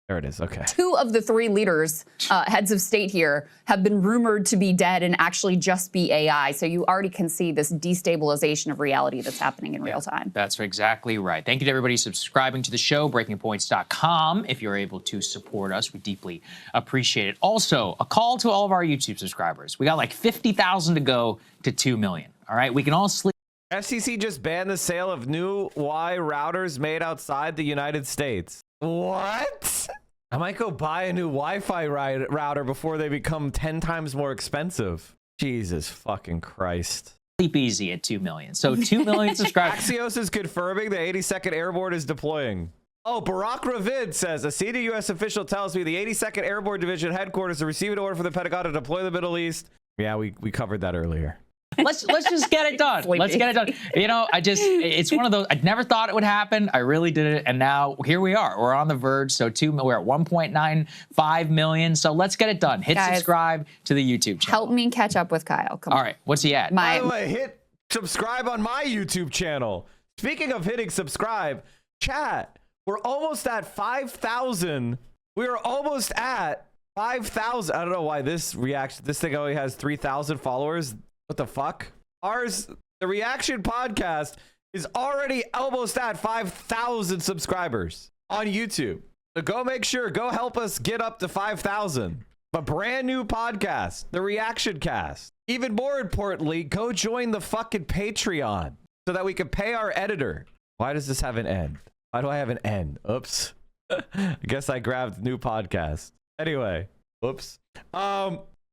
There it is. Okay. 2 of the 3 leaders, heads of state here, have been rumored to be dead and actually just be AI. So you already can see this destabilization of reality that's happening in real time. That's exactly right. Thank you to everybody subscribing to the show, breakingpoints.com. If you're able to support us, we deeply appreciate it. Also, a call to all of our YouTube subscribers. We got like 50,000 to go to 2 million. All right. We can all sleep. FCC just banned the sale of new Wi routers made outside the United States. What? I might go buy a new Wi-Fi router before they become 10 times more expensive. Jesus fucking Christ. Sleep easy at 2 million. So 2 million subscribers. Axios is confirming the 82nd Airborne is deploying. Oh, Barack Ravid says, a senior U.S. official tells me the 82nd Airborne Division headquarters are receiving an order from the Pentagon to deploy the Middle East. Yeah, we covered that earlier. Let's just get it done. Let's get it done. You know, it's one of those. I never thought it would happen. I really did it, and now here we are. We're on the verge. So we're at 1.95 million. So let's get it done. Hit subscribe to the YouTube channel. Help me catch up with Kyle. Come on. All right, what's he at? By the way, hit subscribe on my YouTube channel. Speaking of hitting subscribe, chat. We're almost at 5,000. We're almost at 5,000. I don't know why this thing only has 3,000 followers. What the fuck? The Reaction Podcast is already almost at 5,000 subscribers on YouTube. So go help us get up to 5,000. A brand new podcast, the Reaction Cast. Even more importantly, go join the fucking Patreon so that we can pay our editor. Why does this have an end? Why do I have an end? Oops. I guess I grabbed new podcast. Anyway, whoops.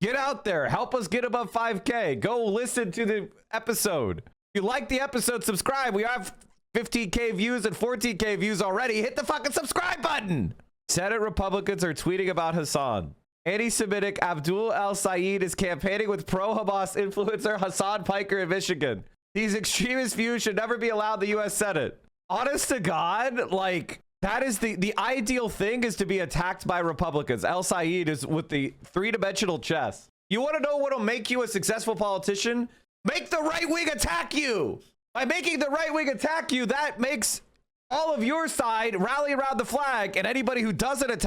Get out there. Help us get above 5K. Go listen to the episode. If you like the episode, subscribe. We have 15K views and 14K views already. Hit the fucking subscribe button. Senate Republicans are tweeting about Hassan. Anti-Semitic Abdul El-Sayed is campaigning with pro-Hamas influencer Hassan Piker in Michigan. These extremist views should never be allowed in the U.S. Senate. Honest to God, like, that is the ideal thing, is to be attacked by Republicans. El-Sayed is with the three-dimensional chess. You want to know what will make you a successful politician? Make the right wing attack you. By making the right wing attack you, that makes all of your side rally around the flag, and anybody who doesn't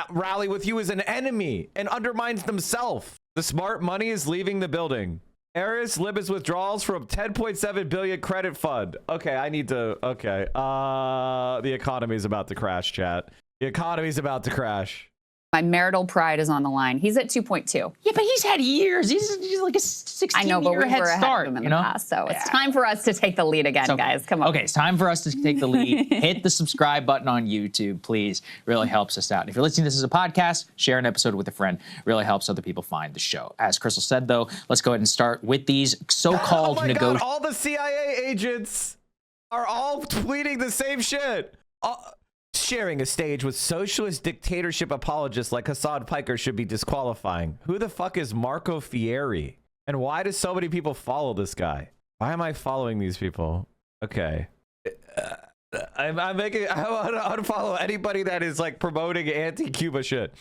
rally with you is an enemy and undermines themselves. The smart money is leaving the building. Aris limits withdrawals from 10.7 billion credit fund. Okay, the economy is about to crash, chat. The economy is about to crash. My marital pride is on the line. He's at 2.2. Yeah, but he's had years. He's like a 16-year head start in the past. So it's time for us to take the lead again, guys. Come on. Okay, it's time for us to take the lead. Hit the subscribe button on YouTube, please. Really helps us out. If you're listening to this as a podcast, share an episode with a friend. Really helps other people find the show. As Crystal said, though, let's go ahead and start with these so-called God, all the CIA agents are all tweeting the same shit. Sharing a stage with socialist dictatorship apologists like Hassan Piker should be disqualifying. Who the fuck is Marco Fieri? And why do so many people follow this guy? Why am I following these people? Okay. I want to unfollow anybody that is like promoting anti-Cuba shit.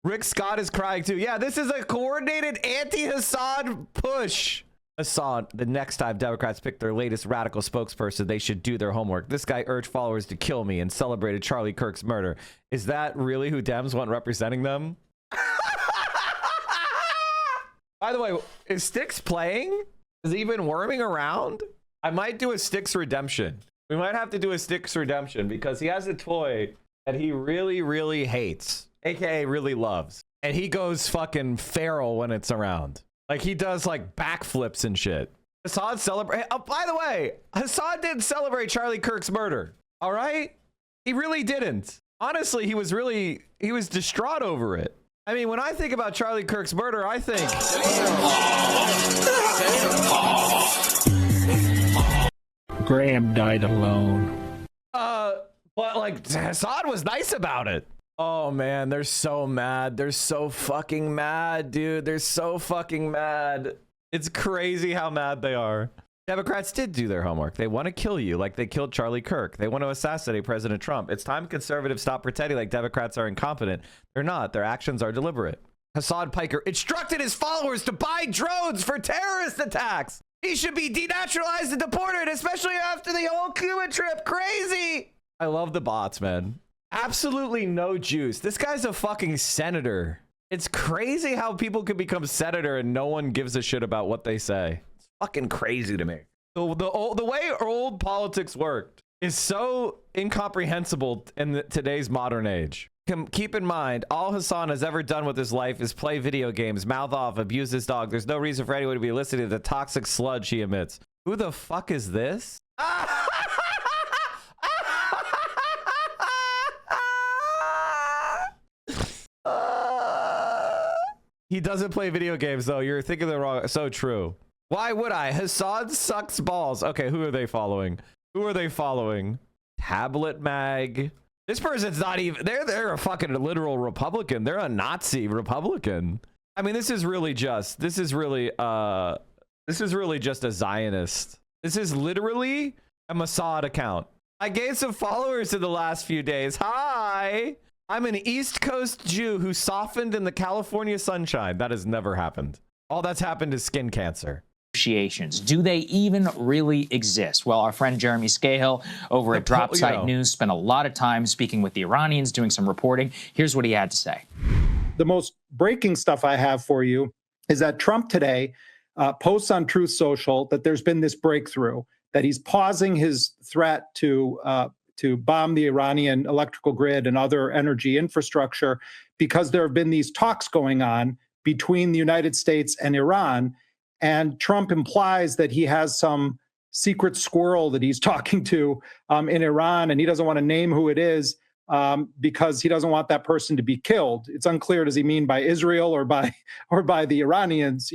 Rick Scott is crying too. Yeah, this is a coordinated anti-Hassan push. Hassan, the next time Democrats pick their latest radical spokesperson, they should do their homework. This guy urged followers to kill me and celebrated Charlie Kirk's murder. Is that really who Dems want representing them? By the way, is Styx playing? Is he even worming around? I might do a Styx redemption. We might have to do a Styx redemption because he has a toy that he really, really hates, aka really loves. And he goes fucking feral when it's around. Like, he does, like, backflips and shit. Hassan celebrate. Oh, by the way, Hassan didn't celebrate Charlie Kirk's murder. All right? He really didn't. Honestly, he was distraught over it. I mean, when I think about Charlie Kirk's murder, I think... Graham died alone. But, like, Hassan was nice about it. Oh man, they're so mad. They're so fucking mad, dude. They're so fucking mad. It's crazy how mad they are. Democrats did do their homework. They want to kill you like they killed Charlie Kirk. They want to assassinate President Trump. It's time conservatives stop pretending like Democrats are incompetent. They're not. Their actions are deliberate. Hassan Piker instructed his followers to buy drones for terrorist attacks. He should be denaturalized and deported, especially after the whole Cuba trip. Crazy. I love the bots, man. Absolutely no juice. This guy's a fucking senator. It's crazy how people can become senator and no one gives a shit about what they say. It's fucking crazy to me. The way old politics worked is so incomprehensible in today's modern age. Keep in mind, all Hassan has ever done with his life is play video games, mouth off, abuse his dog. There's no reason for anyone to be listening to the toxic sludge he emits. Who the fuck is this? He doesn't play video games, though. You're thinking the wrong. So true. Why would I? Hassan sucks balls. Okay, who are they following? Who are they following? Tablet Mag. This person's not even. They're a fucking literal Republican. They're a Nazi Republican. I mean, this is really just a Zionist. This is literally a Mossad account. I gained some followers in the last few days. Hi, I'm an East Coast Jew who softened in the California sunshine. That has never happened. All that's happened is skin cancer. Negotiations. Do they even really exist? Well, our friend Jeremy Scahill over at Dropsite News spent a lot of time speaking with the Iranians, doing some reporting. Here's what he had to say. The most breaking stuff I have for you is that Trump today posts on Truth Social that there's been this breakthrough, that he's pausing his threat to bomb the Iranian electrical grid and other energy infrastructure because there have been these talks going on between the United States and Iran. And Trump implies that he has some secret squirrel that he's talking to in Iran, and he doesn't want to name who it is because he doesn't want that person to be killed. It's unclear, does he mean by Israel or by the Iranians?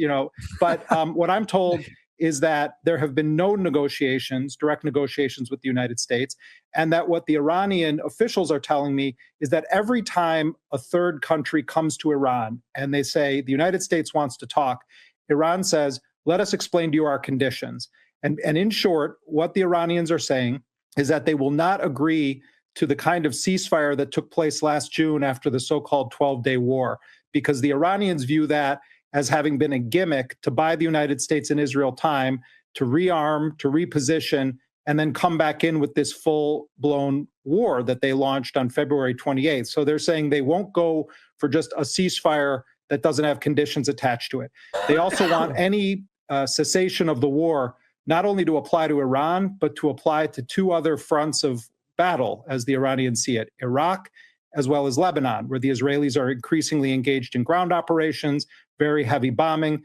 But what I'm told is that there have been no negotiations, direct negotiations with the United States, and that what the Iranian officials are telling me is that every time a third country comes to Iran and they say the United States wants to talk, Iran says, let us explain to you our conditions. And in short, what the Iranians are saying is that they will not agree to the kind of ceasefire that took place last June after the so-called 12-day war, because the Iranians view that as having been a gimmick to buy the United States and Israel time to rearm, to reposition, and then come back in with this full-blown war that they launched on February 28th. So they're saying they won't go for just a ceasefire that doesn't have conditions attached to it. They also want any cessation of the war not only to apply to Iran, but to apply to two other fronts of battle, as the Iranians see it, Iraq, as well as Lebanon, where the Israelis are increasingly engaged in ground operations, very heavy bombing.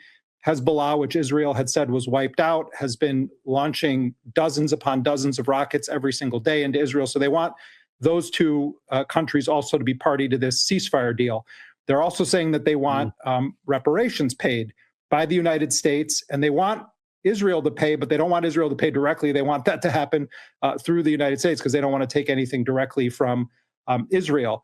Hezbollah, which Israel had said was wiped out, has been launching dozens upon dozens of rockets every single day into Israel. So they want those two countries also to be party to this ceasefire deal. They're also saying that they want reparations paid by the United States, and they want Israel to pay, but they don't want Israel to pay directly. They want that to happen through the United States because they don't want to take anything directly from Israel.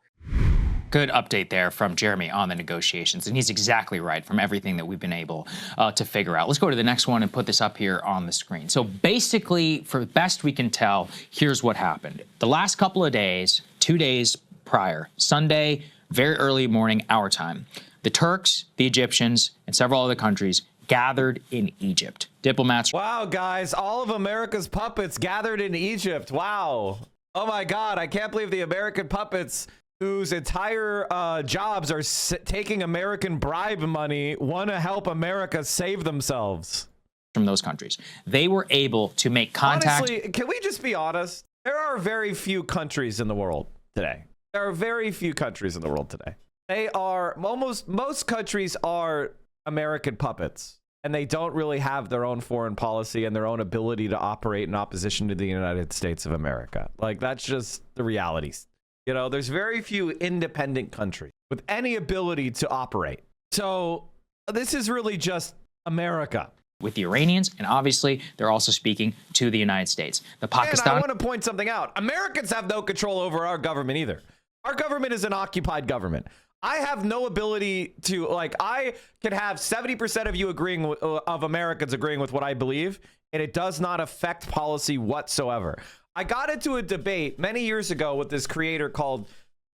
Good update there from Jeremy on the negotiations. And he's exactly right from everything that we've been able to figure out. Let's go to the next one and put this up here on the screen. So basically, for the best we can tell, here's what happened. The last couple of days, 2 days prior, Sunday, very early morning, our time, the Turks, the Egyptians, and several other countries gathered in Egypt. Diplomats. Wow, guys, all of America's puppets gathered in Egypt. Wow. Oh my God, I can't believe the American puppets whose entire jobs are taking American bribe money want to help America save themselves. From those countries, they were able to make contact. Honestly, can we just be honest? There are very few countries in the world today. There are very few countries in the world today. They are most countries are American puppets, and they don't really have their own foreign policy and their own ability to operate in opposition to the United States of America. Like, that's just the reality. You know, there's very few independent countries with any ability to operate. So this is really just America. With the Iranians, and obviously they're also speaking to the United States. The Pakistan. And I want to point something out. Americans have no control over our government either. Our government is an occupied government. I have no ability to, like, I can have 70% of you agreeing of Americans agreeing with what I believe, and it does not affect policy whatsoever. I got into a debate many years ago with this creator called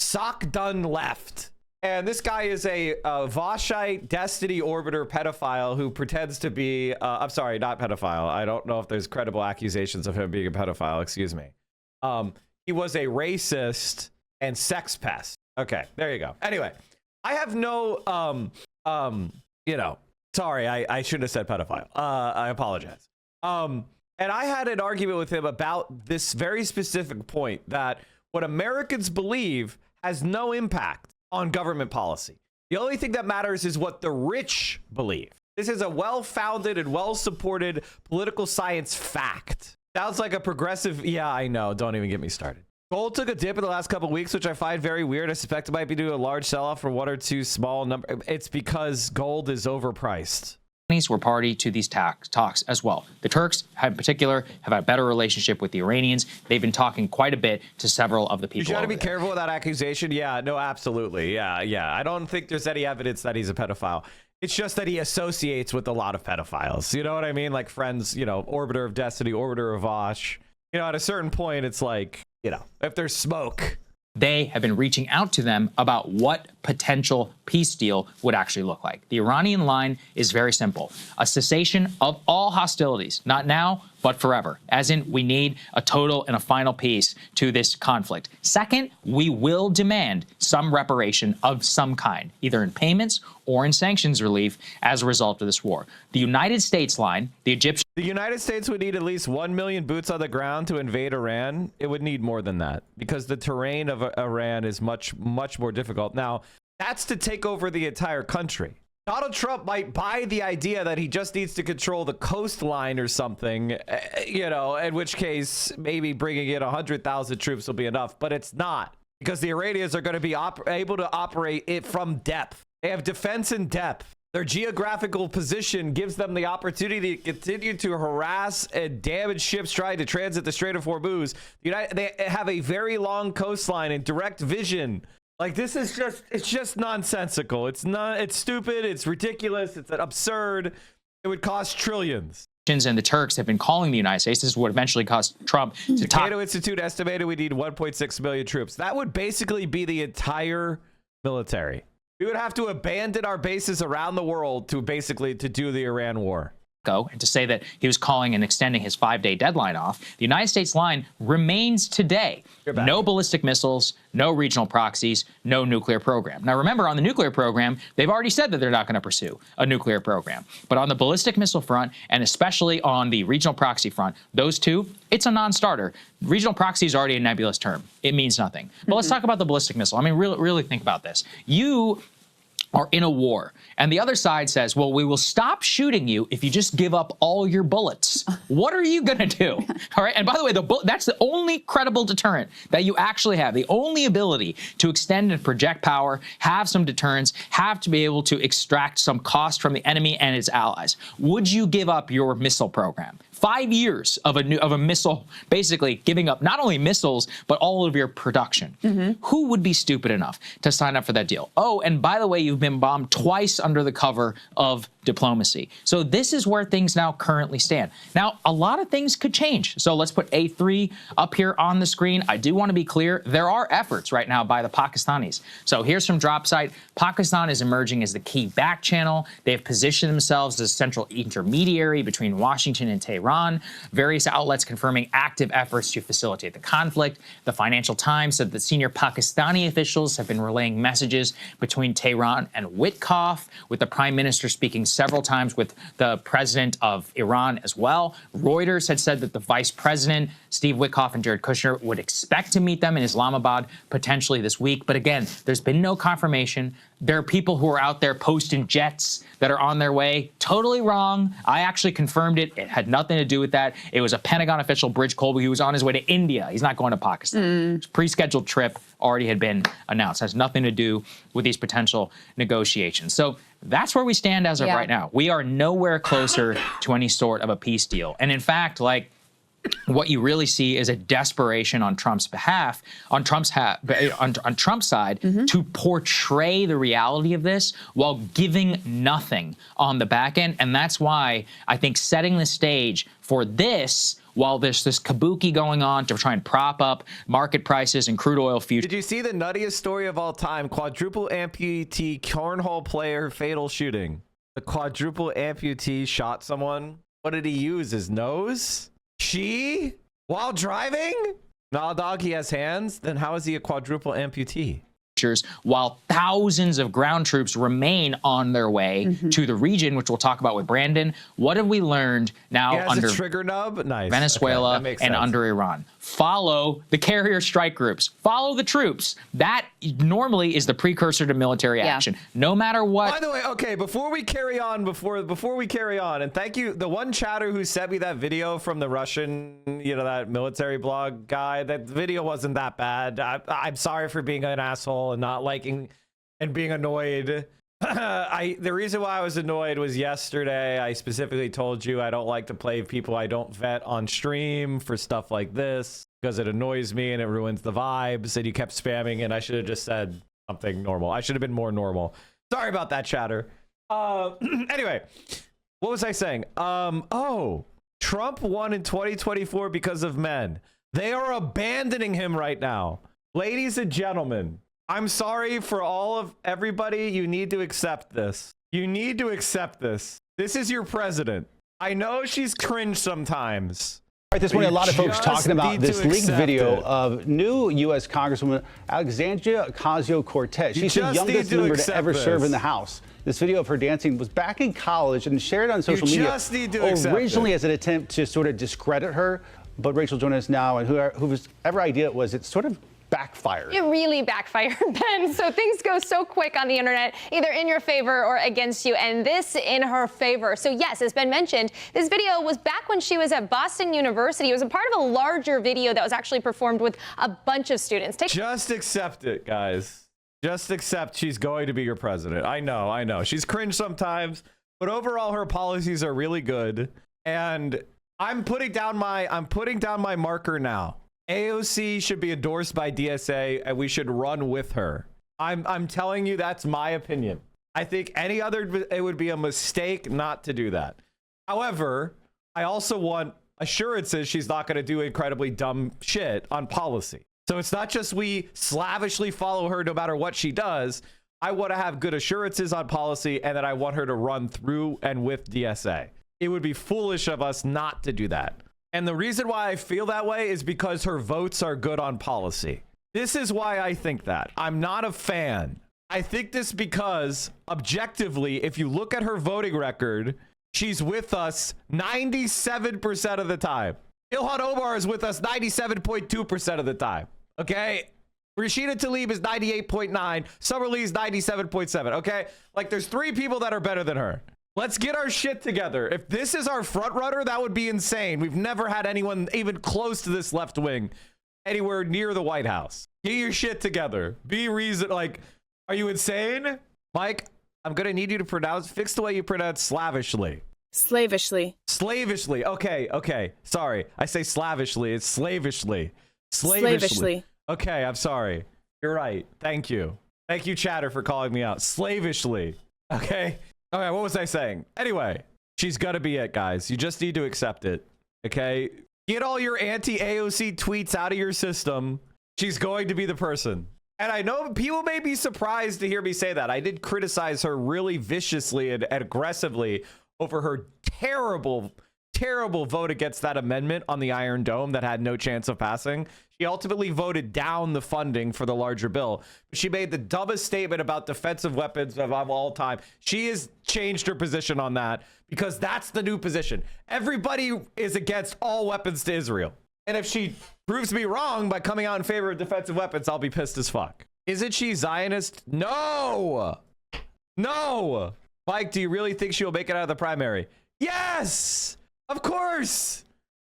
Sock Done Left. And this guy is a Vashite Destiny Orbiter pedophile who pretends to be, I'm sorry, not pedophile. I don't know if there's credible accusations of him being a pedophile. Excuse me. He was a racist and sex pest. Okay, there you go. Anyway, I have no, you know, sorry, I shouldn't have said pedophile. I apologize. And I had an argument with him about this very specific point, that what Americans believe has no impact on government policy. The only thing that matters is what the rich believe. This is a well-founded and well-supported political science fact. Sounds like a progressive, yeah, I know, don't even get me started. Gold took a dip in the last couple of weeks, which I find very weird. I suspect it might be due to a large sell-off for one or two small number. It's because gold is overpriced. were party to these talks as well. The Turks, in particular, have a better relationship with the Iranians. They've been talking quite a bit to several of the people. You got to be careful with that accusation. Yeah, no, absolutely. Yeah. I don't think there's any evidence that he's a pedophile. It's just that he associates with a lot of pedophiles. You know what I mean? Like friends, Orbiter of Destiny, Orbiter of Vosh. At a certain point, it's like, if there's smoke. They have been reaching out to them about what potential peace deal would actually look like. The Iranian line is very simple. A cessation of all hostilities, not now, but forever. As in, we need a total and a final peace to this conflict. Second, we will demand some reparation of some kind, either in payments or in sanctions relief as a result of this war. The United States line, the United States would need at least 1 million boots on the ground to invade Iran. It would need more than that because the terrain of Iran is much, much more difficult. Now, that's to take over the entire country. Donald Trump might buy the idea that he just needs to control the coastline or something, in which case maybe bringing in 100,000 troops will be enough, but it's not because the Iranians are going to be able to operate it from depth. They have defense in depth. Their geographical position gives them the opportunity to continue to harass and damage ships trying to transit the Strait of Hormuz. They have a very long coastline and direct vision. Like, this is just nonsensical. It's stupid. It's ridiculous. It's absurd. It would cost trillions. And the Turks have been calling the United States. This is what eventually caused Trump to talk. Cato Institute estimated we need 1.6 million troops. That would basically be the entire military. We would have to abandon our bases around the world to do the Iran war. And to say that he was calling and extending his 5-day deadline off, the United States line remains today. No ballistic missiles, no regional proxies, no nuclear program. Now, remember, on the nuclear program, they've already said that they're not going to pursue a nuclear program. But on the ballistic missile front, and especially on the regional proxy front, those two, it's a non-starter. Regional proxy is already a nebulous term. It means nothing. But let's talk about the ballistic missile. I mean, really think about this. You are in a war, and the other side says, well, we will stop shooting you if you just give up all your bullets. What are you going to do? All right. And by the way, that's the only credible deterrent that you actually have. The only ability to extend and project power, have some deterrence, have to be able to extract some cost from the enemy and its allies. Would you give up your missile program? 5 years of a missile, basically giving up not only missiles, but all of your production. Who would be stupid enough to sign up for that deal? Oh, and by the way, you've been bombed twice under the cover of diplomacy. So this is where things now currently stand. Now, a lot of things could change. So let's put A3 up here on the screen. I do want to be clear. There are efforts right now by the Pakistanis. So here's some drop site. Pakistan is emerging as the key back channel. They have positioned themselves as a central intermediary between Washington and Tehran. Various outlets confirming active efforts to facilitate the conflict. The Financial Times said that senior Pakistani officials have been relaying messages between Tehran and Witkoff, with the prime minister speaking several times with the president of Iran as well. Reuters had said that the vice president, Steve Witkoff, and Jared Kushner would expect to meet them in Islamabad potentially this week. But again, there's been no confirmation. There are people who are out there posting jets that are on their way. Totally wrong. I actually confirmed it. It had nothing to do with that. It was a Pentagon official, Bridge Colby. He was on his way to India. He's not going to Pakistan. His pre-scheduled trip already had been announced. It has nothing to do with these potential negotiations. So that's where we stand as of right now. We are nowhere closer to any sort of a peace deal. And in fact, what you really see is a desperation on Trump's behalf, on Trump's side, to portray the reality of this while giving nothing on the back end. And that's why I think setting the stage for this, while there's this kabuki going on to try and prop up market prices and crude oil futures. Did you see the nuttiest story of all time? Quadruple amputee cornhole player fatal shooting. The quadruple amputee shot someone. What did he use? His nose? While driving? Nah, dog, he has hands. Then how is he a quadruple amputee? While thousands of ground troops remain on their way to the region, which we'll talk about with Brandon. What have we learned now under a trigger nub? Nice. Venezuela and under Iran? Follow the carrier strike groups. Follow the troops. That normally is the precursor to military action. No matter what. By the way, okay, before we carry on, and thank you, the one chatter who sent me that video from the Russian, that military blog guy, that video wasn't that bad. I'm sorry for being an asshole and not liking and being annoyed The reason why I was annoyed was yesterday. I specifically told you I don't like to play people I don't vet on stream for stuff like this because it annoys me and it ruins the vibes. And you kept spamming, and I should have just said something normal. I should have been more normal. Sorry about that, chatter. Anyway, what was I saying? Oh, Trump won in 2024 because of men. They are abandoning him right now. Ladies and gentlemen, I'm sorry for all of everybody. You need to accept this. You need to accept this. This is your president. I know she's cringe sometimes. All right, this morning, a lot of folks talking about this leaked video of new U.S. Congresswoman Alexandria Ocasio-Cortez. She's the youngest member to ever serve in the House. This video of her dancing was back in college and shared on social media originally as an attempt to sort of discredit her. But Rachel joined us now, and whoever idea it was, it sort of backfired. It really backfired, Ben. So things go so quick on the internet, either in your favor or against you, and this in her favor. So yes, as Ben mentioned, this video was back when she was at Boston University. It was a part of a larger video that was actually performed with a bunch of students. Just accept it, guys. Just accept she's going to be your president. I know. She's cringe sometimes, but overall her policies are really good. And I'm putting down my marker now. AOC should be endorsed by DSA, and we should run with her. I'm telling you, that's my opinion. I think it would be a mistake not to do that. However, I also want assurances she's not going to do incredibly dumb shit on policy. So it's not just we slavishly follow her no matter what she does. I want to have good assurances on policy, and that I want her to run through and with DSA. It would be foolish of us not to do that. And the reason why I feel that way is because her votes are good on policy. This is why I think that. I'm not a fan. I think this because objectively, if you look at her voting record, she's with us 97% of the time. Ilhan Omar is with us 97.2% of the time. Okay? Rashida Tlaib is 98.9. Summer Lee is 97.7. Okay? Like, there's 3 people that are better than her. Let's get our shit together. If this is our front runner, that would be insane. We've never had anyone even close to this left wing anywhere near the White House. Get your shit together. Be reason. Like, are you insane? Mike, I'm going to need you to fix the way you pronounce slavishly. Slavishly. Slavishly. Okay. Sorry. I say slavishly. It's slavishly. Slavishly. Okay, I'm sorry. You're right. Thank you. Thank you, chatter, for calling me out. Slavishly. Okay. Okay, what was I saying? Anyway, she's gonna be it, guys. You just need to accept it, okay? Get all your anti-AOC tweets out of your system. She's going to be the person. And I know people may be surprised to hear me say that. I did criticize her really viciously and aggressively over her terrible vote against that amendment on the Iron Dome that had no chance of passing. She ultimately voted down the funding for the larger bill. She made the dumbest statement about defensive weapons of all time. She has changed her position on that because that's the new position. Everybody is against all weapons to Israel. And if she proves me wrong by coming out in favor of defensive weapons, I'll be pissed as fuck. Isn't she Zionist? No! Mike, do you really think she'll make it out of the primary? Yes! Of course!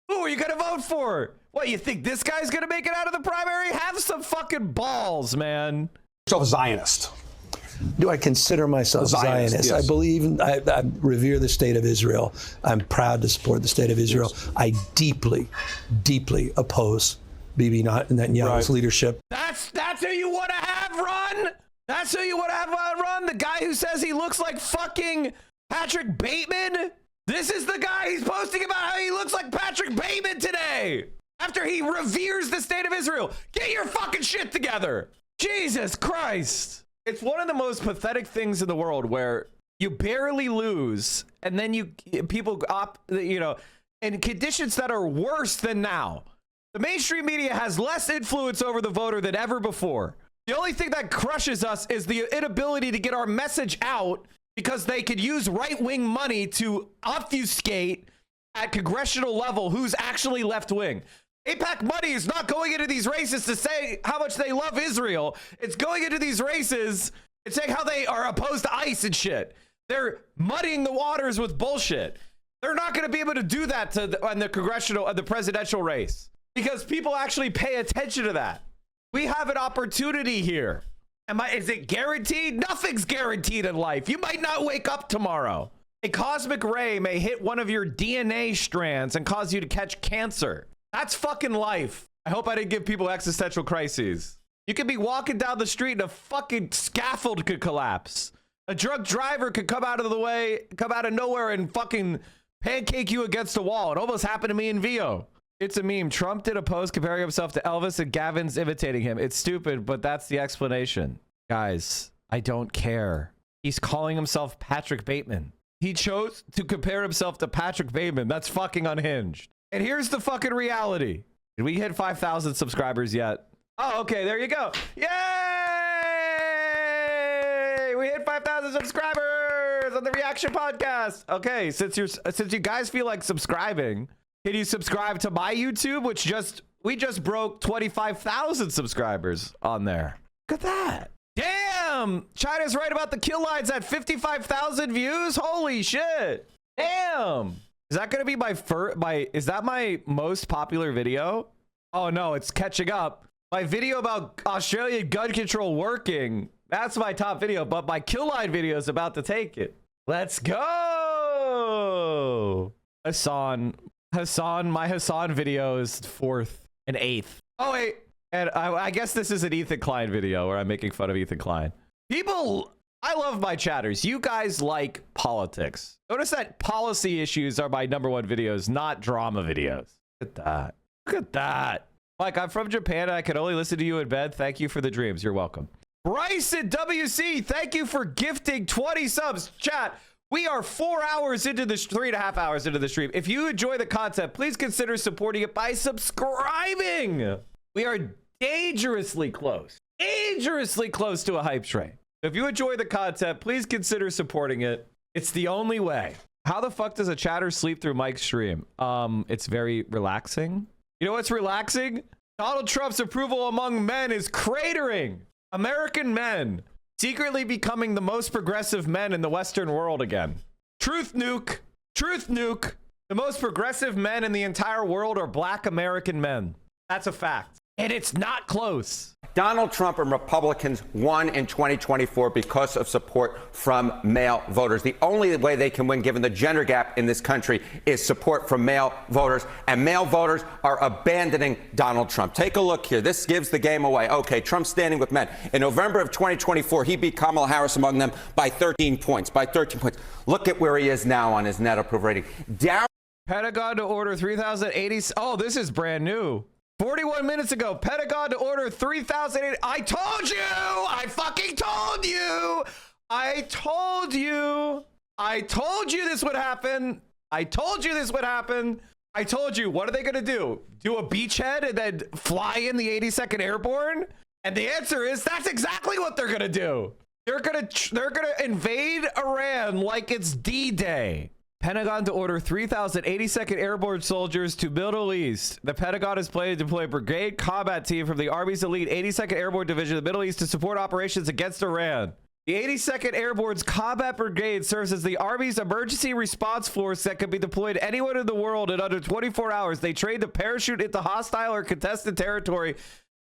Who are you gonna vote for? What, you think this guy's gonna make it out of the primary? Have some fucking balls, man. Yourself a Zionist. Do I consider myself a Zionist? Yes. I believe, I revere the state of Israel. I'm proud to support the state of Israel. Yes. I deeply oppose Bibi Netanyahu's leadership. That's who you want to have run? That's who you want to have run? The guy who says he looks like fucking Patrick Bateman? This is the guy he's posting about how he looks like Patrick Bateman today. After he reveres the state of Israel. Get your fucking shit together. Jesus Christ. It's one of the most pathetic things in the world where you barely lose and then people opt, in conditions that are worse than now. The mainstream media has less influence over the voter than ever before. The only thing that crushes us is the inability to get our message out because they could use right-wing money to obfuscate at congressional level who's actually left-wing. AIPAC money is not going into these races to say how much they love Israel. It's going into these races and saying how they are opposed to ICE and shit. They're muddying the waters with bullshit. They're not going to be able to do that on the presidential race because people actually pay attention to that. We have an opportunity here. Is it guaranteed? Nothing's guaranteed in life. You might not wake up tomorrow. A cosmic ray may hit one of your DNA strands and cause you to catch cancer. That's fucking life. I hope I didn't give people existential crises. You could be walking down the street and a fucking scaffold could collapse. A drunk driver could come out of nowhere and fucking pancake you against a wall. It almost happened to me in VO. It's a meme. Trump did a post comparing himself to Elvis and Gavin's imitating him. It's stupid, but that's the explanation. Guys, I don't care. He's calling himself Patrick Bateman. He chose to compare himself to Patrick Bateman. That's fucking unhinged. And here's the fucking reality. Did we hit 5,000 subscribers yet? Oh, okay, there you go. Yay! We hit 5,000 subscribers on the Reaction Podcast. Okay, since you guys feel like subscribing, can you subscribe to my YouTube, which we just broke 25,000 subscribers on there. Look at that. Damn! China's right about the kill lines at 55,000 views. Holy shit! Damn! Is that gonna be is that my most popular video? Oh no, it's catching up. My video about Australian gun control working. That's my top video, but my kill line video is about to take it. Let's go! Hassan, my Hassan video is 4th and 8th. Oh wait, and I guess this is an Ethan Klein video where I'm making fun of Ethan Klein. I love my chatters. You guys like politics. Notice that policy issues are my #1 videos, not drama videos. Look at that. Look at that. Mike, I'm from Japan and I can only listen to you in bed. Thank you for the dreams. You're welcome. Bryson WC, thank you for gifting 20 subs. Chat, we are 4 hours into this, 3.5 hours into the stream. If you enjoy the content, please consider supporting it by subscribing. We are dangerously close to a hype train. If you enjoy the content, please consider supporting it. It's the only way. How the fuck does a chatter sleep through Mike's stream? It's very relaxing. You know what's relaxing? Donald Trump's approval among men is cratering. American men secretly becoming the most progressive men in the Western world again. Truth nuke. Truth nuke. The most progressive men in the entire world are black American men. That's a fact. And it's not close. Donald Trump and Republicans won in 2024 because of support from male voters. The only way they can win, given the gender gap in this country, is support from male voters. And male voters are abandoning Donald Trump. Take a look here. This gives the game away. Okay, Trump's standing with men. In November of 2024, he beat Kamala Harris among them by 13 points. Look at where he is now on his net approval rating. Down. Pentagon to order 3,080. Oh, this is brand new. 41 minutes ago, Pentagon to order 3,000. I told you! I fucking told you! I told you! I told you this would happen! I told you this would happen! I told you, what are they gonna do? Do a beachhead and then fly in the 82nd Airborne? And the answer is, that's exactly what they're gonna do! They're gonna invade Iran like it's D-Day. Pentagon to order 3,082nd Airborne soldiers to Middle East. The Pentagon is planning to deploy a brigade combat team from the Army's elite 82nd Airborne Division in the Middle East to support operations against Iran. The 82nd Airborne's combat brigade serves as the Army's emergency response force that can be deployed anywhere in the world in under 24 hours. They train to parachute into hostile or contested territory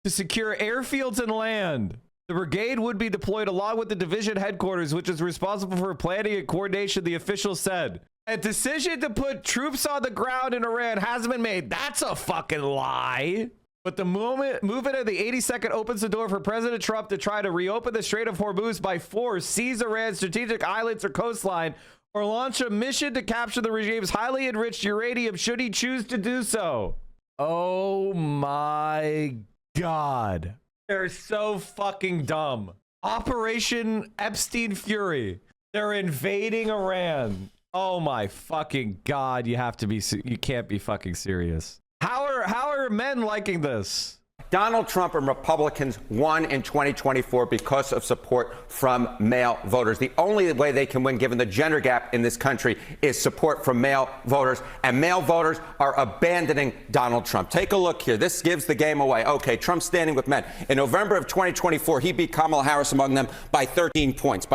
to secure airfields and land. The brigade would be deployed along with the division headquarters, which is responsible for planning and coordination, the official said. A decision to put troops on the ground in Iran hasn't been made. That's a fucking lie. But the movement of the 82nd opens the door for President Trump to try to reopen the Strait of Hormuz by force, seize Iran's strategic islands or coastline, or launch a mission to capture the regime's highly enriched uranium should he choose to do so. Oh my God. They're so fucking dumb. Operation Epstein Fury. They're invading Iran. Oh my fucking God, you can't be fucking serious. How are men liking this? Donald Trump and Republicans won in 2024 because of support from male voters. The only way they can win, given the gender gap in this country, is support from male voters. And male voters are abandoning Donald Trump. Take a look here. This gives the game away. Okay, Trump's standing with men. In November of 2024, he beat Kamala Harris among them by 13 points.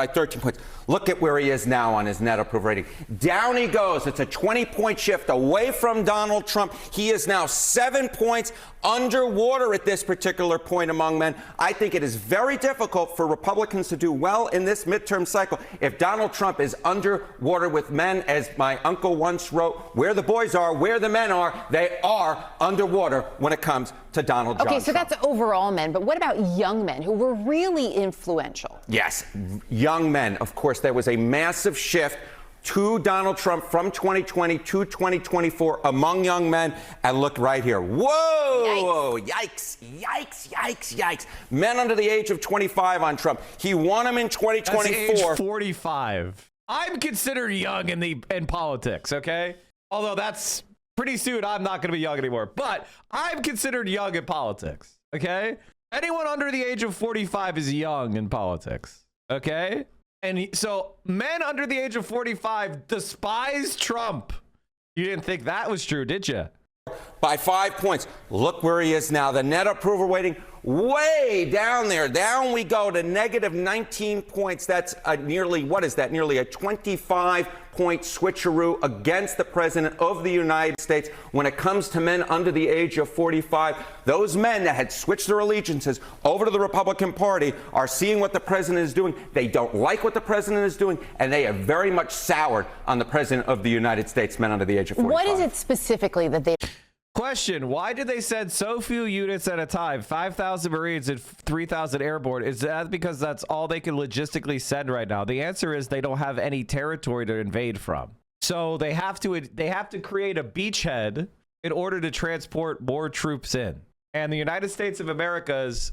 Look at where he is now on his net approval rating. Down he goes. It's a 20-point shift away from Donald Trump. He is now 7 points underwater at this particular point among men. I think it is very difficult for Republicans to do well in this midterm cycle if Donald Trump is underwater with men, as my uncle once wrote, where the boys are, where the men are, they are underwater when it comes to Donald Trump. Okay, so that's overall men, but what about young men who were really influential? Yes, young men. Of course, there was a massive shift to Donald Trump from 2020 to 2024 among young men. And look right here. Whoa! Yikes, yikes, yikes, yikes. Men under the age of 25 on Trump. He won them in 2024. That's age 45. I'm considered young in politics, okay? Although that's pretty soon I'm not going to be young anymore. But I'm considered young in politics, okay? Anyone under the age of 45 is young in politics, okay? And so men under the age of 45 despise Trump. You didn't think that was true, did you? By 5 points. Look where he is now. The net approval rating way down there. Down we go to negative 19 points. That's nearly, what is that? Nearly a 25-point switcheroo against the president of the United States when it comes to men under the age of 45. Those men that had switched their allegiances over to the Republican Party are seeing what the president is doing. They don't like what the president is doing, and they have very much soured on the president of the United States, men under the age of 45. What is it specifically that they... Question, why did they send so few units at a time, 5,000 Marines and 3,000 airborne? Is that because that's all they can logistically send right now? The answer is they don't have any territory to invade from. So they have to create a beachhead in order to transport more troops in. And the United States of America's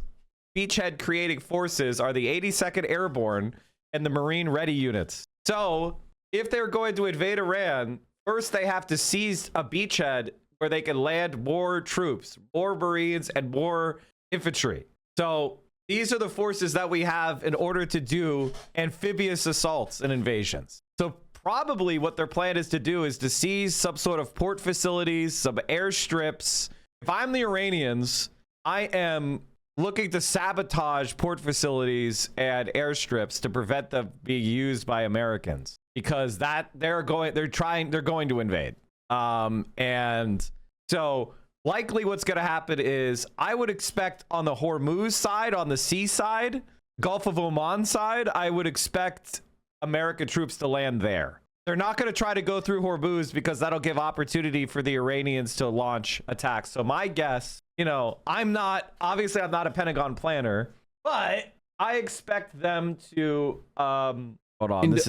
beachhead creating forces are the 82nd Airborne and the Marine Ready units. So if they're going to invade Iran, first they have to seize a beachhead where they can land more troops, more Marines, and more infantry. So these are the forces that we have in order to do amphibious assaults and invasions. So probably what their plan is to do is to seize some sort of port facilities, some airstrips. If I'm the Iranians, I am looking to sabotage port facilities and airstrips to prevent them being used by Americans, because they're going to invade. And so likely what's going to happen is I would expect on the Hormuz side, on the sea side, Gulf of Oman side, I would expect American troops to land there. They're not going to try to go through Hormuz because that'll give opportunity for the Iranians to launch attacks. So my guess, I'm not a Pentagon planner, but I expect them to, hold on. This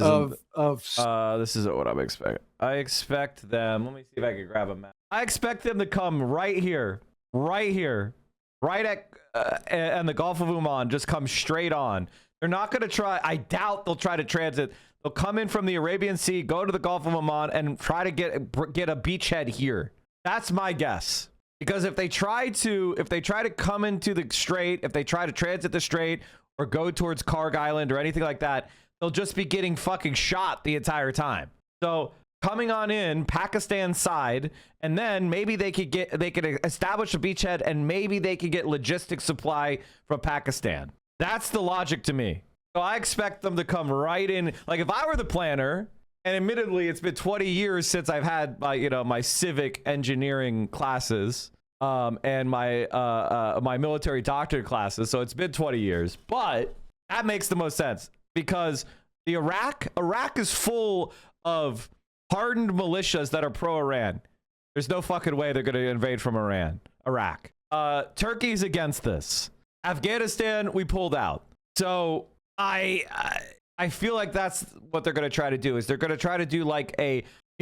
is what I'm expecting. I expect them. Let me see if I can grab a map. I expect them to come right here, right at and the Gulf of Oman. Just come straight on. They're not going to try. I doubt they'll try to transit. They'll come in from the Arabian Sea, go to the Gulf of Oman, and try to get a beachhead here. That's my guess. Because if they try to come into the strait, if they try to transit the strait or go towards Karg Island or anything like that, they'll just be getting fucking shot the entire time. So coming on in Pakistan side, and then maybe they could establish a beachhead, and maybe they could get logistics supply from Pakistan. That's the logic to me. So I expect them to come right in. Like if I were the planner, and admittedly it's been 20 years since I've had my civic engineering classes and my military doctorate classes, so it's been 20 years, but that makes the most sense. Because the Iraq is full of hardened militias that are pro-Iran. There's no fucking way they're going to invade from Iraq. Turkey's against this. Afghanistan, we pulled out. So I feel like that's what they're going to try to do. Is they're going to try to do like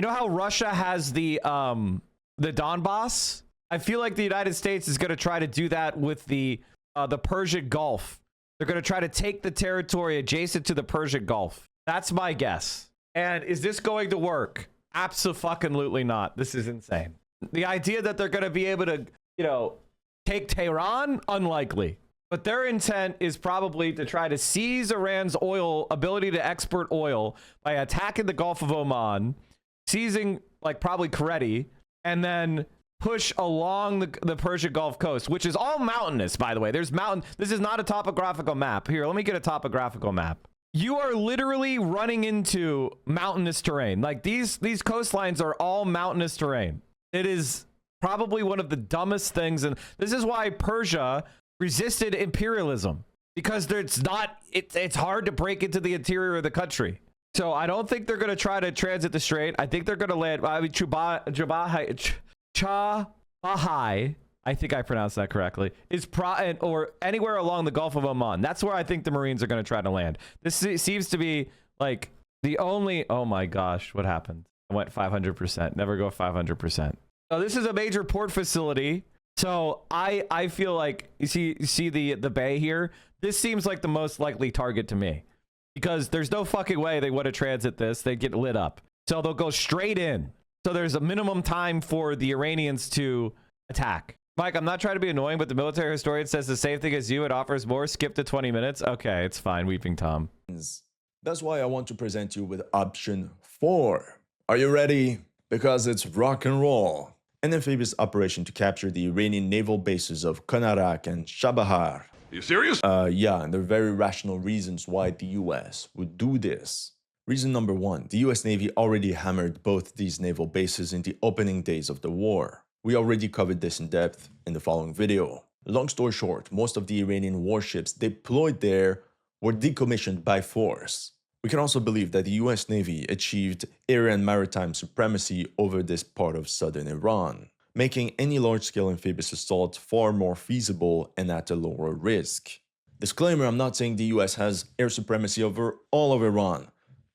how Russia has the Donbass? I feel like the United States is going to try to do that with the Persian Gulf. They're going to try to take the territory adjacent to the Persian Gulf. That's my guess. And is this going to work? Abso-fucking-lutely not. This is insane. The idea that they're going to be able to, take Tehran, unlikely. But their intent is probably to try to seize Iran's ability to export oil by attacking the Gulf of Oman, seizing probably Keredi, and then push along the Persian Gulf coast, which is all mountainous, by the way. There's mountain. This is not a topographical map. Here, let me get a topographical map. You are literally running into mountainous terrain. Like these coastlines are all mountainous terrain. It is probably one of the dumbest things. And this is why Persia resisted imperialism, because it's hard to break into the interior of the country. So I don't think they're going to try to transit the strait. I think they're going to land. I mean, Chabahai, I think I pronounced that correctly, is or anywhere along the Gulf of Oman. That's where I think the Marines are going to try to land. This seems to be like the only. Oh my gosh, what happened? I went 500%. Never go 500%. So this is a major port facility. So I feel like you see the bay here. This seems like the most likely target to me, because there's no fucking way they would have transit this. They'd get lit up. So they'll go straight in. So there's a minimum time for the Iranians to attack. Mike, I'm not trying to be annoying, but the military historian says the same thing as you. It offers more. Skip to 20 minutes. Okay, it's fine. Weeping Tom. That's why I want to present you with option 4. Are you ready? Because it's rock and roll. An amphibious operation to capture the Iranian naval bases of Konarak and Chabahar. Are you serious? Yeah, and there are very rational reasons why the US would do this. Reason number 1, the US Navy already hammered both these naval bases in the opening days of the war. We already covered this in depth in the following video. Long story short, most of the Iranian warships deployed there were decommissioned by force. We can also believe that the US Navy achieved air and maritime supremacy over this part of southern Iran, making any large-scale amphibious assault far more feasible and at a lower risk. Disclaimer, I'm not saying the US has air supremacy over all of Iran,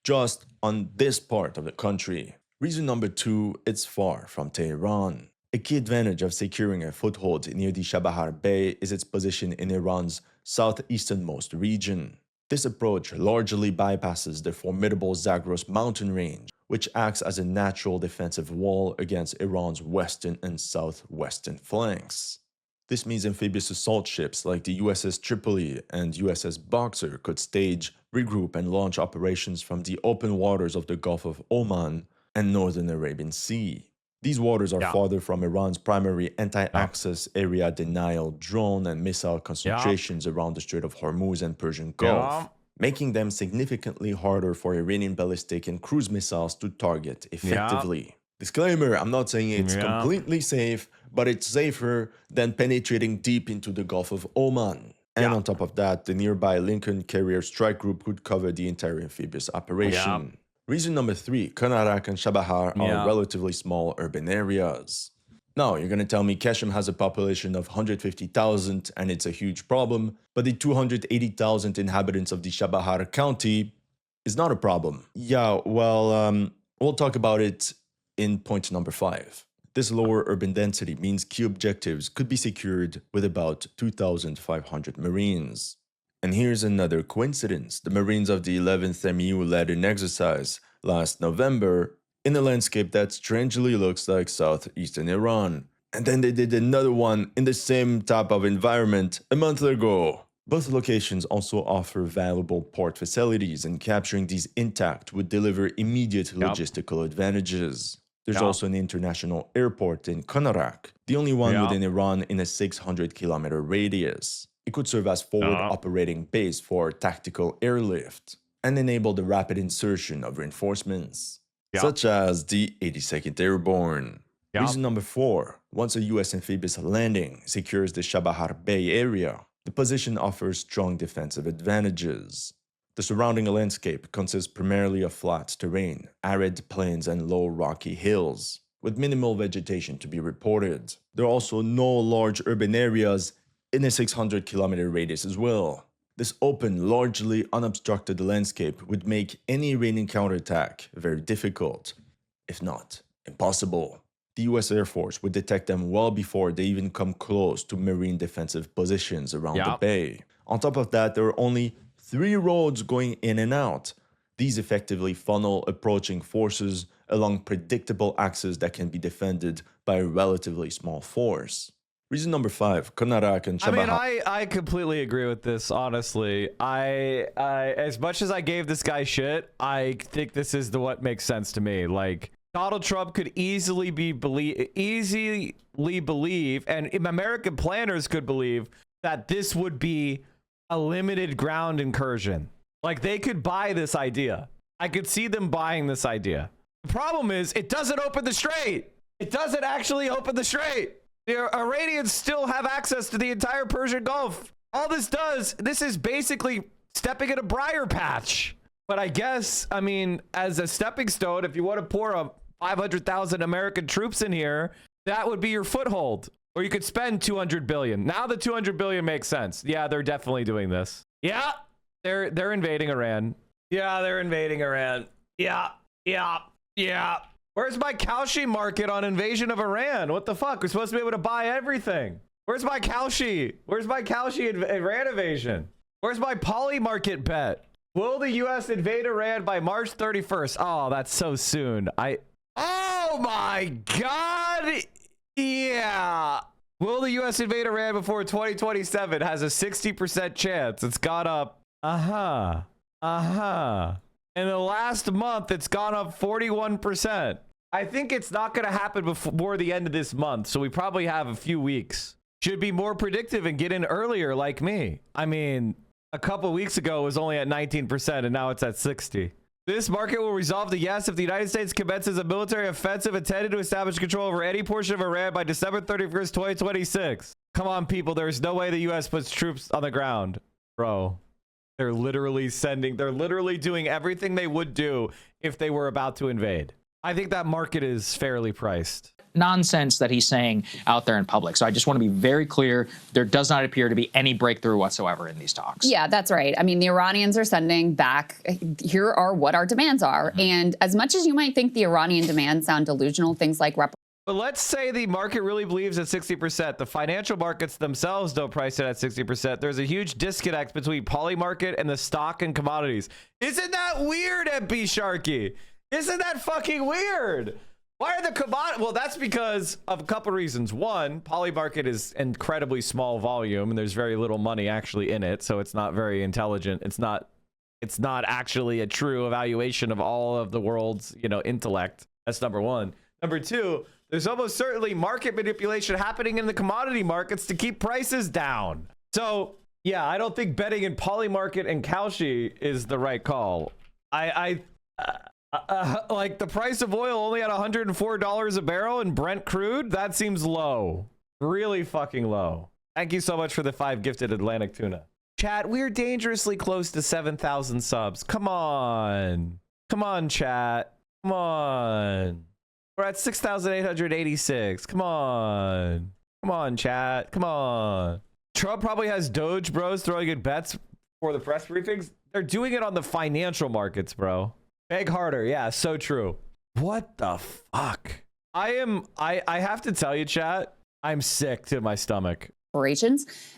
just on this part of the country. Reason number 2, it's far from Tehran. A key advantage of securing a foothold near the Chabahar Bay is its position in Iran's southeasternmost region. This approach largely bypasses the formidable Zagros mountain range, which acts as a natural defensive wall against Iran's western and southwestern flanks. This means amphibious assault ships like the USS Tripoli and USS Boxer could stage, regroup, and launch operations from the open waters of the Gulf of Oman and northern Arabian Sea. These waters are farther from Iran's primary anti-access area denial drone and missile concentrations around the Strait of Hormuz and Persian Gulf, making them significantly harder for Iranian ballistic and cruise missiles to target effectively. Disclaimer, I'm not saying it's completely safe, but it's safer than penetrating deep into the Gulf of Oman. And on top of that, the nearby Lincoln Carrier Strike Group could cover the entire amphibious operation. Reason number 3, Konarak and Chabahar are relatively small urban areas. Now, you're going to tell me Qashm has a population of 150,000 and it's a huge problem, but the 280,000 inhabitants of the Chabahar County is not a problem. Yeah, well, we'll talk about it in point number 5. This lower urban density means key objectives could be secured with about 2,500 Marines. And here's another coincidence. The Marines of the 11th MU led an exercise last November in a landscape that strangely looks like southeastern Iran. And then they did another one in the same type of environment a month ago. Both locations also offer valuable port facilities, and capturing these intact would deliver immediate logistical advantages. There's also an international airport in Konarak, the only one within Iran in a 600-kilometer radius. It could serve as forward operating base for tactical airlift and enable the rapid insertion of reinforcements, such as the 82nd Airborne. Reason number 4, once a US amphibious landing secures the Chabahar Bay area, the position offers strong defensive advantages. The surrounding landscape consists primarily of flat terrain, arid plains, and low rocky hills, with minimal vegetation to be reported. There are also no large urban areas in a 600-kilometer radius as well. This open, largely unobstructed landscape would make any Iranian counterattack very difficult, if not impossible. The US Air Force would detect them well before they even come close to Marine defensive positions around the bay. On top of that, there are only 3 roads going in and out. These effectively funnel approaching forces along predictable axes that can be defended by a relatively small force. Reason number 5, Konarak and Chabahar. I mean, I completely agree with this, honestly. I as much as I gave this guy shit, I think this is what makes sense to me. Like, Donald Trump could easily believe, and American planners could believe, that this would be a limited ground incursion. Like, they could buy this idea. I could see them buying this idea. The problem is, it doesn't open the strait. It doesn't actually open the strait. The Iranians still have access to the entire Persian Gulf. All this does, this is basically stepping in a briar patch. But I guess, I mean, as a stepping stone, if you want to pour a 500,000 American troops in here, that would be your foothold. Or you could spend 200 billion. Now the 200 billion makes sense. Yeah, they're definitely doing this. Yeah, they're invading Iran. Yeah, they're invading Iran. Yeah. Where's my Kalshi market on invasion of Iran? What the fuck? We're supposed to be able to buy everything. Where's my Kalshi? Where's my Kalshi Iran invasion? Where's my poly market bet? Will the U.S. invade Iran by March 31st? Oh, that's so soon. Oh my God. Yeah. Will the U.S. invade Iran before 2027? Has a 60% chance. It's gone up. In the last month, it's gone up 41%. I think it's not going to happen before the end of this month, so we probably have a few weeks. Should be more predictive and get in earlier like me. I mean, a couple weeks ago it was only at 19%, and now it's at 60%. This market will resolve the yes if the United States commences a military offensive intended to establish control over any portion of Iran by December 31st, 2026. Come on, people. There's no way the U.S. puts troops on the ground. Bro, they're literally doing everything they would do if they were about to invade. I think that market is fairly priced. Nonsense that he's saying out there in public. So I just want to be very clear. There does not appear to be any breakthrough whatsoever in these talks. Yeah, that's right. I mean, the Iranians are sending back, here are what our demands are. And as much as you might think the Iranian demands sound delusional, things like but let's say the market really believes at 60%. The financial markets themselves don't price it at 60%. There's a huge disconnect between poly market and the stock and commodities. Isn't that weird, MP Sharky? Isn't that fucking weird? Why are the commodities? Well, that's because of a couple reasons. One, poly market is incredibly small volume and there's very little money actually in it. So it's not very intelligent. It's not actually a true evaluation of all of the world's, intellect. That's number one. Number two, there's almost certainly market manipulation happening in the commodity markets to keep prices down. So yeah, I don't think betting in poly market and Kalshi is the right call. Like the price of oil only at $104 a barrel in Brent crude, that seems low. Really fucking low. Thank you so much for the 5 gifted Atlantic tuna. Chat, we're dangerously close to 7,000 subs. Come on. Come on, chat. Come on. We're at 6,886. Come on. Come on, chat. Come on. Trump probably has Doge bros throwing in bets for the press briefings. They're doing it on the financial markets, bro. Beg harder. Yeah, so true. What the fuck? I have to tell you, chat, I'm sick to my stomach.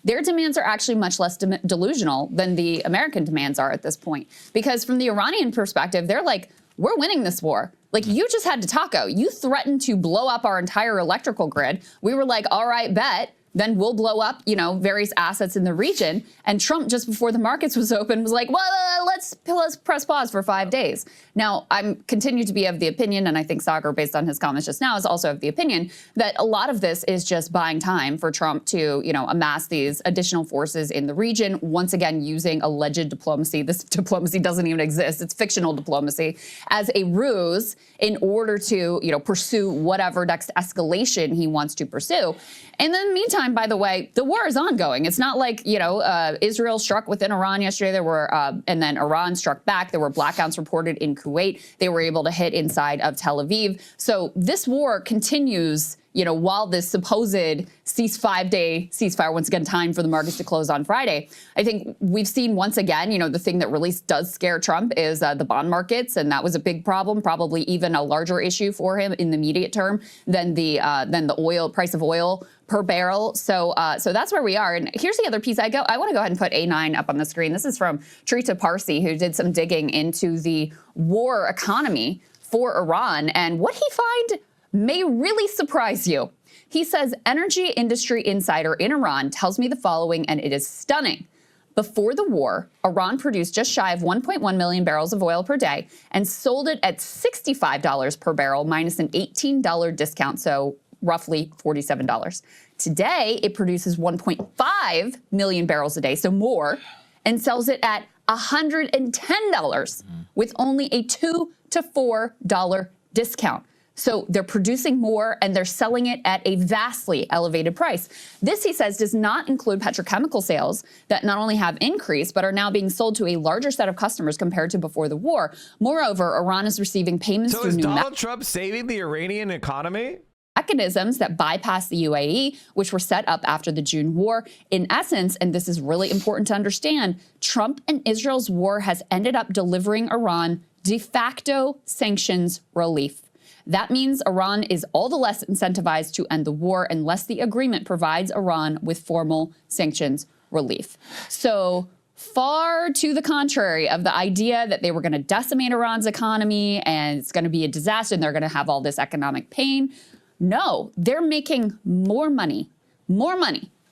Their demands are actually much less delusional than the American demands are at this point. Because from the Iranian perspective, they're like, we're winning this war. Like, you just had to taco. You threatened to blow up our entire electrical grid. We were like, all right, bet. Then we'll blow up, various assets in the region. And Trump, just before the markets was open, was like, well, let's press pause for 5 days. Now, I'm continue to be of the opinion, and I think Sagar, based on his comments just now, is also of the opinion that a lot of this is just buying time for Trump to, amass these additional forces in the region, once again using alleged diplomacy. This diplomacy doesn't even exist. It's fictional diplomacy as a ruse in order to, pursue whatever next escalation he wants to pursue. And in the meantime, by the way, the war is ongoing. It's not like, Israel struck within Iran yesterday. There were, and then Iran struck back. There were blackouts reported in Kuwait. They were able to hit inside of Tel Aviv. So this war continues, while this supposed 5-day ceasefire, once again, time for the markets to close on Friday. I think we've seen once again, the thing that really does scare Trump is the bond markets. And that was a big problem, probably even a larger issue for him in the immediate term than the oil price of oil per barrel. So that's where we are. And here's the other piece. I want to go ahead and put A9 up on the screen. This is from Trita Parsi, who did some digging into the war economy for Iran. And what he find may really surprise you. He says, energy industry insider in Iran tells me the following, and it is stunning. Before the war, Iran produced just shy of 1.1 million barrels of oil per day and sold it at $65 per barrel minus an $18 discount, so roughly $47. Today, it produces 1.5 million barrels a day, so more, and sells it at $110 with only a $2 to $4 discount. So they're producing more and they're selling it at a vastly elevated price. This, he says, does not include petrochemical sales that not only have increased, but are now being sold to a larger set of customers compared to before the war. Moreover, Iran is receiving payments So through is new Donald Trump saving the Iranian economy? mechanisms that bypass the UAE, which were set up after the June war. In essence, and this is really important to understand, Trump and Israel's war has ended up delivering Iran de facto sanctions relief. That means Iran is all the less incentivized to end the war unless the agreement provides Iran with formal sanctions relief. So far to the contrary of the idea that they were going to decimate Iran's economy and it's going to be a disaster and they're going to have all this economic pain. No, they're making more money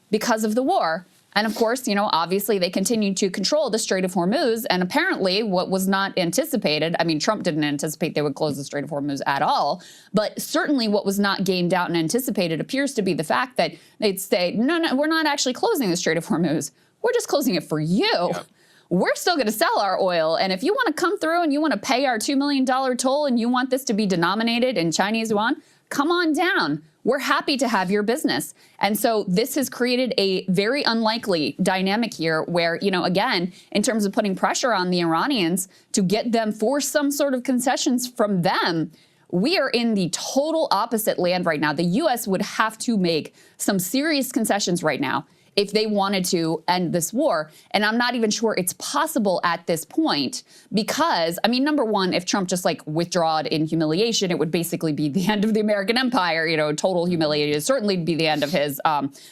because of the war. And of course, obviously they continue to control the Strait of Hormuz. And apparently what was not anticipated, I mean, Trump didn't anticipate they would close the Strait of Hormuz at all. But certainly what was not gamed out and anticipated appears to be the fact that they'd say, no, we're not actually closing the Strait of Hormuz. We're just closing it for you. Yep. We're still going to sell our oil. And if you want to come through and you want to pay our $2 million toll and you want this to be denominated in Chinese yuan, come on down. We're happy to have your business. And so this has created a very unlikely dynamic here where, again, in terms of putting pressure on the Iranians to get them for some sort of concessions from them, we are in the total opposite land right now. The U.S. would have to make some serious concessions right now if they wanted to end this war. And I'm not even sure it's possible at this point because, number one, if Trump just withdrawed in humiliation, it would basically be the end of the American empire, total humiliation. It would certainly be the end of his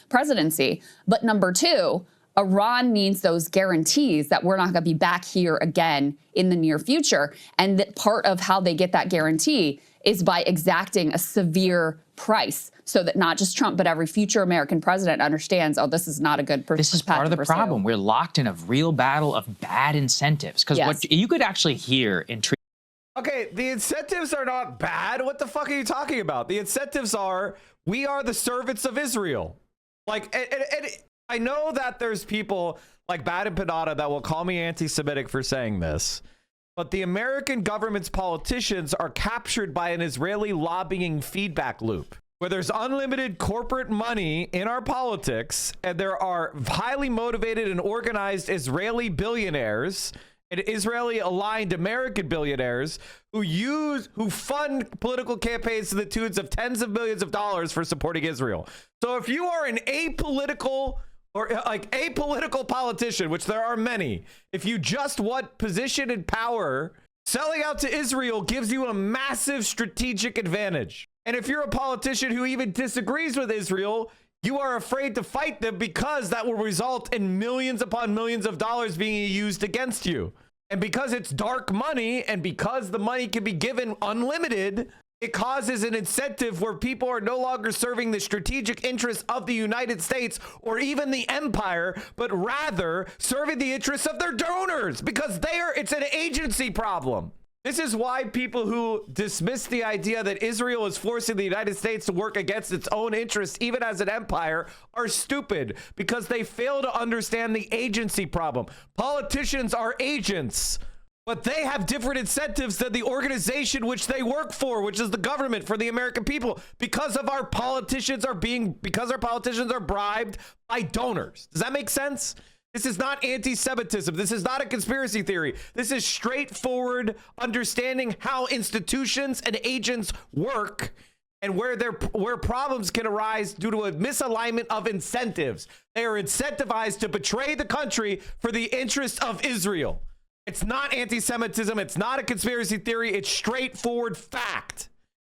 presidency. But number two, Iran needs those guarantees that we're not going to be back here again in the near future. And that part of how they get that guarantee is by exacting a severe price so that not just Trump, but every future American president understands, this is not a good This is part of the problem. We're locked in a real battle of bad incentives. Because what you could actually hear in Okay, the incentives are not bad. What the fuck are you talking about? The incentives are, we are the servants of Israel. And I know that there's people like Bad and Panada that will call me anti-Semitic for saying this. But the American government's politicians are captured by an Israeli lobbying feedback loop where there's unlimited corporate money in our politics, and there are highly motivated and organized Israeli billionaires and Israeli aligned American billionaires who fund political campaigns to the tunes of tens of millions of dollars for supporting Israel. So if you are an apolitical politician, which there are many, if you just want position and power, selling out to Israel gives you a massive strategic advantage. And if you're a politician who even disagrees with Israel, you are afraid to fight them because that will result in millions upon millions of dollars being used against you. And because it's dark money and because the money can be given unlimited, it causes an incentive where people are no longer serving the strategic interests of the United States or even the empire, but rather serving the interests of their donors because it's an agency problem. This is why people who dismiss the idea that Israel is forcing the United States to work against its own interests, even as an empire, are stupid because they fail to understand the agency problem. Politicians are agents, but they have different incentives than the organization which they work for, which is the government for the American people, because our politicians are bribed by donors. Does that make sense? This is not anti-Semitism. This is not a conspiracy theory. This is straightforward understanding how institutions and agents work and where problems can arise due to a misalignment of incentives. They are incentivized to betray the country for the interest of Israel. It's not anti-Semitism. It's not a conspiracy theory. It's straightforward fact.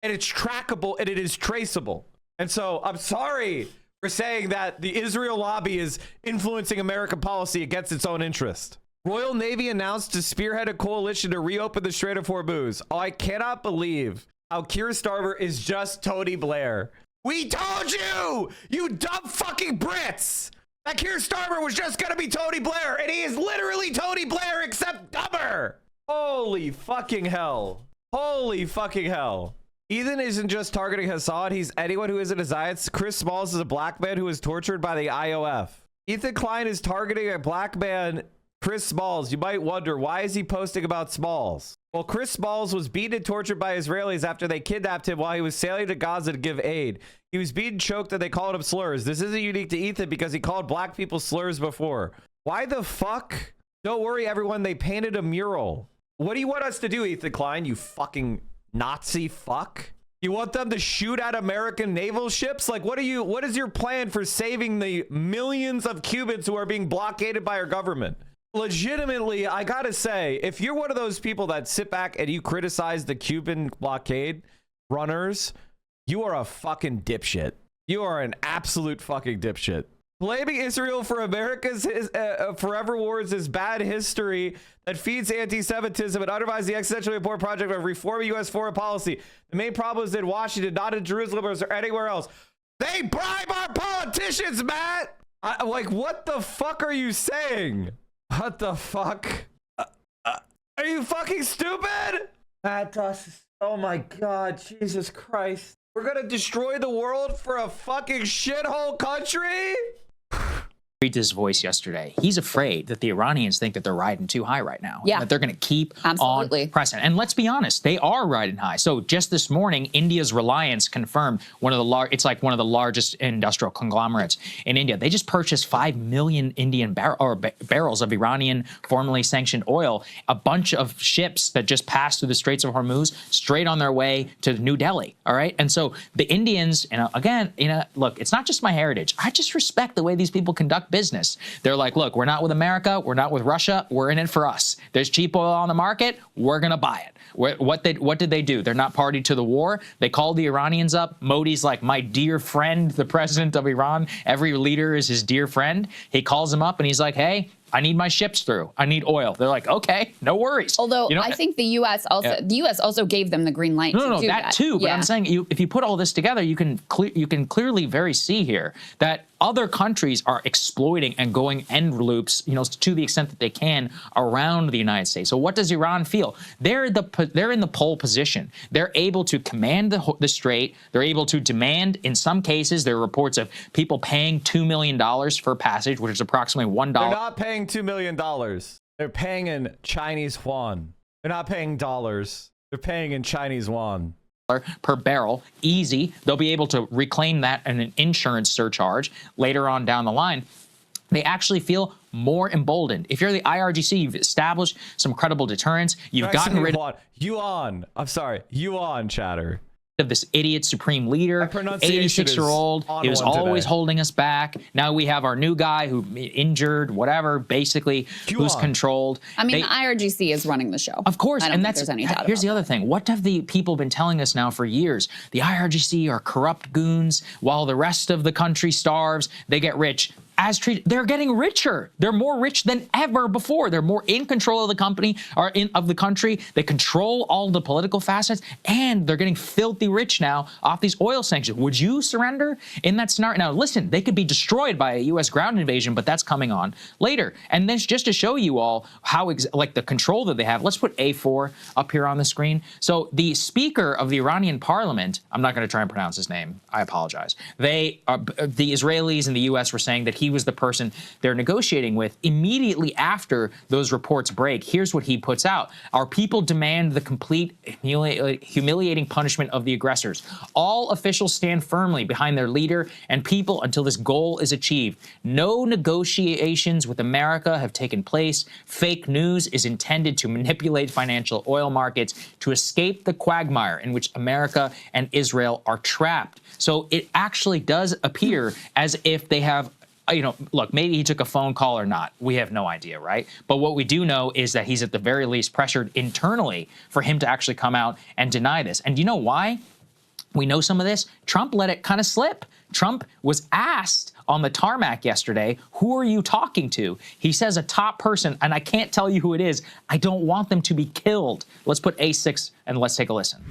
And it's trackable and it is traceable. And so I'm sorry for saying that the Israel lobby is influencing American policy against its own interest. Royal Navy announced to spearhead a coalition to reopen the Strait of Hormuz. I cannot believe how Keir Starmer is just Tony Blair. We told you, you dumb fucking Brits, that Keir Starmer was just going to be Tony Blair, and he is literally Tony Blair except dumber. Holy fucking hell. Holy fucking hell. Ethan isn't just targeting Hassan, he's anyone who isn't a Zionist. Chris Smalls is a black man who was tortured by the IOF. Ethan Klein is targeting a black man, Chris Smalls. You might wonder, why is he posting about Smalls? Well, Chris Smalls was beaten and tortured by Israelis after they kidnapped him while he was sailing to Gaza to give aid. He was beaten, choked, and they called him slurs. This isn't unique to Ethan because he called black people slurs before. Why the fuck? Don't worry, everyone. They painted a mural. What do you want us to do, Ethan Klein? You fucking Nazi fuck. You want them to shoot at American naval ships? Like, what is your plan for saving the millions of Cubans who are being blockaded by our government? Legitimately, I gotta say, if you're one of those people that sit back and you criticize the Cuban blockade runners, you are a fucking dipshit. You are an absolute fucking dipshit. Blaming Israel for America's forever wars is bad history that feeds anti-Semitism and undermines the existentially important project of reforming U.S. foreign policy. The main problem is in Washington, not in Jerusalem or anywhere else. They bribe our politicians, Matt! Like, what the fuck are you saying? What the fuck? Are you fucking stupid? Matt Doss, oh my God, Jesus Christ. We're gonna destroy the world for a fucking shithole country? Read his voice yesterday. He's afraid that the Iranians think that they're riding too high right now. Yeah. That they're going to keep on pressing. And let's be honest, they are riding high. So just this morning, India's Reliance confirmed one of the it's like one of the largest industrial conglomerates in India. They just purchased 5 million Indian barrels of Iranian formerly sanctioned oil, a bunch of ships that just passed through the Straits of Hormuz straight on their way to New Delhi. All right. And so the Indians, again, look, it's not just my heritage. I just respect the way these people conduct business. They're like, look, we're not with America. We're not with Russia. We're in it for us. There's cheap oil on the market. We're going to buy it. What did they do? They're not party to the war. They called the Iranians up. Modi's like, my dear friend, the president of Iran. Every leader is his dear friend. He calls him up and he's like, hey, I need my ships through. I need oil. They're like, okay, no worries. Although I think the U.S. also gave them the green light to do that. Too. But I'm saying if you put all this together, you can clearly very see here that other countries are exploiting and going end loops, to the extent that they can around the United States. So what does Iran feel? They're in the pole position. They're able to command the strait. They're able to demand, in some cases, there are reports of people paying $2 million for passage, which is approximately $1. They're not paying $2 million. They're paying in Chinese yuan. They're not paying dollars. They're paying in Chinese yuan. Per barrel, easy. They'll be able to reclaim that in an insurance surcharge later on down the line. They actually feel more emboldened. If you're the IRGC, you've established some credible deterrence. You've gotten rid of yuan. I'm sorry, yuan chatter. Of this idiot supreme leader, 86-year-old. He was always holding us back. Now we have our new guy who injured, whatever, basically, who's controlled. I mean, the IRGC is running the show. Of course, I don't think there's any doubt. Here's the other thing. What have the people been telling us now for years? The IRGC are corrupt goons. While the rest of the country starves, they get rich. As treated, they're getting richer. They're more rich than ever before. They're more in control of the company or of the country. They control all the political facets, and they're getting filthy rich now off these oil sanctions. Would you surrender in that scenario? Now, listen, they could be destroyed by a U.S. ground invasion, but that's coming on later. And then just to show you all how the control that they have, let's put A4 up here on the screen. So the Speaker of the Iranian Parliament, I'm not going to try and pronounce his name. I apologize. The Israelis and the U.S. were saying that he was the person they're negotiating with. Immediately after those reports break, here's what he puts out. Our people demand the complete humiliating punishment of the aggressors. All officials stand firmly behind their leader and people until this goal is achieved. No negotiations with America have taken place. Fake news is intended to manipulate financial oil markets to escape the quagmire in which America and Israel are trapped. So it actually does appear as if they have, look, maybe he took a phone call or not. We have no idea, right? But what we do know is that he's at the very least pressured internally for him to actually come out and deny this. And do you know why we know some of this? Trump let it kind of slip. Trump was asked on the tarmac yesterday, who are you talking to? He says a top person, and I can't tell you who it is. I don't want them to be killed. Let's put A6 and let's take a listen.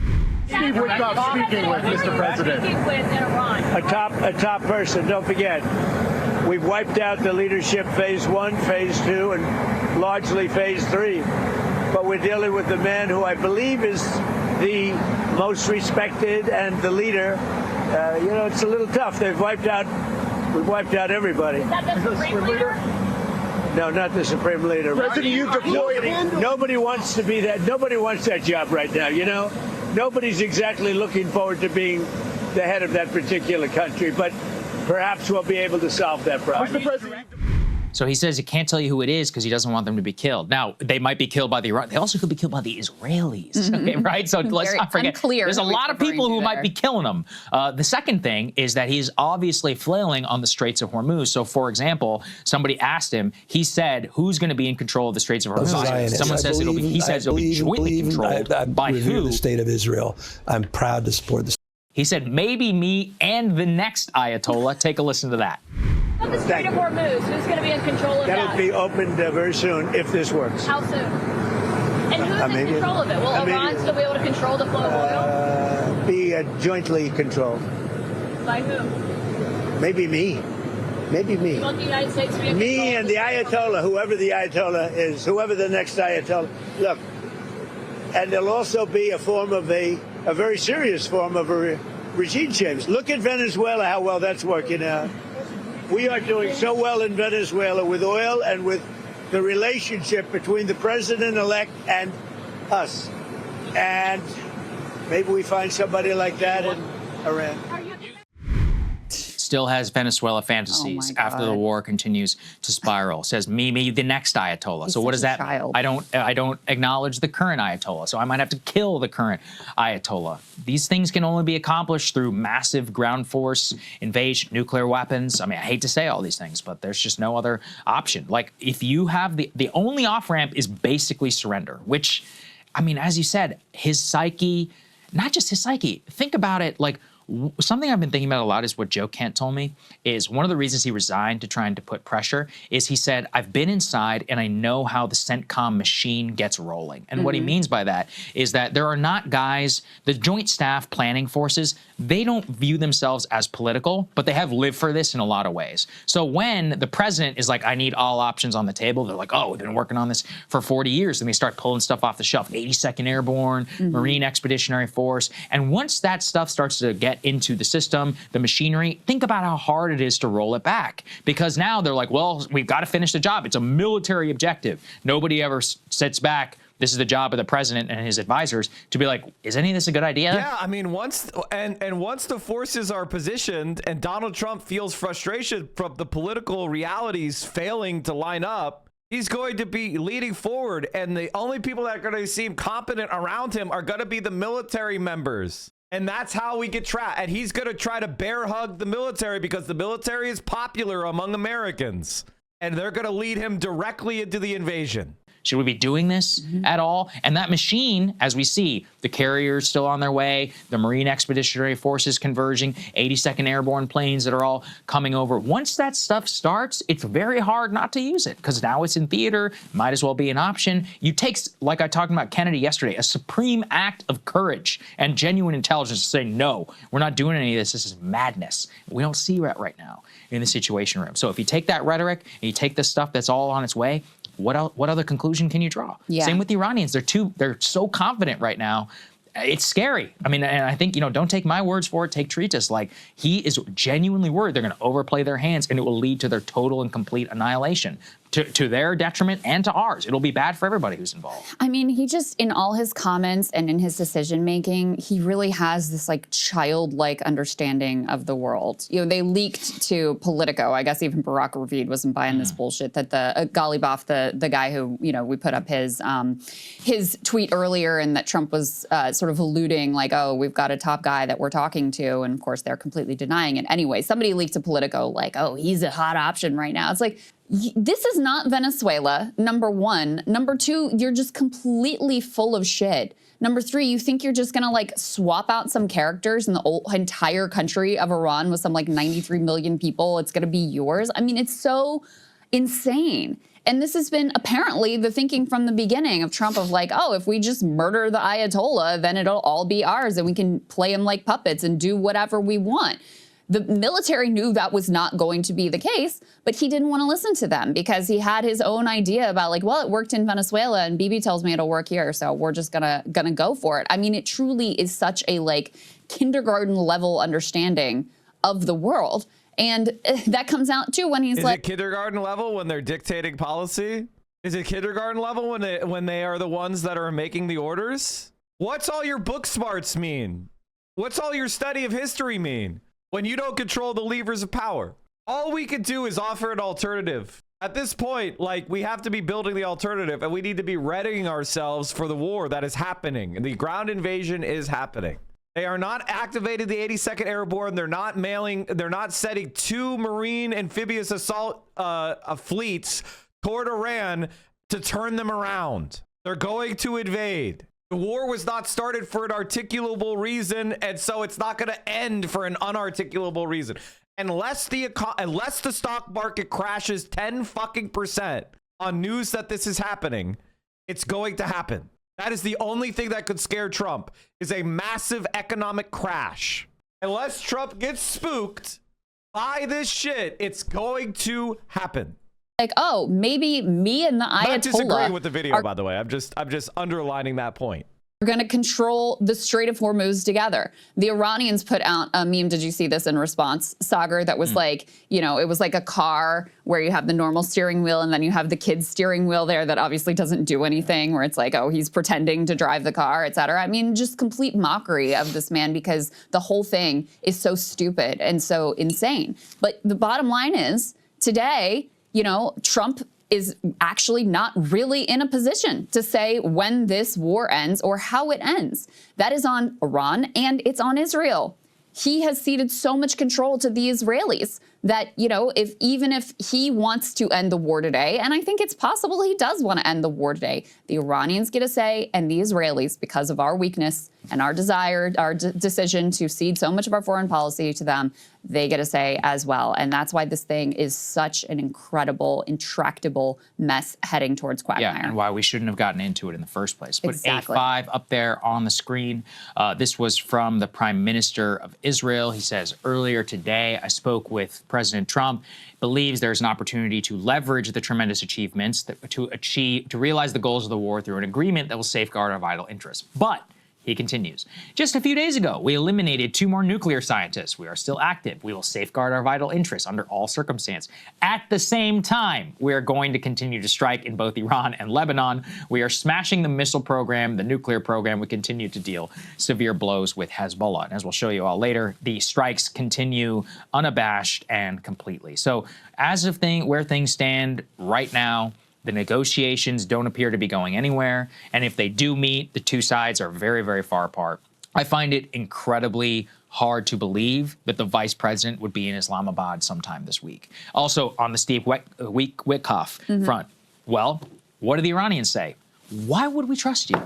Steve Witkoff speaking with Mr. President. Speaking with in Iran. A top person. Don't forget, we've wiped out the leadership phase 1, phase 2, and largely phase 3. But we're dealing with the man who I believe is the most respected and the leader. It's a little tough. We've wiped out everybody. Is that the Supreme Leader? No, not the supreme leader. President, you deployed Nobody wants to be that. Nobody wants that job right now. You know, nobody's exactly looking forward to being the head of that particular country. But perhaps we'll be able to solve that problem. So he says he can't tell you who it is because he doesn't want them to be killed. Now, they might be killed by the Iranians. They also could be killed by the Israelis, okay, right? So let's not forget. There's a lot of people who might be killing them. The second thing is that he's obviously flailing on the Straits of Hormuz. So, for example, somebody asked him, he said, who's going to be in control of the Straits of Hormuz? Someone says it'll be jointly controlled by who? The state of Israel. I'm proud to support the. He said, maybe me and the next Ayatollah. Take a listen to that. Of the Strait of Hormuz, who's going to be in control of that? That'll be opened very soon if this works. How soon? And who's in control of it? Will Iran still be able to control the flow of oil? Be jointly controlled. By who? Maybe me. Maybe me. You want the United States to be in Me control? and the Ayatollah, whoever the Ayatollah is, whoever the next Ayatollah. Look, and there'll also be a form of a very serious form of a regime change. Look at Venezuela, how well that's working out. We are doing so well in Venezuela with oil and with the relationship between the president-elect and us. And maybe we find somebody like that in Iran. Still has Venezuela fantasies after the war continues to spiral. Says me the next Ayatollah. So what does that mean? I don't acknowledge the current Ayatollah, so I might have to kill the current Ayatollah. These things can only be accomplished through massive ground force invasion, nuclear weapons. I mean, I hate to say all these things, but there's just no other option. Like, if you have the only off-ramp is basically surrender, which, I mean, as you said, his psyche, not just his psyche, think about it, like, something I've been thinking about a lot is what Joe Kent told me is one of the reasons he resigned to trying to put pressure is he said, I've been inside and I know how the CENTCOM machine gets rolling. And what he means by that is that there are not guys, the Joint Staff Planning Forces, they don't view themselves as political, but they have lived for this in a lot of ways. So when the president is like, I need all options on the table, they're like, oh, we've been working on this for 40 years. And they start pulling stuff off the shelf, 82nd Airborne, Marine Expeditionary Force. And once that stuff starts to get into the system, the machinery, think about how hard it is to roll it back. Because now they're like, well, we've got to finish the job. It's a military objective. Nobody ever sits back. This is the job of the president and his advisors to be like, is any of this a good idea? Yeah, I mean, once the forces are positioned and Donald Trump feels frustration from the political realities failing to line up, he's going to be leading forward, and the only people that are going to seem competent around him are going to be the military members. And that's how we get trapped. And he's going to try to bear hug the military because the military is popular among Americans. And they're going to lead him directly into the invasion. Should we be doing this at all? And that machine, as we see, the carriers still on their way, the Marine Expeditionary Forces converging, 82nd Airborne planes that are all coming over. Once that stuff starts, it's very hard not to use it because now it's in theater, might as well be an option. You take, like I talked about Kennedy yesterday, a supreme act of courage and genuine intelligence to say, no, we're not doing any of this. This is madness. We don't see that right now in the Situation Room. So if you take that rhetoric and you take this stuff that's all on its way, what other conclusion can you draw? Yeah. Same with the Iranians. They're so confident right now. It's scary. I mean, and I think, don't take my words for it. Take Tritas. Like, he is genuinely worried they're going to overplay their hands and it will lead to their total and complete annihilation. To their detriment and to ours. It'll be bad for everybody who's involved. I mean, he just, in all his comments and in his decision-making, he really has this, like, childlike understanding of the world. They leaked to Politico. I guess even Barack Ravid wasn't buying this bullshit that the Ghalibaf, the guy who, we put up his tweet earlier and that Trump was sort of alluding, like, oh, we've got a top guy that we're talking to. And, of course, they're completely denying it. Anyway, somebody leaked to Politico, like, oh, he's a hot option right now. It's like, this is not Venezuela, number one. Number two, you're just completely full of shit. Number three, you think you're just gonna like swap out some characters in the entire country of Iran with some like 93 million people. It's gonna be yours. I mean, it's so insane. And this has been apparently the thinking from the beginning of Trump of like, oh, if we just murder the Ayatollah, then it'll all be ours and we can play them like puppets and do whatever we want. The military knew that was not going to be the case, but he didn't want to listen to them because he had his own idea about like, well, it worked in Venezuela and Bibi tells me it'll work here, so we're just gonna go for it. I mean, it truly is such a like kindergarten level understanding of the world. And that comes out too when he's like, is it kindergarten level when they're dictating policy? Is it kindergarten level when they are the ones that are making the orders? What's all your book smarts mean? What's all your study of history mean when you don't control the levers of power? All we could do is offer an alternative. At this point, like, we have to be building the alternative, and we need to be readying ourselves for the war that is happening. And the ground invasion is happening. They are not activating the 82nd Airborne. They're not setting 2 Marine amphibious assault fleets toward Iran to turn them around. They're going to invade. The war was not started for an articulable reason, and so it's not going to end for an unarticulable reason. Unless the stock market crashes 10% on news that this is happening, it's going to happen. That is the only thing that could scare Trump, is a massive economic crash. Unless Trump gets spooked by this shit, it's going to happen. Like, oh, maybe me and the Ayatollah. Not disagreeing with the video, by the way. I'm just underlining that point. We're going to control the Strait of Hormuz together. The Iranians put out a meme. Did you see this in response, Sagar? That was like, you know, it was like a car where you have the normal steering wheel and then you have the kid's steering wheel there that obviously doesn't do anything, where it's like, oh, he's pretending to drive the car, et cetera. I mean, just complete mockery of this man, because the whole thing is so stupid and so insane. But the bottom line is, today, you know, Trump is actually not really in a position to say when this war ends or how it ends. That is on Iran and it's on Israel. He has ceded so much control to the Israelis that, you know, even if he wants to end the war today, and I think it's possible he does want to end the war today, the Iranians get a say, and the Israelis, because of our weakness and our decision to cede so much of our foreign policy to them, they get a say as well. And that's why this thing is such an incredible, intractable mess heading towards quagmire. Yeah, and why we shouldn't have gotten into it in the first place. But Exactly. A5 up there on the screen. This was from the Prime Minister of Israel. He says, earlier today, I spoke with President Trump, believes there's an opportunity to leverage the tremendous achievements to realize the goals of the war through an agreement that will safeguard our vital interests. But he continues, just a few days ago, we eliminated 2 more nuclear scientists. We are still active. We will safeguard our vital interests under all circumstances. At the same time, we are going to continue to strike in both Iran and Lebanon. We are smashing the missile program, the nuclear program. We continue to deal severe blows with Hezbollah. And as we'll show you all later, the strikes continue unabashed and completely. So as of where things stand right now, the negotiations don't appear to be going anywhere. And if they do meet, the two sides are very, very far apart. I find it incredibly hard to believe that the vice president would be in Islamabad sometime this week. Also, on the Steve Witkoff front, well, what do the Iranians say? Why would we trust you?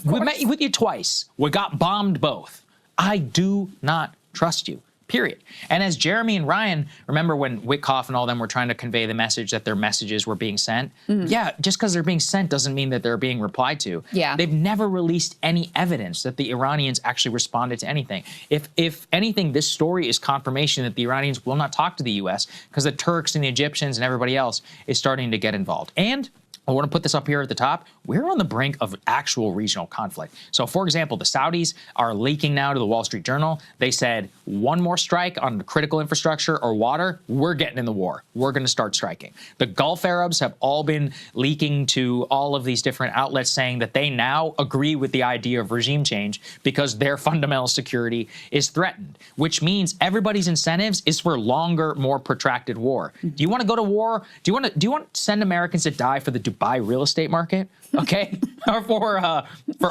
We met with you twice. We got bombed both. I do not trust you. Period. And as Jeremy and Ryan, remember when Witkoff and all them were trying to convey the message that their messages were being sent? Yeah, just because they're being sent doesn't mean that they're being replied to. Yeah. They've never released any evidence that the Iranians actually responded to anything. If anything, this story is confirmation that the Iranians will not talk to the U.S. because the Turks and the Egyptians and everybody else is starting to get involved. And I want to put this up here at the top. We're on the brink of actual regional conflict. So, for example, the Saudis are leaking now to the Wall Street Journal. They said, one more strike on critical infrastructure or water, we're getting in the war. We're going to start striking. The Gulf Arabs have all been leaking to all of these different outlets saying that they now agree with the idea of regime change because their fundamental security is threatened, which means everybody's incentives is for longer, more protracted war. Do you want to go to war? Do you want to send Americans to die for the Dubai real estate market? Okay, or for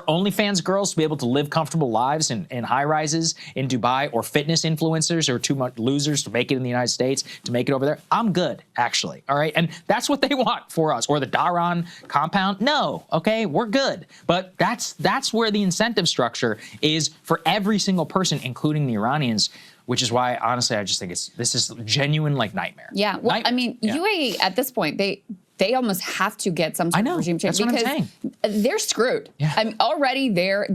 OnlyFans girls to be able to live comfortable lives in high rises in Dubai, or fitness influencers or too much losers to make it in the United States to make it over there. I'm good, actually. All right, and that's what they want for us. Or the Dhahran compound. No, okay, we're good. But that's where the incentive structure is for every single person, including the Iranians. Which is why, honestly, I just think this is genuine like nightmare. Yeah, well, I mean, UAE at this point, they almost have to get some sort of regime change because they're screwed. Yeah. I mean, already they're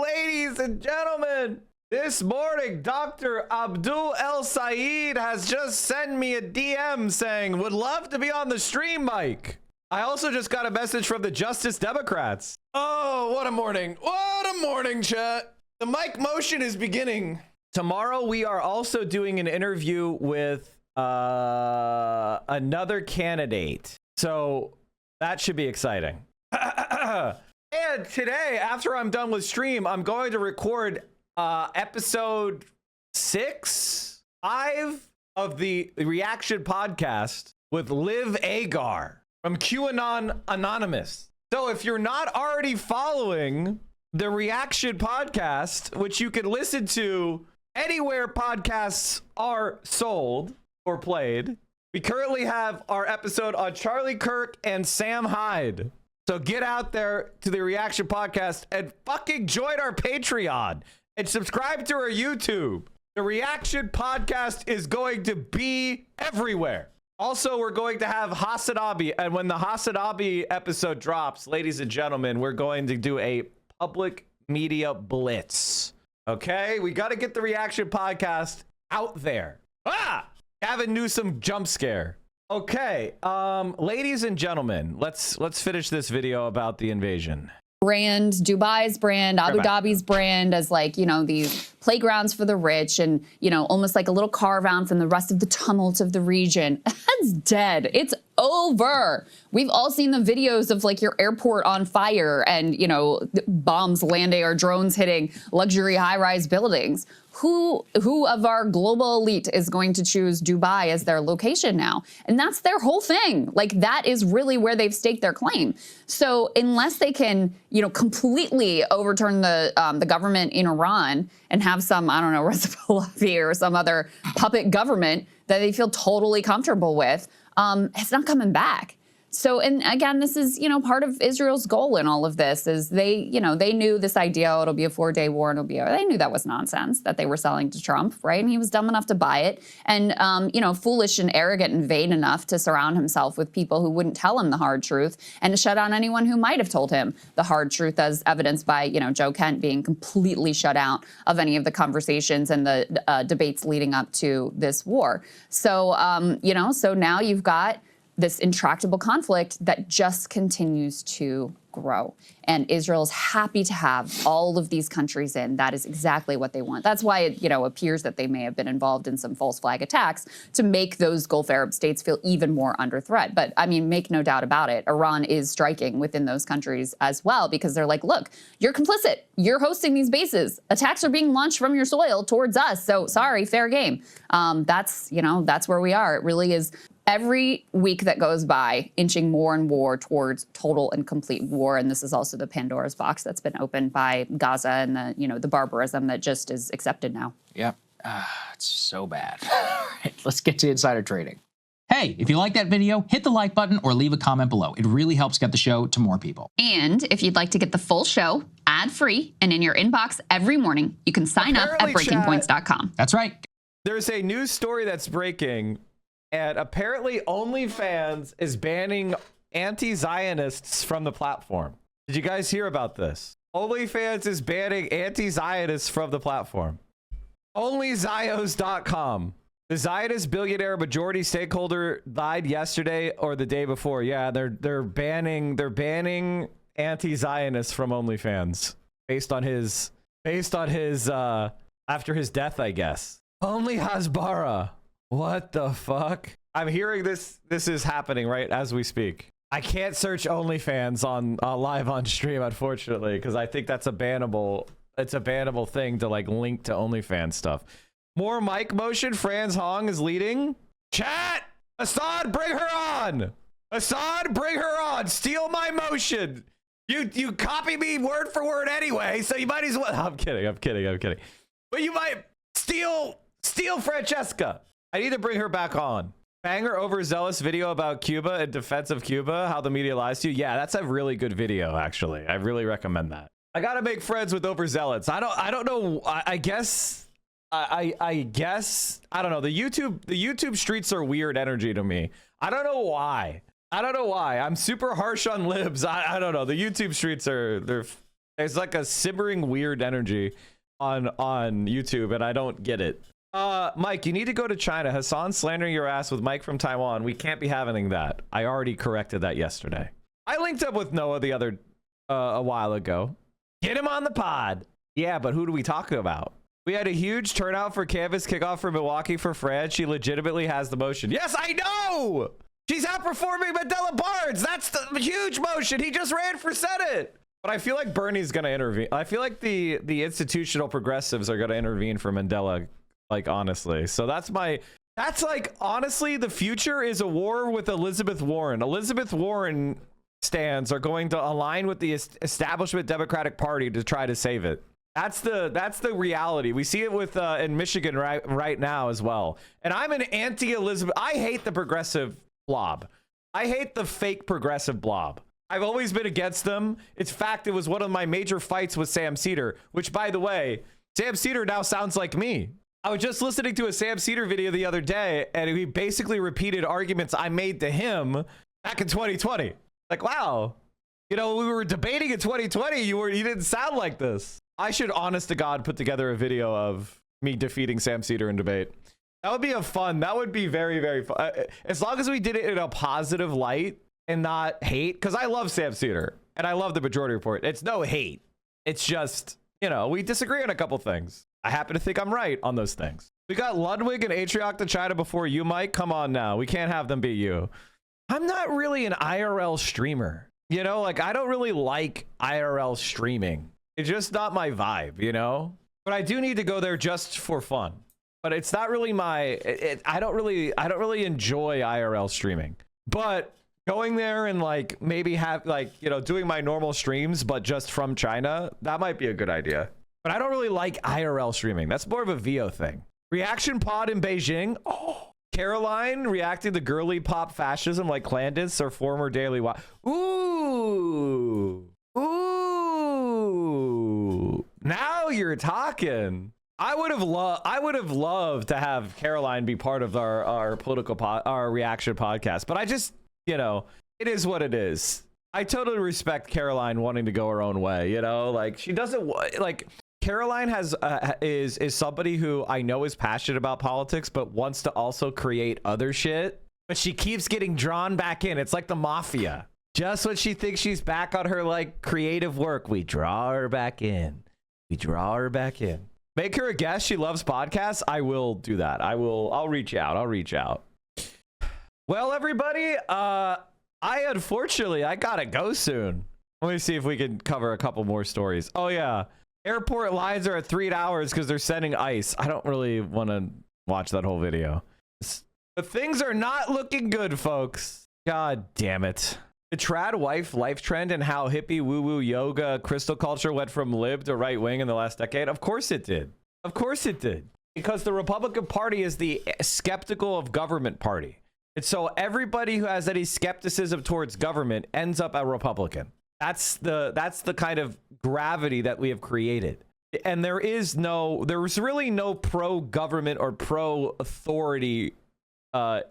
Ladies and gentlemen, this morning, Dr. Abdul El Sayed has just sent me a DM saying, would love to be on the stream, Mike. I also just got a message from the Justice Democrats. Oh, what a morning. What a morning, chat. The mic motion is beginning. Tomorrow, we are also doing an interview with another candidate. So that should be exciting. And today, after I'm done with stream, I'm going to record episode 5 of the Reaction Podcast with Liv Agar from QAnon Anonymous. So if you're not already following the Reaction Podcast, which you can listen to anywhere podcasts are sold or played, we currently have our episode on Charlie Kirk and Sam Hyde. So get out there to the Reaction Podcast and fucking join our Patreon and subscribe to our YouTube. The Reaction Podcast is going to be everywhere. Also, we're going to have Hasanabi. And when the Hasanabi episode drops, ladies and gentlemen, we're going to do a public media blitz. Okay? We got to get the Reaction Podcast out there. Gavin Newsom jump scare. Okay, ladies and gentlemen, let's finish this video about the invasion. Brand, Dubai's brand, Abu Dhabi's brand as like, you know, these playgrounds for the rich and, you know, almost like a little carve out from the rest of the tumult of the region. That's dead. It's over. We've all seen the videos of like your airport on fire and, you know, bombs landing or drones hitting luxury high-rise buildings. Who of our global elite is going to choose Dubai as their location now? And that's their whole thing. Like that is really where they've staked their claim. So unless they can, you know, completely overturn the government in Iran and have some, I don't know, Reza Pahlavi or some other puppet government that they feel totally comfortable with, it's not coming back. So, and again, this is, you know, part of Israel's goal in all of this is they, you know, they knew this idea, it'll be a 4-day war and it'll be, they knew that was nonsense that they were selling to Trump, right? And he was dumb enough to buy it and, you know, foolish and arrogant and vain enough to surround himself with people who wouldn't tell him the hard truth and to shut down anyone who might have told him the hard truth, as evidenced by, you know, Joe Kent being completely shut out of any of the conversations and the debates leading up to this war. So, you know, so now you've got this intractable conflict that just continues to grow. And Israel's happy to have all of these countries in. That is exactly what they want. That's why it, you know, appears that they may have been involved in some false flag attacks to make those Gulf Arab states feel even more under threat. But I mean, make no doubt about it, Iran is striking within those countries as well, because they're like, look, you're complicit. You're hosting these bases. Attacks are being launched from your soil towards us. So sorry, fair game. That's, you know, that's where we are. It really is. Every week that goes by, inching more and more towards total and complete war. And this is also the Pandora's box that's been opened by Gaza and the, you know, the barbarism that just is accepted now. Yep. It's so bad. All right, let's get to insider trading. Hey, if you like that video, hit the like button or leave a comment below. It really helps get the show to more people. And if you'd like to get the full show ad-free and in your inbox every morning, you can sign up at breakingpoints.com. That's right. There's a news story that's breaking. And apparently OnlyFans is banning anti-Zionists from the platform. Did you guys hear about this? OnlyFans is banning anti-Zionists from the platform. OnlyZios.com. The Zionist billionaire majority stakeholder died yesterday or the day before. Yeah, they're banning anti-Zionists from OnlyFans based on his after his death, I guess. Only Hasbara. What the fuck? I'm hearing this is happening right as we speak. I can't search OnlyFans on live on stream, unfortunately, because I think that's it's a bannable thing to like link to OnlyFans stuff. More mic motion. Franz Hong is leading. Chat! Assad, bring her on! Assad, bring her on! Steal my motion! You copy me word for word anyway, so you might as well. I'm kidding. But you might steal Francesca. I need to bring her back on. Banger overzealous video about Cuba in defense of Cuba, how the media lies to you. Yeah, that's a really good video, actually. I really recommend that. I gotta make friends with overzealots. I don't know. I guess I don't know. The YouTube streets are weird energy to me. I don't know why. I'm super harsh on libs. I don't know. The YouTube streets there's like a simmering weird energy on YouTube, and I don't get it. Mike, you need to go to China. Hassan slandering your ass with Mike from Taiwan. We can't be having that. I already corrected that yesterday. I linked up with Noah the other a while ago. Get him on the pod. Yeah, but who do we talk about? We had a huge turnout for Canvas kickoff for Milwaukee for Fran. She legitimately has the motion. Yes, I know. She's outperforming Mandela Barnes. That's the huge motion. He just ran for Senate. But I feel like Bernie's going to intervene. I feel like the institutional progressives are going to intervene for Mandela, like, honestly. So that's like, honestly, the future is a war with Elizabeth Warren. Elizabeth Warren stands are going to align with the establishment Democratic Party to try to save it. That's the reality. We see it with in Michigan right now as well. And I'm an anti-Elizabeth. I hate the progressive blob. I hate the fake progressive blob. I've always been against them. In fact, it was one of my major fights with Sam Seder, which, by the way, Sam Seder now sounds like me. I was just listening to a Sam Seder video the other day, and he basically repeated arguments I made to him back in 2020. Like, wow, you know, we were debating in 2020. You didn't sound like this. I should, honest to God, put together a video of me defeating Sam Seder in debate. That would be that would be very, very fun. As long as we did it in a positive light and not hate, because I love Sam Seder and I love the Majority Report. It's no hate. It's just, you know, we disagree on a couple things. I happen to think I'm right on those things. We got Ludwig and Atrioc to China before you, Mike. Come on now. We can't have them beat you. I'm not really an IRL streamer. You know, like, I don't really like IRL streaming. It's just not my vibe, you know? But I do need to go there just for fun. But it's not really I don't really enjoy IRL streaming. But going there and like maybe have like, you know, doing my normal streams but just from China, that might be a good idea. But I don't really like IRL streaming. That's more of a VO thing. Reaction pod in Beijing. Oh, Caroline reacting to girly pop fascism like Clandis or former Daily Wire. Ooh. Ooh. Now you're talking. I would have loved to have Caroline be part of our our reaction podcast, but I just, you know, it is what it is. I totally respect Caroline wanting to go her own way, you know, like she doesn't like Caroline is somebody who I know is passionate about politics, but wants to also create other shit, but she keeps getting drawn back in. It's like the mafia. Just when she thinks she's back on her like creative work, we draw her back in. We draw her back in. Make her a guest. She loves podcasts. I will do that. I'll reach out. Well, everybody, unfortunately, I gotta go soon. Let me see if we can cover a couple more stories. Oh yeah. Airport lines are at 3 hours because they're sending ice. I don't really want to watch that whole video. But things are not looking good, folks. God damn it. The trad wife life trend and how hippie woo-woo yoga crystal culture went from lib to right wing in the last decade? Of course it did. Of course it did. Because the Republican Party is the skeptical of government party. And so everybody who has any skepticism towards government ends up a Republican. That's the kind of gravity that we have created. And there's really no pro-government or pro-authority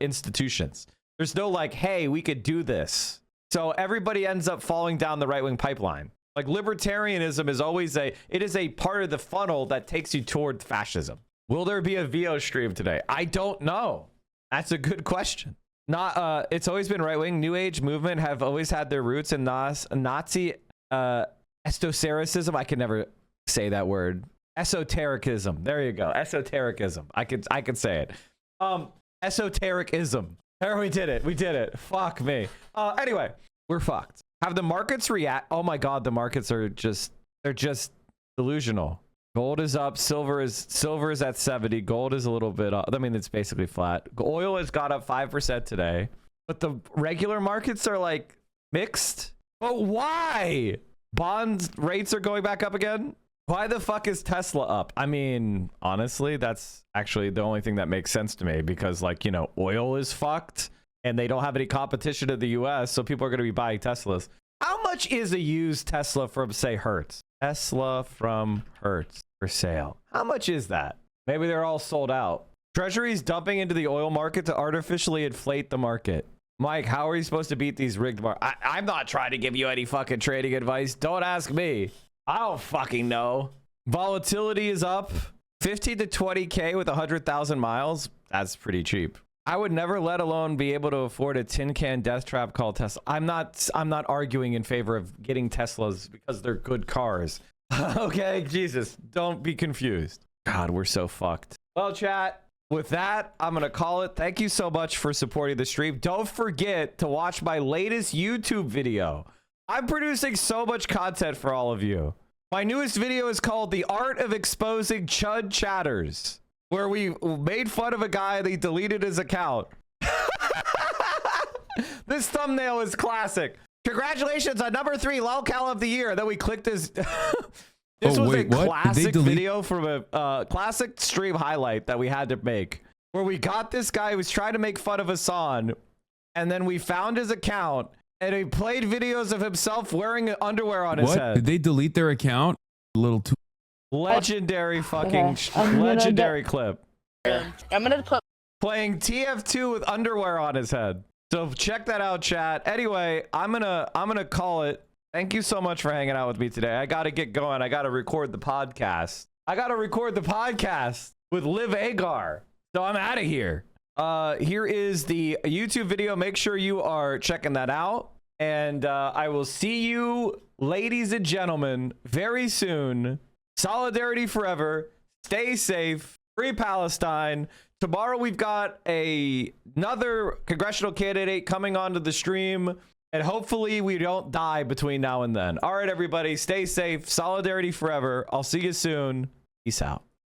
institutions. There's no like, hey, we could do this. So everybody ends up falling down the right-wing pipeline. Like libertarianism is always it is a part of the funnel that takes you toward fascism. Will there be a VO stream today? I don't know. That's a good question. It's always been right-wing. New Age movement have always had their roots in Nazi esotericism. I can never say that word. Esotericism. There you go. Esotericism. I could say it. Esotericism. There, we did it. Fuck me. Anyway, we're fucked. Have the markets react? Oh my God, the markets are just delusional. Gold is up. Silver is at 70. Gold is a little bit up. I mean, it's basically flat. Oil has got up 5% today, but the regular markets are like mixed. But why? Bond rates are going back up again. Why the fuck is Tesla up? I mean, honestly, that's actually the only thing that makes sense to me because, like, you know, oil is fucked and they don't have any competition in the US, so people are going to be buying Teslas. How much is a used Tesla from, say, Hertz? Tesla from Hertz for sale. How much is that? Maybe they're all sold out. Treasury's dumping into the oil market to artificially inflate the market. Mike, how are you supposed to beat these rigged markets? I'm not trying to give you any fucking trading advice. Don't ask me. I don't fucking know. Volatility is up. 50 to 20K with 100,000 miles. That's pretty cheap. I would never, let alone be able to afford a tin can death trap called Tesla. I'm not arguing in favor of getting Teslas because they're good cars. Okay, Jesus, don't be confused. God, we're so fucked. Well, chat, with that, I'm going to call it. Thank you so much for supporting the stream. Don't forget to watch my latest YouTube video. I'm producing so much content for all of you. My newest video is called The Art of Exposing Chud Chatters, where we made fun of a guy and he deleted his account. This thumbnail is classic. Congratulations on number 3 lolcal of the year. Then we clicked his... This was a classic video from a classic stream highlight that we had to make, where we got this guy who was trying to make fun of Hassan, and then we found his account, and he played videos of himself wearing underwear on his head. Did they delete their account? A little too... Legendary fucking legendary clip. I'm gonna put playing TF2 with underwear on his head. So check that out, chat. Anyway, I'm gonna call it. Thank you so much for hanging out with me today. I gotta get going. I gotta record the podcast. With Liv Agar. So I'm out of here. Here is the YouTube video. Make sure you are checking that out. And I will see you, ladies and gentlemen, very soon. Solidarity forever. Stay safe. Free Palestine. Tomorrow we've got another congressional candidate coming onto the stream. And hopefully we don't die between now and then. All right, everybody, stay safe. Solidarity forever. I'll see you soon. Peace out.